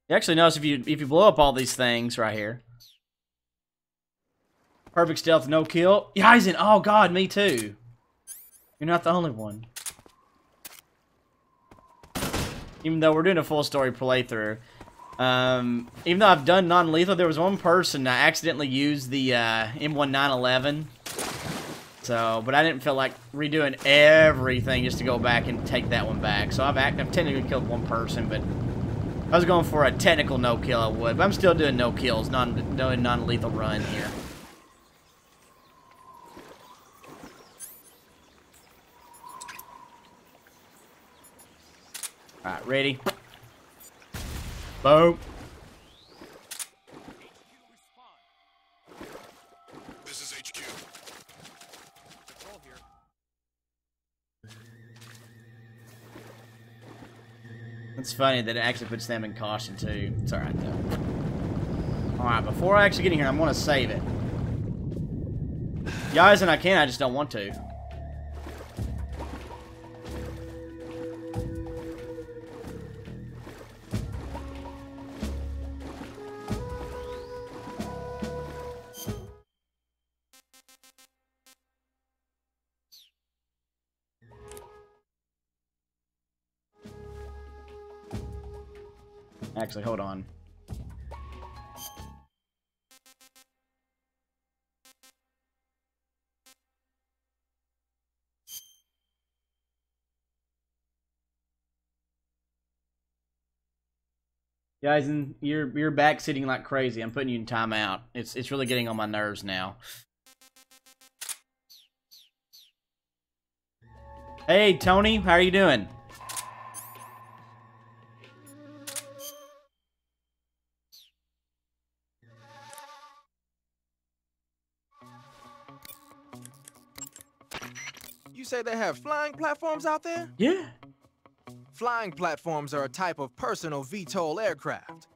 You actually notice if you blow up all these things right here. Perfect stealth, no kill. Eisen, oh god, me too. You're not the only one. Even though we're doing a full story playthrough. Even though I've done non-lethal, there was one person that accidentally used the M1911. So, but I didn't feel like redoing everything just to go back and take that one back. So I've technically killed one person, but I was going for a technical no kill, I would. But I'm still doing no kills, doing non-lethal run here. Alright, ready? Boom. This is HQ. Control here. It's funny that it actually puts them in caution too. It's alright though. Alright, before I actually get in here, I'm gonna save it. Guys, and I can, I just don't want to. Actually, hold on. Guys, and you're backseating like crazy. I'm putting you in timeout. It's really getting on my nerves now. Hey, Tony, how are you doing? You say they have flying platforms out there? Yeah. Flying platforms are a type of personal VTOL aircraft.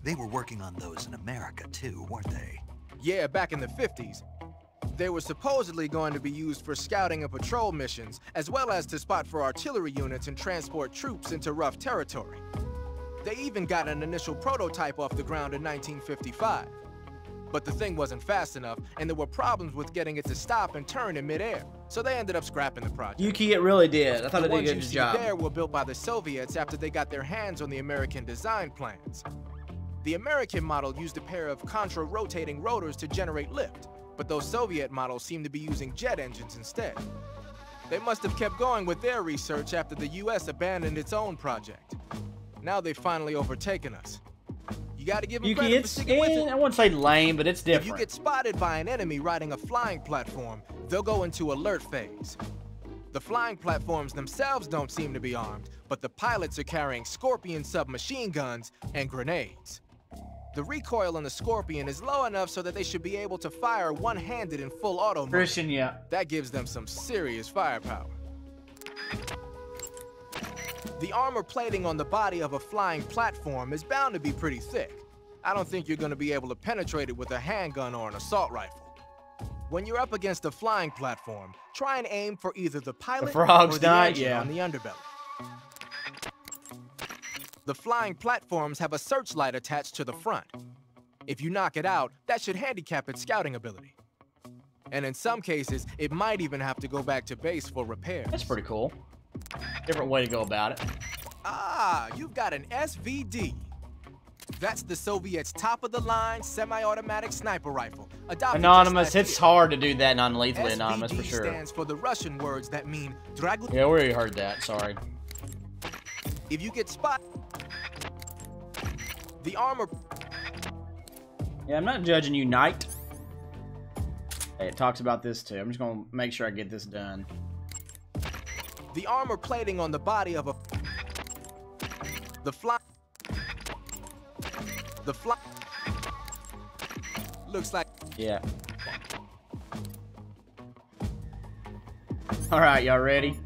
They were working on those in America too, weren't they? Yeah, back in the 50s. They were supposedly going to be used for scouting and patrol missions, as well as to spot for artillery units and transport troops into rough territory. They even got an initial prototype off the ground in 1955. But the thing wasn't fast enough, and there were problems with getting it to stop and turn in midair, so they ended up scrapping the project. Yuki, it really did. I thought The it did a ones you good see job. there were built by the Soviets after they got their hands on the American design plans. The American model used a pair of contra-rotating rotors to generate lift, but those Soviet models seem to be using jet engines instead. They must have kept going with their research after the US abandoned its own project. Now they've finally overtaken us. You gotta give them Yuki, credit for it's, sticking with it. I wouldn't say lame, but it's If different. you get spotted by an enemy riding a flying platform, they'll go into alert phase. The flying platforms themselves don't seem to be armed, but the pilots are carrying Scorpion submachine guns and grenades. The recoil on the Scorpion is low enough so that they should be able to fire one-handed in full auto mode. Christian, yeah. That gives them some serious firepower. The armor plating on the body of a flying platform is bound to be pretty thick. I don't think you're going to be able to penetrate it with a handgun or an assault rifle. When you're up against a flying platform, try and aim for either the pilot frogs or the die? engine Yeah. on the underbelly. The flying platforms have a searchlight attached to the front. If you knock it out, that should handicap its scouting ability. And in some cases, it might even have to go back to base for repairs. That's pretty cool. Different way to go about it. Ah, you've got an SVD. That's the Soviets' top-of-the-line semi-automatic sniper rifle. Adopted Anonymous, just last it's year. hard to do that non-lethally anonymous for SVD sure. stands for the Russian words that mean Dragut. Yeah, we already heard that. Sorry. If you get spotted, the armor. Yeah, I'm not judging you, Knight. Hey, it talks about this too. I'm just gonna make sure I get this done. The armor plating on the body of a. The fly. Looks like. Yeah. All right, y'all ready?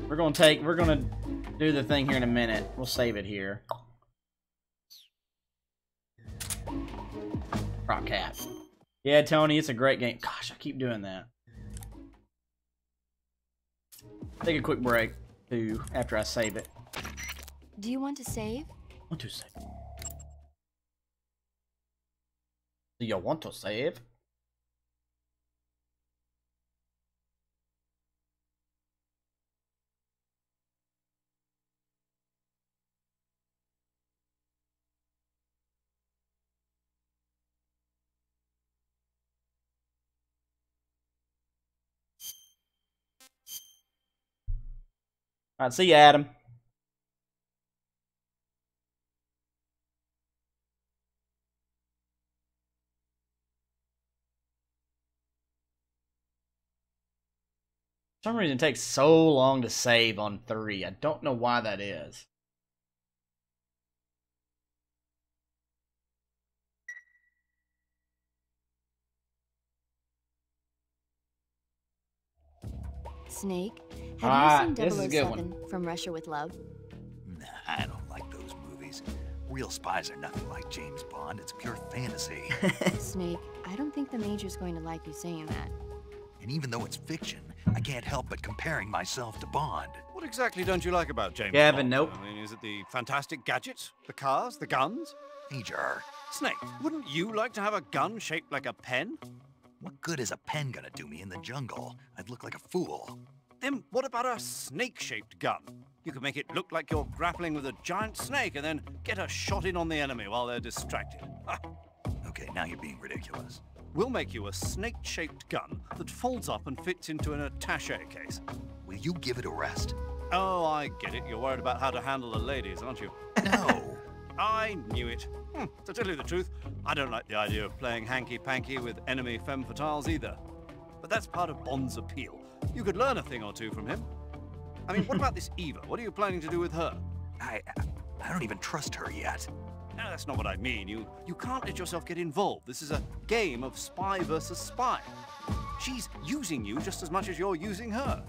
We're gonna do the thing here in a minute. We'll save it here. Rock Cat. Yeah, Tony, it's a great game. Gosh, I keep doing that. Take a quick break too after I save it. Do you want to save? Want to save? Do you want to save? Alright, see you, Adam. For some reason it takes so long to save on 3. I don't know why that is. Snake, have you this is a seen good 007 from Russia with Love? Nah, I don't like those movies. Real spies are nothing like James Bond. It's pure fantasy. Snake, I don't think the Major's going to like you saying that. And even though it's fiction, I can't help but comparing myself to Bond. What exactly don't you like about James Gavin, Bond? nope. I mean, is it the fantastic gadgets? The cars? The guns? Major, Snake, wouldn't you like to have a gun shaped like a pen? what good is a pen gonna do me in the jungle? I'd look like a fool. Then what about a snake-shaped gun? You could make it look like you're grappling with a giant snake and then get a shot in on the enemy while they're distracted. Okay, now you're being ridiculous. We'll make you a snake-shaped gun that folds up and fits into an attaché case. Will you give it a rest? Oh, I get it. You're worried about how to handle the ladies, aren't you? No. I knew it. To tell you the truth, I don't like the idea of playing hanky-panky with enemy femme fatales either. But that's part of Bond's appeal. You could learn a thing or two from him. I mean, what about this Eva? What are you planning to do with her? I don't even trust her yet. No, that's not what I mean. You can't let yourself get involved. This is a game of spy versus spy. She's using you just as much as you're using her.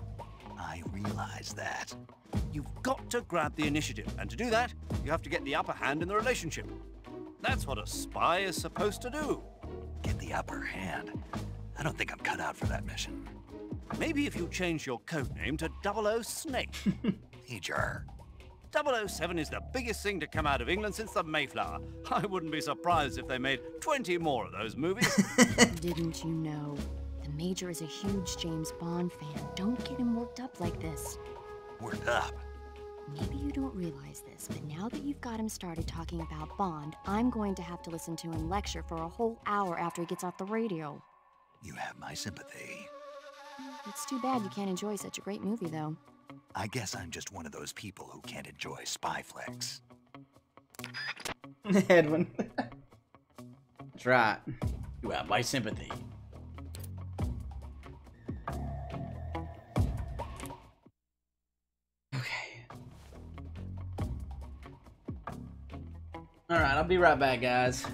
I realize that. You've got to grab the initiative, and to do that, you have to get the upper hand in the relationship. That's what a spy is supposed to do. Get the upper hand? I don't think I'm cut out for that mission. Maybe if you change your code name to 00 Snake. Major. 007 is the biggest thing to come out of England since the Mayflower. I wouldn't be surprised if they made 20 more of those movies. Didn't you know? The Major is a huge James Bond fan. Don't get him worked up like this. Worked up? Maybe you don't realize this, but now that you've got him started talking about Bond, I'm going to have to listen to him lecture for a whole hour after he gets off the radio. You have my sympathy. It's too bad you can't enjoy such a great movie, though. I guess I'm just one of those people who can't enjoy spy flicks. Edwin. That's right. You have my sympathy. Okay. Alright, I'll be right back, guys.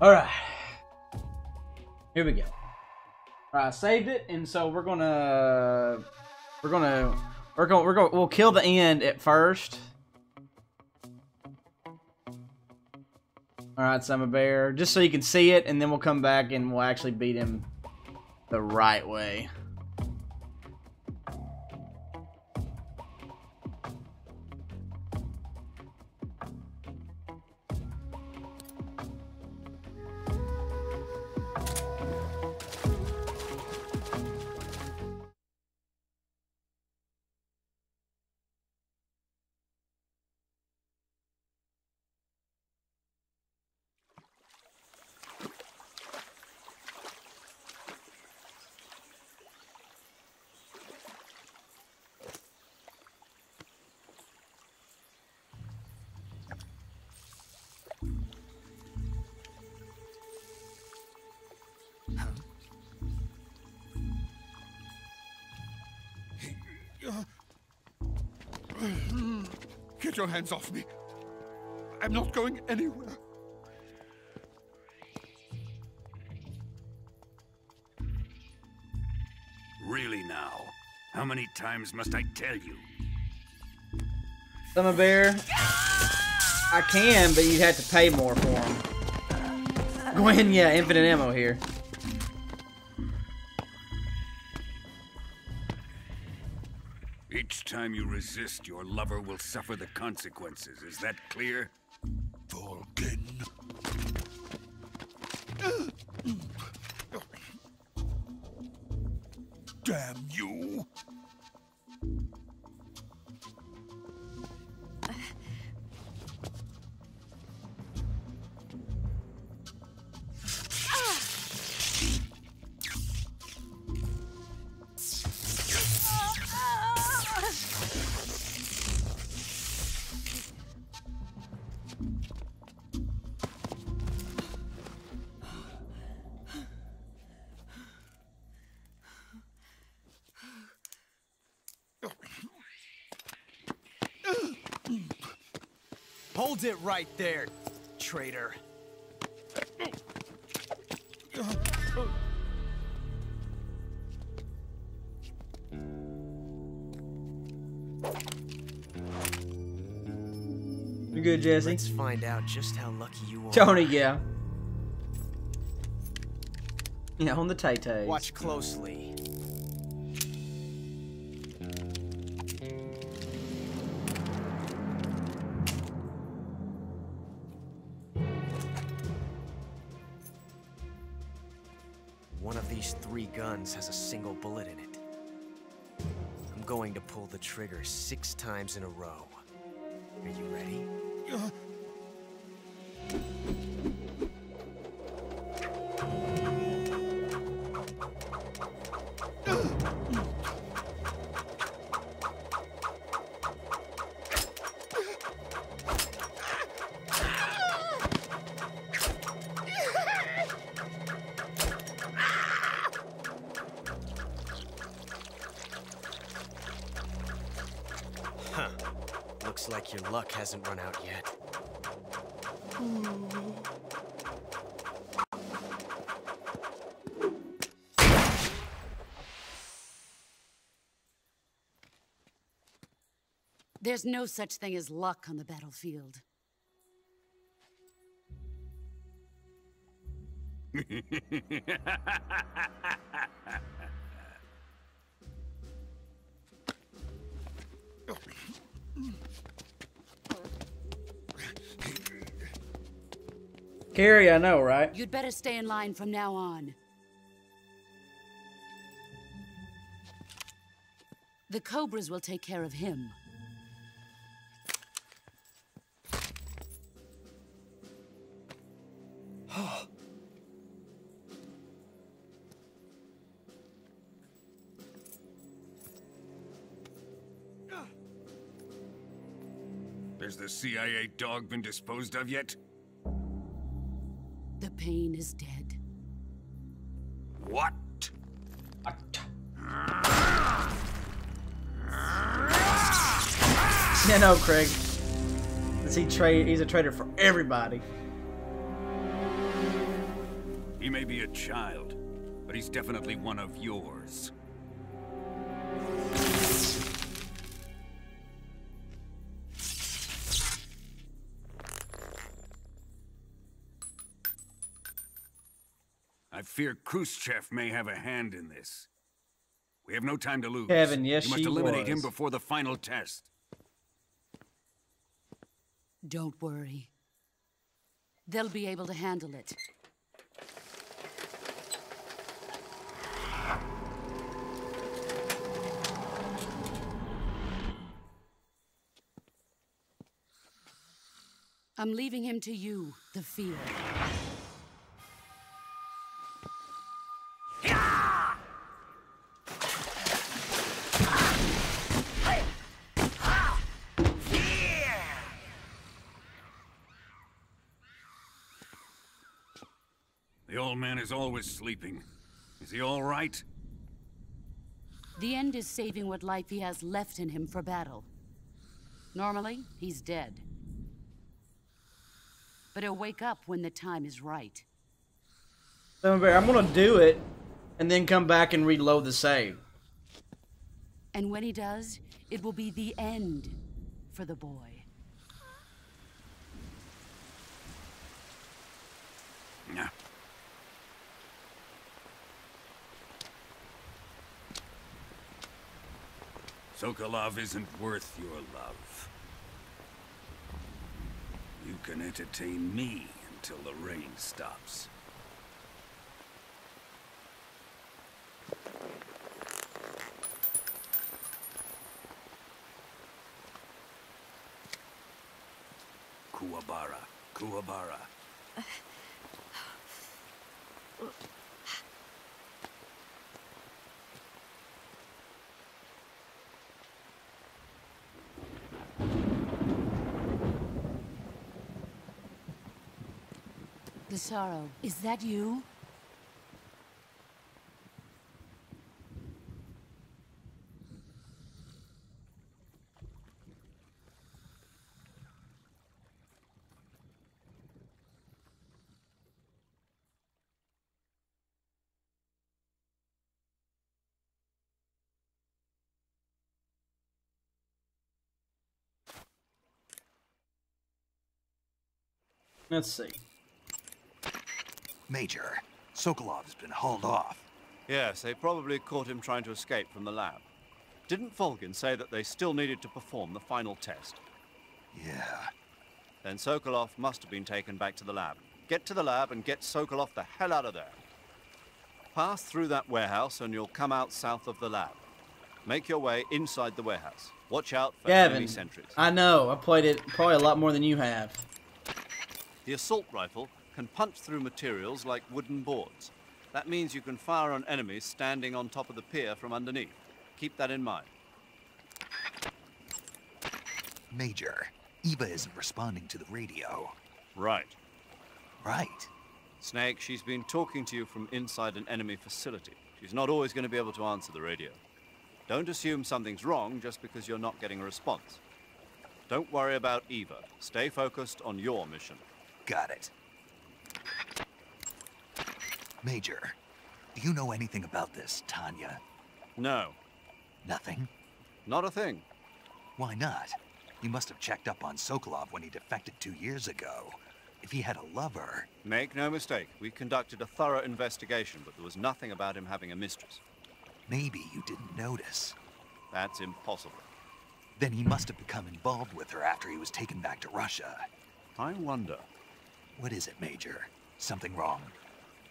Alright. Here we go. Alright, I saved it, and so we'll kill the end at first. Alright, Summer Bear. Just so you can see it, and then we'll come back and we'll actually beat him the right way. Get your hands off me. I'm not going anywhere. Really now? How many times must I tell you? Summer Bear. I can, but you'd have to pay more for them. Gwen, yeah, infinite ammo here. Each time you resist, your lover will suffer the consequences. Is that clear? Vulcan. Damn you! Hold it right there, traitor. You good, Jesse? Let's find out just how lucky you are. Tony, yeah. Yeah, on the tay-tays. Watch closely. One of these 3 guns has a single bullet in it. I'm going to pull the trigger 6 times in a row. Are you ready? Huh. Looks like your luck hasn't run out yet. There's no such thing as luck on the battlefield. Carrie, I know, right? You'd better stay in line from now on. The Cobras will take care of him. Has the CIA dog been disposed of yet? The pain is dead. What? Yeah, no, Craig. He's a traitor for everybody. He may be a child, but he's definitely one of yours. I fear Khrushchev may have a hand in this. We have no time to lose. Kevin, yes, you must she eliminate him was. before the final test. Don't worry. They'll be able to handle it. I'm leaving him to you, the field. The old man is always sleeping. Is he all right? The end is saving what life he has left in him for battle. Normally, he's dead. But he'll wake up when the time is right. I'm gonna do it, and then come back and reload the save. And when he does, it will be the end for the boy. Yeah. Sokolov isn't worth your love. You can entertain me until the rain stops. Kuwabara, Kuwabara. The sorrow, is that you? Let's see. Major, Sokolov's been hauled off. Yes, they probably caught him trying to escape from the lab. Didn't Volgin say that they still needed to perform the final test? Yeah. Then Sokolov must have been taken back to the lab. Get to the lab and get Sokolov the hell out of there. Pass through that warehouse and you'll come out south of the lab. Make your way inside the warehouse. Watch out for enemy Gavin, sentries. I know. I played it probably a lot more than you have. The assault rifle can punch through materials like wooden boards. That means you can fire on enemies standing on top of the pier from underneath. Keep that in mind. Major, Eva isn't responding to the radio. Right. Right. Snake, she's been talking to you from inside an enemy facility. She's not always going to be able to answer the radio. Don't assume something's wrong just because you're not getting a response. Don't worry about Eva. Stay focused on your mission. Got it. Major, do you know anything about this, Tanya? No. Nothing? Not a thing. Why not? You must have checked up on Sokolov when he defected 2 years ago. If he had a lover... Make no mistake, we conducted a thorough investigation, but there was nothing about him having a mistress. Maybe you didn't notice. That's impossible. Then he must have become involved with her after he was taken back to Russia. I wonder. What is it, Major? Something wrong?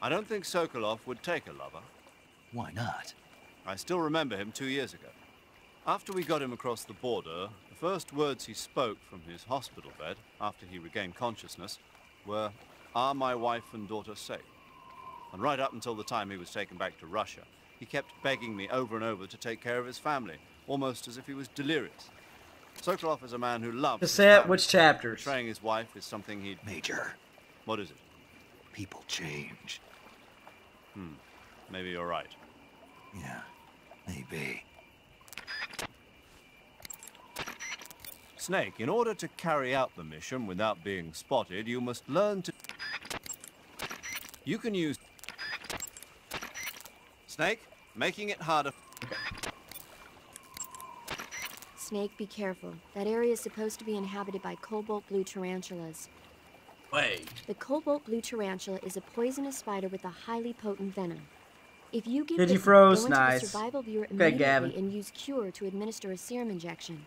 I don't think Sokolov would take a lover. Why not? I still remember him 2 years ago. After we got him across the border, the first words he spoke from his hospital bed, after he regained consciousness, were, "Are my wife and daughter safe?" And right up until the time he was taken back to Russia, he kept begging me over and over to take care of his family, almost as if he was delirious. Sokolov is a man who loves his Cassette, family. which chapters? Betraying his wife is something he'd... Major. What is it? People change. Maybe you're right. Yeah, maybe. Snake, in order to carry out the mission without being spotted, you must learn to... You can use... Snake, making it harder. Snake, be careful. That area is supposed to be inhabited by cobalt blue tarantulas. Wait. The cobalt blue tarantula is a poisonous spider with a highly potent venom. If you get Did you bitten, froze? go into Nice. the survival viewer Okay, immediately Gavin. and use Cure to administer a serum injection.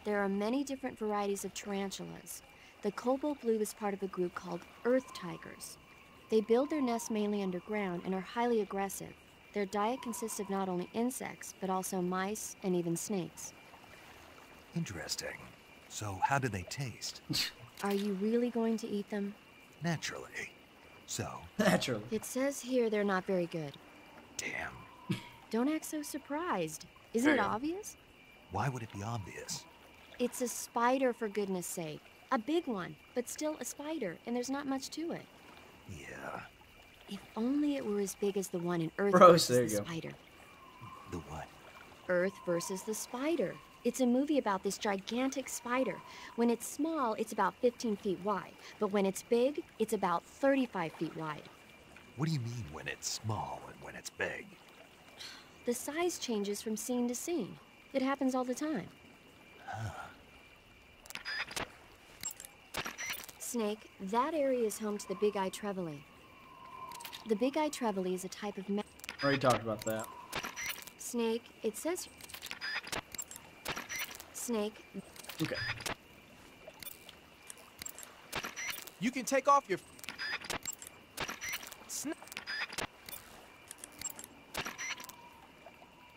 There are many different varieties of tarantulas. The cobalt blue is part of a group called earth tigers. They build their nests mainly underground and are highly aggressive. Their diet consists of not only insects, but also mice and even snakes. Interesting. So how do they taste? Are you really going to eat them? Naturally. So? Naturally. It says here they're not very good. Damn. Don't act so surprised. Isn't it obvious? Why would it be obvious? It's a spider, for goodness sake. A big one, but still a spider, and there's not much to it. Yeah. If only it were as big as the one in Earth Gross, there versus you the go. spider. The what? Earth versus the spider. It's a movie about this gigantic spider. When it's small, it's about 15 feet wide. But when it's big, it's about 35 feet wide. What do you mean when it's small and when it's big? The size changes from scene to scene. It happens all the time. Snake, that area is home to the big-eye trevally. The big-eye trevally is a type of Already talked about that. Snake, it says... Snake. Okay. You can take off your...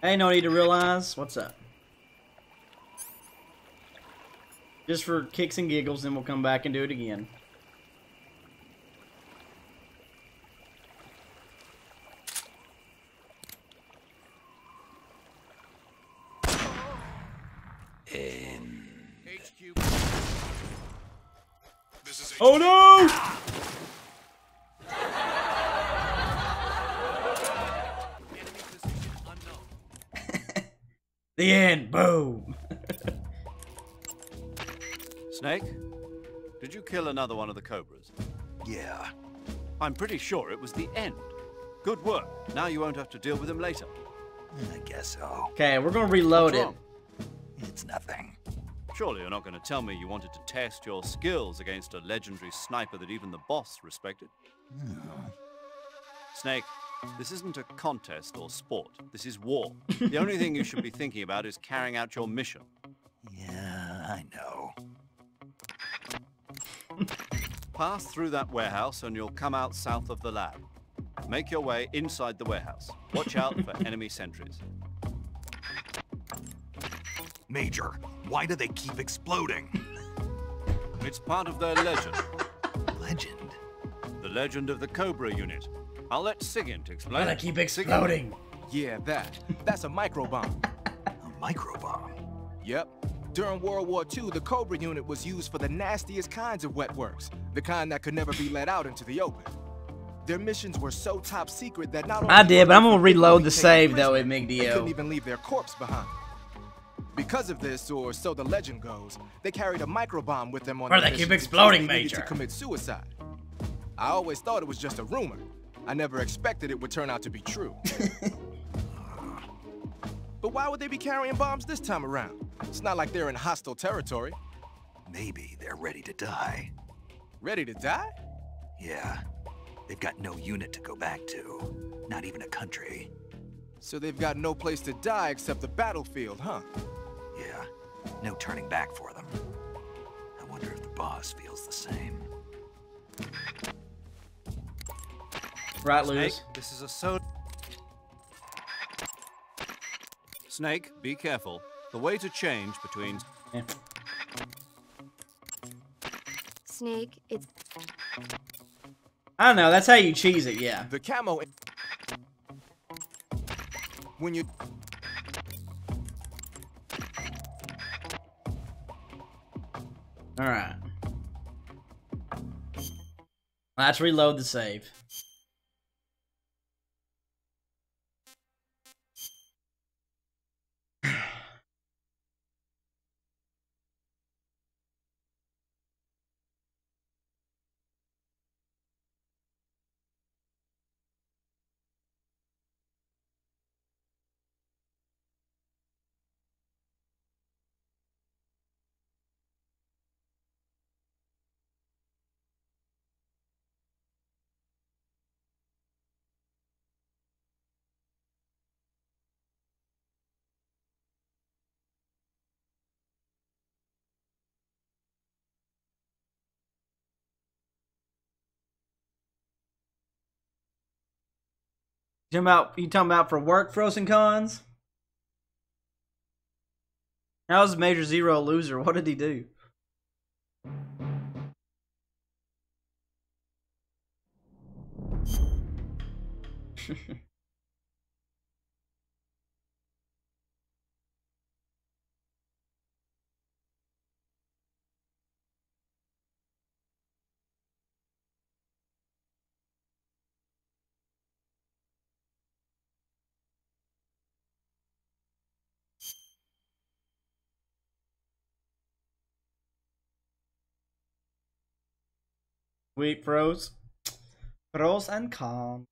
Hey, no need to realize. What's up? Just for kicks and giggles, then we'll come back and do it again. Oh no! The end. Boom. Snake, did you kill another one of the cobras? Yeah. I'm pretty sure it was the end. Good work. Now you won't have to deal with him later. I guess so. Okay, we're gonna reload What's it. wrong? It's nothing. Surely you're not going to tell me you wanted to test your skills against a legendary sniper that even the boss respected? Snake, this isn't a contest or sport. This is war. The only thing you should be thinking about is carrying out your mission. Yeah, I know. Pass through that warehouse and you'll come out south of the lab. Make your way inside the warehouse. Watch out for enemy sentries. Major, why do they keep exploding? It's part of their legend. Legend? The legend of the Cobra unit. I'll let Sigint explain. Why do they keep exploding? Yeah, that's a microbomb. A microbomb? Yep. During World War II, the Cobra unit was used for the nastiest kinds of wet works, the kind that could never be let out into the open. Their missions were so top secret that not only I did, but I'm gonna reload the taken save though prisoner, at they couldn't MGDO. even leave their corpse behind. Because of this, or so the legend goes, they carried a microbomb with them on Why their they keep missions in case exploding, they needed Major? to commit suicide. I always thought it was just a rumor. I never expected it would turn out to be true. But why would they be carrying bombs this time around? It's not like they're in hostile territory. Maybe they're ready to die. Ready to die? Yeah. They've got no unit to go back to. Not even a country. So they've got no place to die except the battlefield, huh? Yeah. No turning back for them. I wonder if the boss feels the same. Right, Snake, Lewis? this is a soda. Snake, be careful. The way to change between... Yeah. Snake, it's... I don't know, that's how you cheese it, yeah. The camo... When you... Alright. Let's reload the save. You talking about for work, Frozen Cons? How is Major Zero a loser? What did he do? Sweet pros. Pros and cons.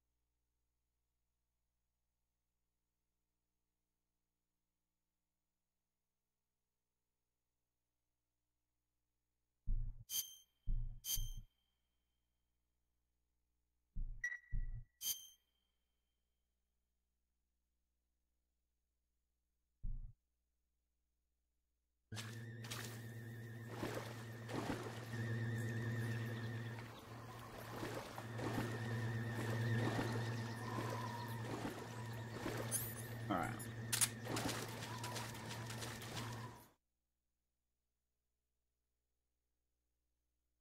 Alright.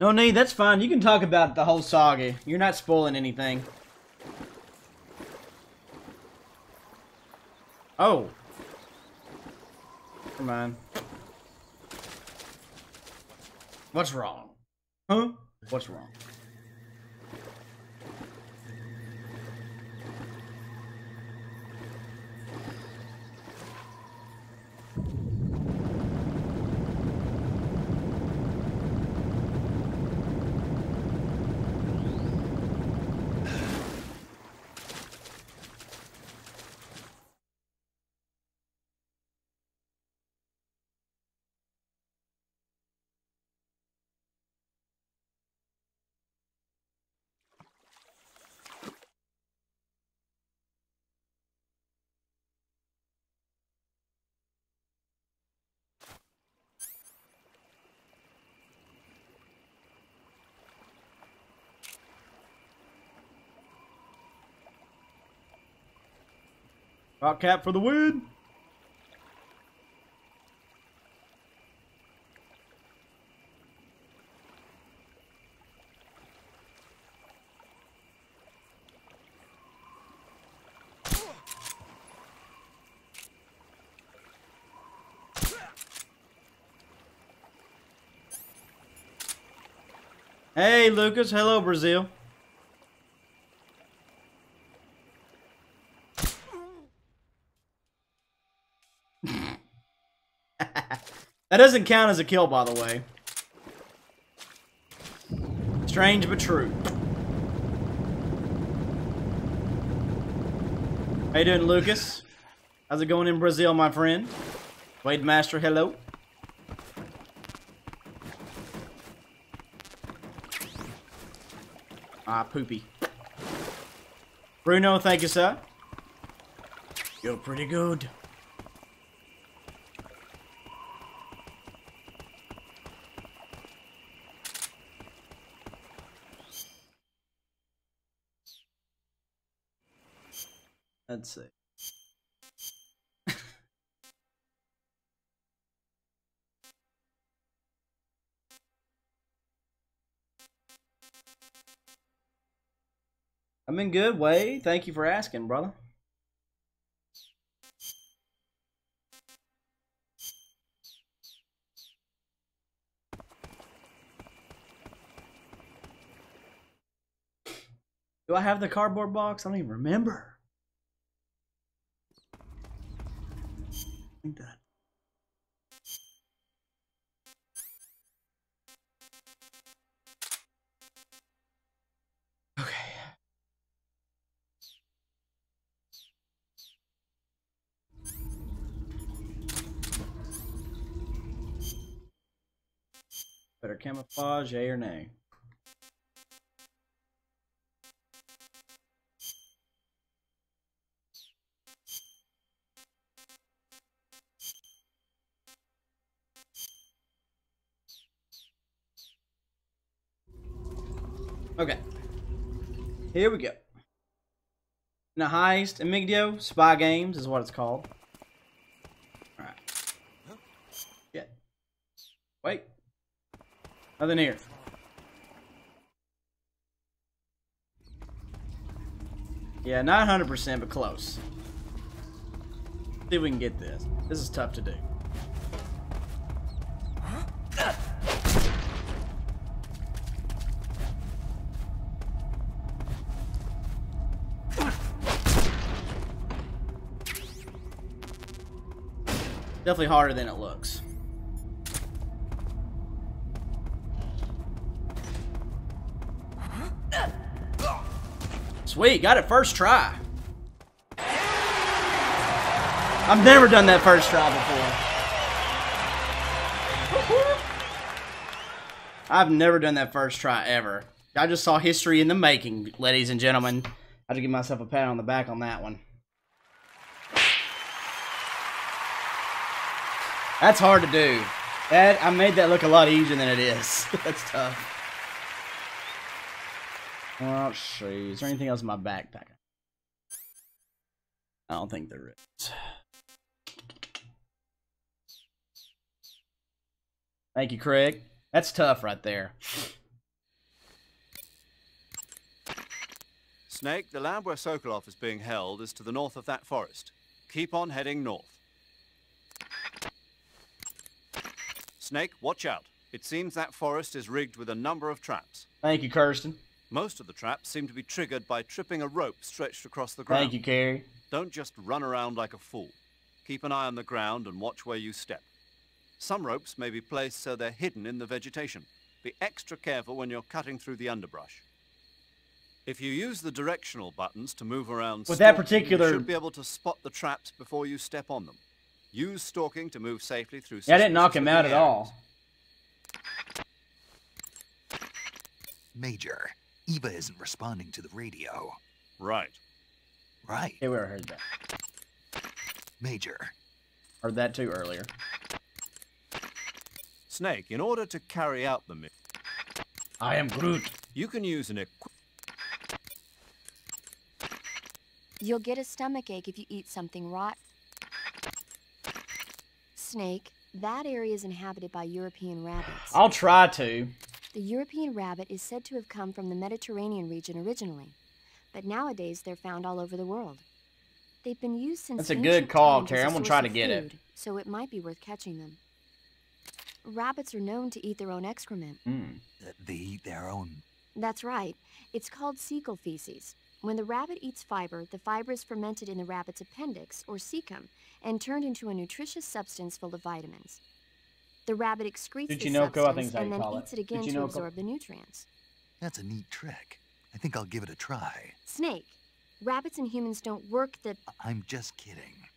No need, that's fine. You can talk about the whole saga. You're not spoiling anything. Oh. Come on. What's wrong? Huh? What's wrong? Rock cap for the win! Hey Lucas, hello Brazil. That doesn't count as a kill, by the way. Strange but true. How you doing, Lucas? How's it going in Brazil, my friend? Wade Master, hello. Ah, poopy. Bruno, thank you, sir. You're pretty good. Let's see. I've been good, Wade. Thank you for asking, brother. Do I have the cardboard box? I don't even remember. I think that. Okay. Better camouflage, yay or nay? Okay. Here we go. In a heist, Amigdio, Spy Games is what it's called. Alright. Shit. Wait. Nothing here. Yeah, not 100%, but close. See if we can get this. This is tough to do. Definitely harder than it looks. Sweet, got it first try. I've never done that first try before. I've never done that first try ever. I just saw history in the making, ladies and gentlemen. I had to give myself a pat on the back on that one. That's hard to do. I made that look a lot easier than it is. That's tough. Well, let's see. Is there anything else in my backpack? I don't think there is. Thank you, Craig. That's tough right there. Snake, the lab where Sokolov is being held is to the north of that forest. Keep on heading north. Snake, watch out. It seems that forest is rigged with a number of traps. Thank you, Kirsten. Most of the traps seem to be triggered by tripping a rope stretched across the ground. Thank you, Carrie. Don't just run around like a fool. Keep an eye on the ground and watch where you step. Some ropes may be placed so they're hidden in the vegetation. Be extra careful when you're cutting through the underbrush. If you use the directional buttons to move around with that stalking, particular, you should be able to spot the traps before you step on them. Use stalking to move safely through. Yeah, I didn't knock him out at all. Major, Eva isn't responding to the radio. Right. Right. Yeah, we already heard that. Major. Heard that too earlier. Snake, in order to carry out the mission, I am Groot. You can use an You'll get a stomachache if you eat something rot. Snake, that area is inhabited by European rabbits. I'll try to. The European rabbit is said to have come from the Mediterranean region originally, but nowadays they're found all over the world. They've been used since That's a good call, Carrie. I'm gonna try to get it. So it might be worth catching them. Rabbits are known to eat their own excrement. They eat their own? That's right. It's called cecal feces. When the rabbit eats fiber, the fiber is fermented in the rabbit's appendix, or cecum, and turned into a nutritious substance full of vitamins. The rabbit excretes the substance and then eats it again to absorb the nutrients. That's a neat trick. I think I'll give it a try. Snake, rabbits and humans don't work the... I'm just kidding.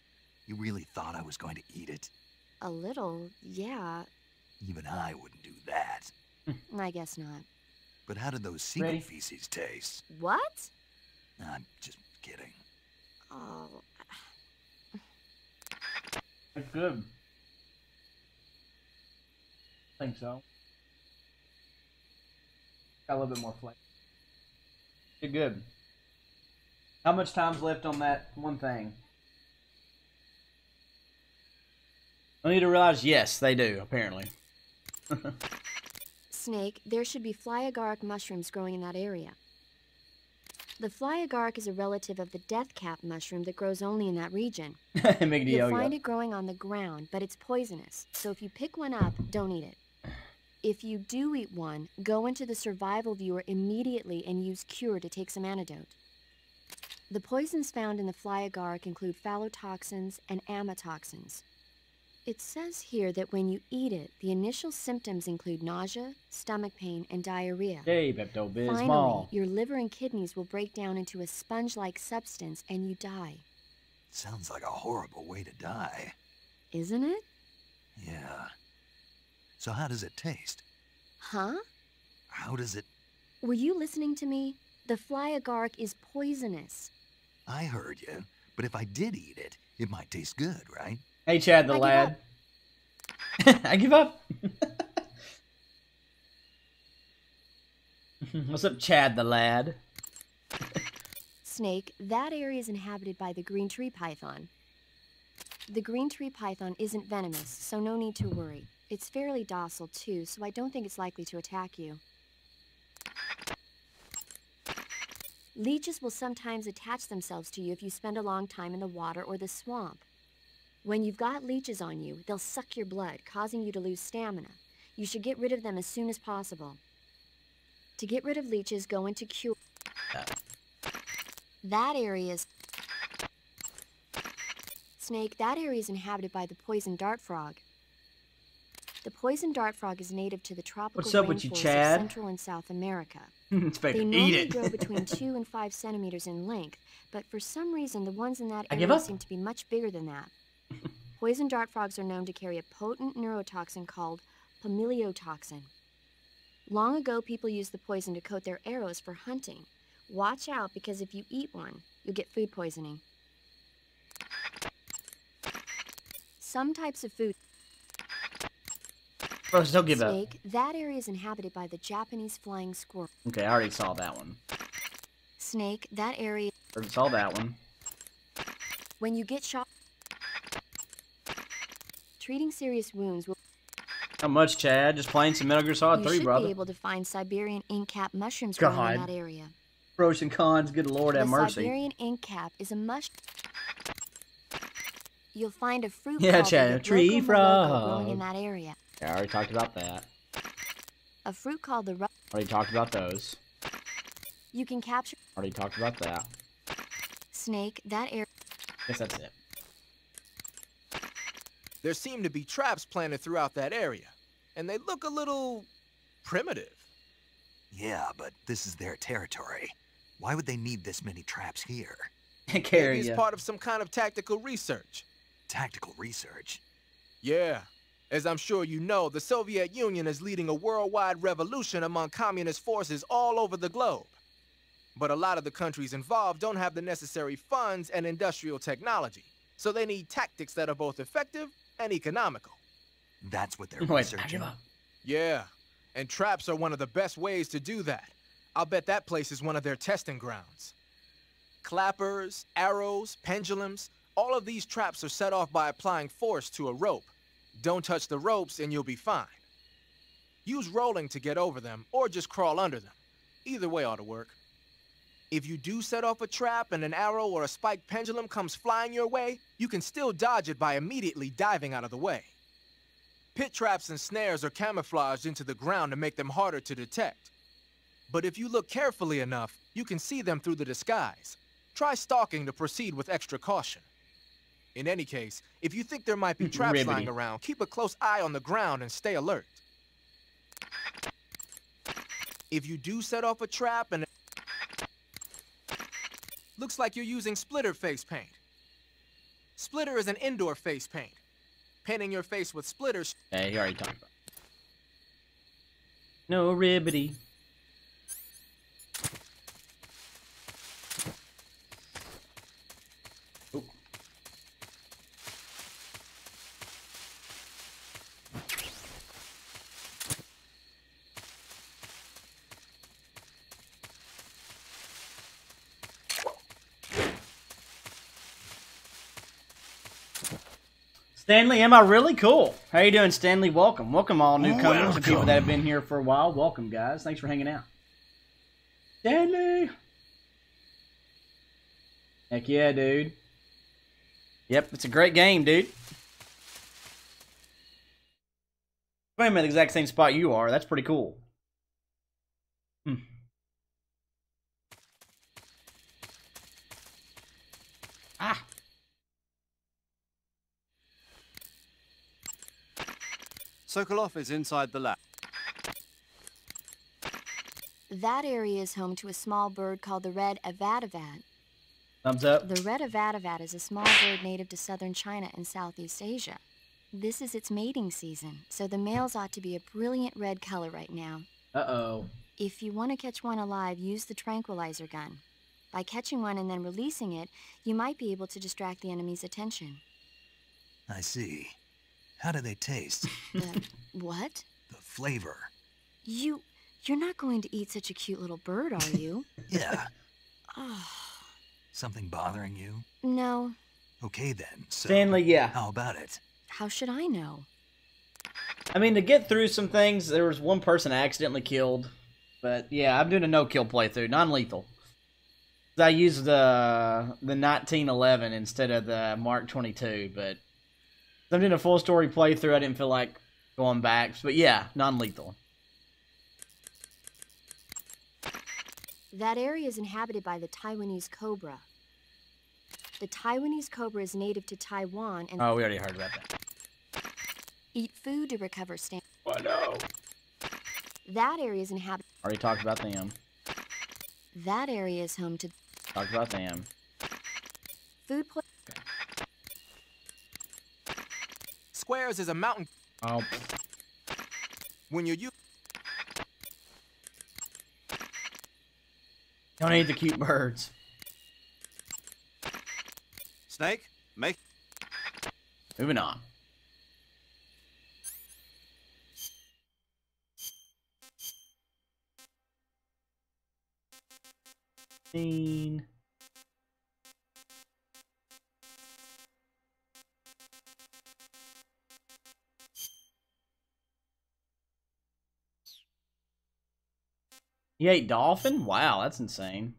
You really thought I was going to eat it? A little, yeah. Even I wouldn't do that. I guess not. But how did those cecal feces taste? What? I'm just kidding. Oh. It's good. I think so. Got a little bit more flavor. You're good. How much time's left on that one thing? I need to realize, yes, they do, apparently. Snake, there should be fly agaric mushrooms growing in that area. The fly agaric is a relative of the death cap mushroom that grows only in that region. You'll find it growing on the ground, but it's poisonous. So if you pick one up, don't eat it. If you do eat one, go into the survival viewer immediately and use Cure to take some antidote. The poisons found in the fly agaric include phallotoxins and amatoxins. It says here that when you eat it, the initial symptoms include nausea, stomach pain, and diarrhea. Hey, Pepto-Bismol. Finally, your liver and kidneys will break down into a sponge-like substance and you die. Sounds like a horrible way to die. Isn't it? Yeah. So how does it taste? Huh? How does it... Were you listening to me? The fly agaric is poisonous. I heard you, but if I did eat it, it might taste good, right? Hey, Chad the lad. I give up. What's up, Chad the lad? Snake, that area is inhabited by the green tree python. The green tree python isn't venomous, so no need to worry. It's fairly docile too, so I don't think it's likely to attack you. Leeches will sometimes attach themselves to you if you spend a long time in the water or the swamp. When you've got leeches on you, they'll suck your blood, causing you to lose stamina. You should get rid of them as soon as possible. To get rid of leeches, go into cure. That area's... Snake, that area is inhabited by the poison dart frog. The poison dart frog is native to the tropical What's up with you, rainforests of Chad? Central and South America. Inspector, They eat normally it. grow between 2 and 5 centimeters in length, but for some reason the ones in that I give area up. seem to be much bigger than that. Poison dart frogs are known to carry a potent neurotoxin called pamiliotoxin. Long ago, people used the poison to coat their arrows for hunting. Watch out, because if you eat one, you'll get food poisoning. Some types of food... Bro, still give up. Snake, that area is inhabited by the Japanese flying squirrel. Okay, I already saw that one. Snake, that area... Already saw that one. When you get shot... Treating serious wounds will... How much, Chad? Just playing some Metal Gear Solid 3, You should brother. be able to find Siberian inkcap mushrooms growing in God. that area. Pros and cons, good Lord have The mercy. Siberian inkcap is a mushroom. You'll find a fruit Yeah, called Chad, the a tree Yabloco frog. growing in that area. Yeah, I already talked about that. A fruit called the Already talked about those. You can capture Already talked about that. Snake, that area. Guess that's it. There seem to be traps planted throughout that area, and they look a little primitive. Yeah, but this is their territory. Why would they need this many traps here? Carry Maybe it's ya. part of some kind of tactical research. Tactical research? Yeah. As I'm sure you know, the Soviet Union is leading a worldwide revolution among communist forces all over the globe. But a lot of the countries involved don't have the necessary funds and industrial technology, so they need tactics that are both effective and economical. That's what they're Wait, I researching. give up. Yeah, and traps are one of the best ways to do that. I'll bet that place is one of their testing grounds. Clappers, arrows, pendulums, all of these traps are set off by applying force to a rope. Don't touch the ropes and you'll be fine. Use rolling to get over them, or just crawl under them. Either way ought to work. If you do set off a trap and an arrow or a spiked pendulum comes flying your way, you can still dodge it by immediately diving out of the way. Pit traps and snares are camouflaged into the ground to make them harder to detect. But if you look carefully enough, you can see them through the disguise. Try stalking to proceed with extra caution. In any case, if you think there might be traps lying around, keep a close eye on the ground and stay alert. If you do set off a trap and... Looks like you're using splitter face paint. Splitter is an indoor face paint. Painting your face with splitters... Hey, you already talked about it. No ribbity. Ooh. Stanley, am I really cool? How you doing, Stanley? Welcome. Welcome all newcomers and people that have been here for a while. Welcome, guys. Thanks for hanging out. Stanley! Heck yeah, dude. Yep, it's a great game, dude. I'm at the exact same spot you are. That's pretty cool. Ah! Sokolov is inside the lab. That area is home to a small bird called the red avadavat. Thumbs up. The red avadavat is a small bird native to southern China and Southeast Asia. This is its mating season, so the males ought to be a brilliant red color right now. Uh-oh. If you want to catch one alive, use the tranquilizer gun. By catching one and then releasing it, you might be able to distract the enemy's attention. I see. How do they taste? What? The flavor. You're not going to eat such a cute little bird, are you? Yeah. Oh, Something bothering you? No. Okay then, so Stanley, yeah. how about it? How should I know? I mean, to get through some things, there was one person I accidentally killed. But yeah, I'm doing a no-kill playthrough, non-lethal. I used the 1911 instead of the Mark 22, but I'm doing a full story playthrough. I didn't feel like going back, but yeah, non-lethal. That area is inhabited by the Taiwanese cobra. The Taiwanese cobra is native to Taiwan and... Oh, we already heard about that. Eat food to recover stamina. Oh, no. That area is inhabited... Already talked about them. That area is home to... Talked about them. Food... Squares is a mountain. Oh. When you're Don't eat the cute birds. Snake, make... Moving on. Scene. You ate dolphin? Wow, that's insane.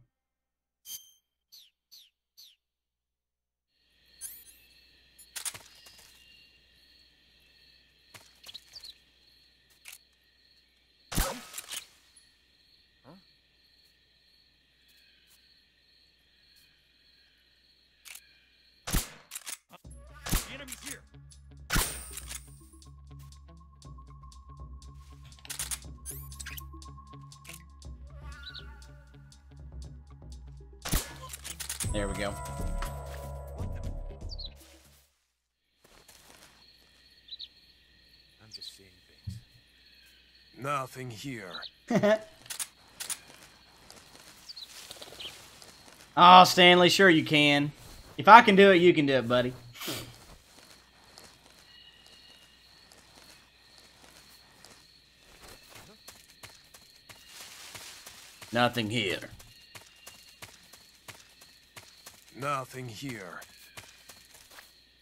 The enemy's here. There we go. I'm just seeing things. Nothing here. Oh, Stanley, sure you can. If I can do it, you can do it, buddy. Nothing here. Nothing here.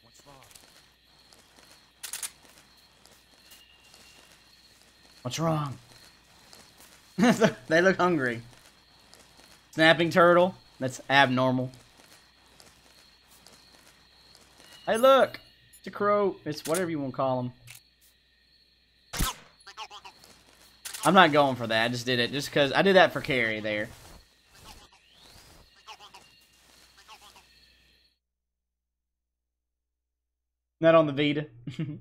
What's wrong? What's wrong? They look hungry. Snapping turtle? That's abnormal. Hey, look! It's a crow. It's whatever you want to call them. I'm not going for that. I just did it just because I did that for Carrie there. Not on the Vita. Alright,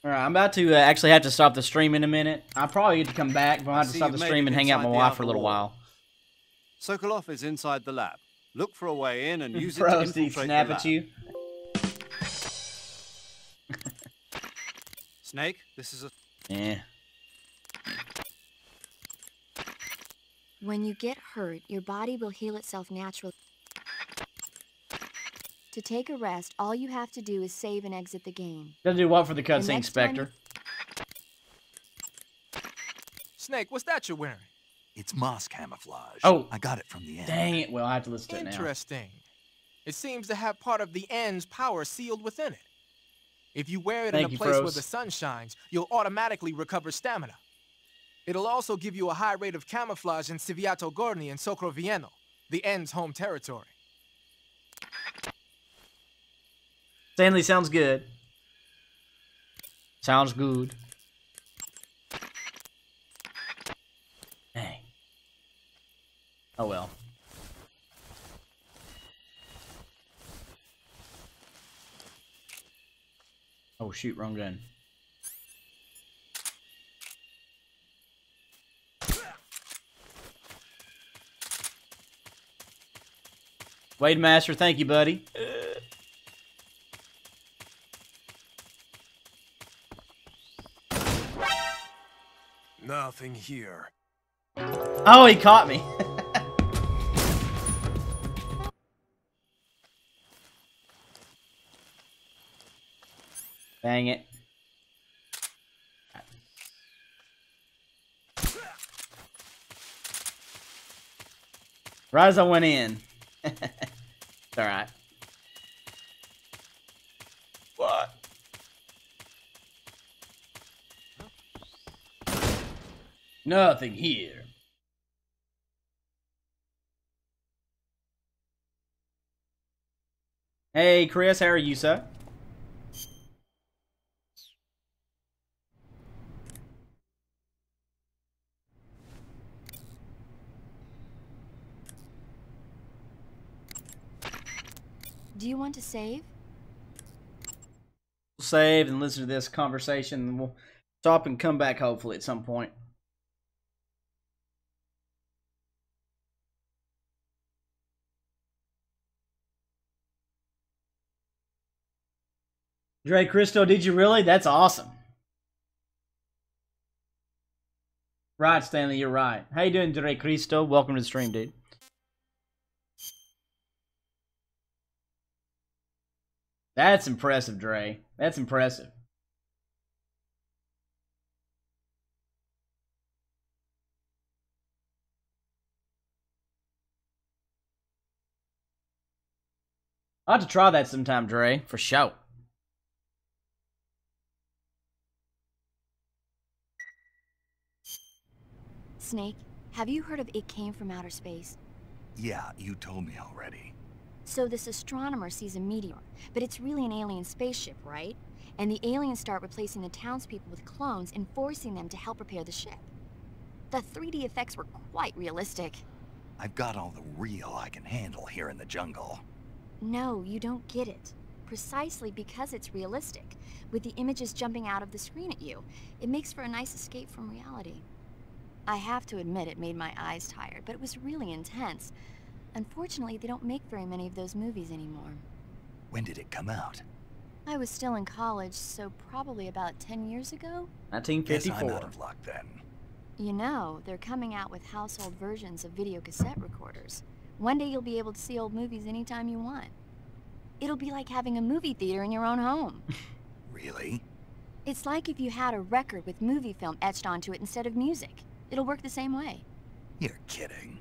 I'm about to actually have to stop the stream in a minute. I'll probably get to come back, but I'll have to stop the stream and hang out with my wife for a little while. Sokolov is inside the lab. Look for a way in and use it to Bro, infiltrate Steve, snap the at lab. you. Snake, this is a... Yeah. When you get hurt, your body will heal itself naturally. To take a rest, all you have to do is save and exit the game. Gotta do what for the The cutscene, next time Spectre? Snake, what's that you're wearing? It's moss camouflage. Oh. I got it from the end. Dang it. Well, I have to listen to it now. Interesting. It seems to have part of the end's power sealed within it. If you wear it in Thank a you, place where Froze. the sun shines, you'll automatically recover stamina. It'll also give you a high rate of camouflage in Civiato Gorni and Socrovieno, the end's home territory. Stanley sounds good. Sounds good. Dang. Oh well. Oh shoot, wrong gun. Wade Master, thank you, buddy. Nothing here. Oh, he caught me. Dang it. Right as I went in. It's alright. What? Nothing here. Hey, Chris, how are you, sir? Do you want to save? Save and listen to this conversation, and we'll stop and come back hopefully at some point. Dre Cristo, did you really? That's awesome. Right, Stanley, you're right. How you doing, Dre Cristo? Welcome to the stream, dude. That's impressive, Dre. That's impressive. I'll have to try that sometime, Dre, for sure. Snake, have you heard of It Came from Outer Space? Yeah, you told me already. So this astronomer sees a meteor, but it's really an alien spaceship, right? And the aliens start replacing the townspeople with clones and forcing them to help repair the ship. The 3D effects were quite realistic. I've got all the real I can handle here in the jungle. No, you don't get it. Precisely because it's realistic, with the images jumping out of the screen at you, it makes for a nice escape from reality. I have to admit it made my eyes tired, but it was really intense. Unfortunately, they don't make very many of those movies anymore. When did it come out? I was still in college, so probably about 10 years ago? 1954. Guess I'm out of luck then. You know, they're coming out with household versions of video cassette recorders. One day you'll be able to see old movies anytime you want. It'll be like having a movie theater in your own home. Really? It's like if you had a record with movie film etched onto it instead of music. It'll work the same way. You're kidding.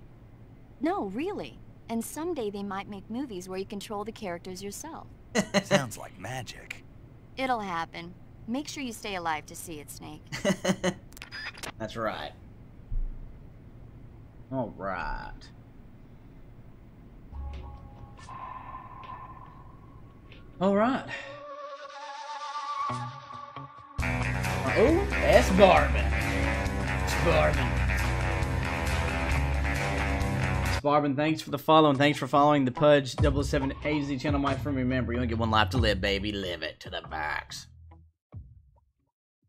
No, really. And someday they might make movies where you control the characters yourself. Sounds like magic. It'll happen. Make sure you stay alive to see it, Snake. That's right. All right. All right. Oh, that's Barbin. Barbin, thanks for the follow, and thanks for following the Pudge 007 AZ channel, my friend. Remember, you only get one life to live, baby. Live it to the max.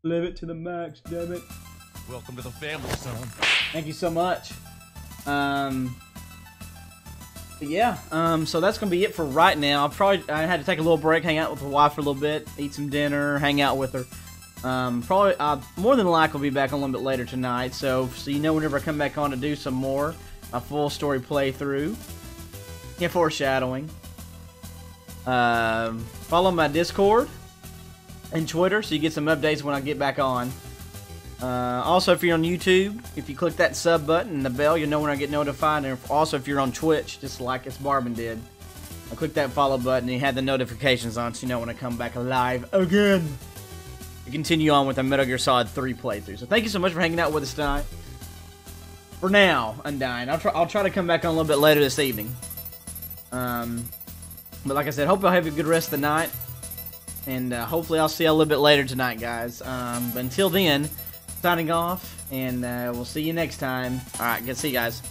Live it to the max, damn it. Welcome to the family, son. Thank you so much. Yeah, so that's gonna be it for right now. I had to take a little break, hang out with the wife for a little bit, eat some dinner, hang out with her. Probably, more than likely, will be back a little bit later tonight. So you know, whenever I come back on to do some more, a full story playthrough. Yeah, foreshadowing. Follow my Discord and Twitter so you get some updates when I get back on. Also, if you're on YouTube, if you click that sub button and the bell, you'll know when I get notified. And also, if you're on Twitch, just like it's Barbin did, I click that follow button and you have the notifications on so you know when I come back live again. To continue on with the Metal Gear Solid 3 playthrough. So thank you so much for hanging out with us tonight. For now, Undying. I'll try to come back on a little bit later this evening. But like I said, hope y'all have a good rest of the night. And hopefully I'll see you a little bit later tonight, guys. But until then, signing off, and we'll see you next time. Alright, good to see you guys.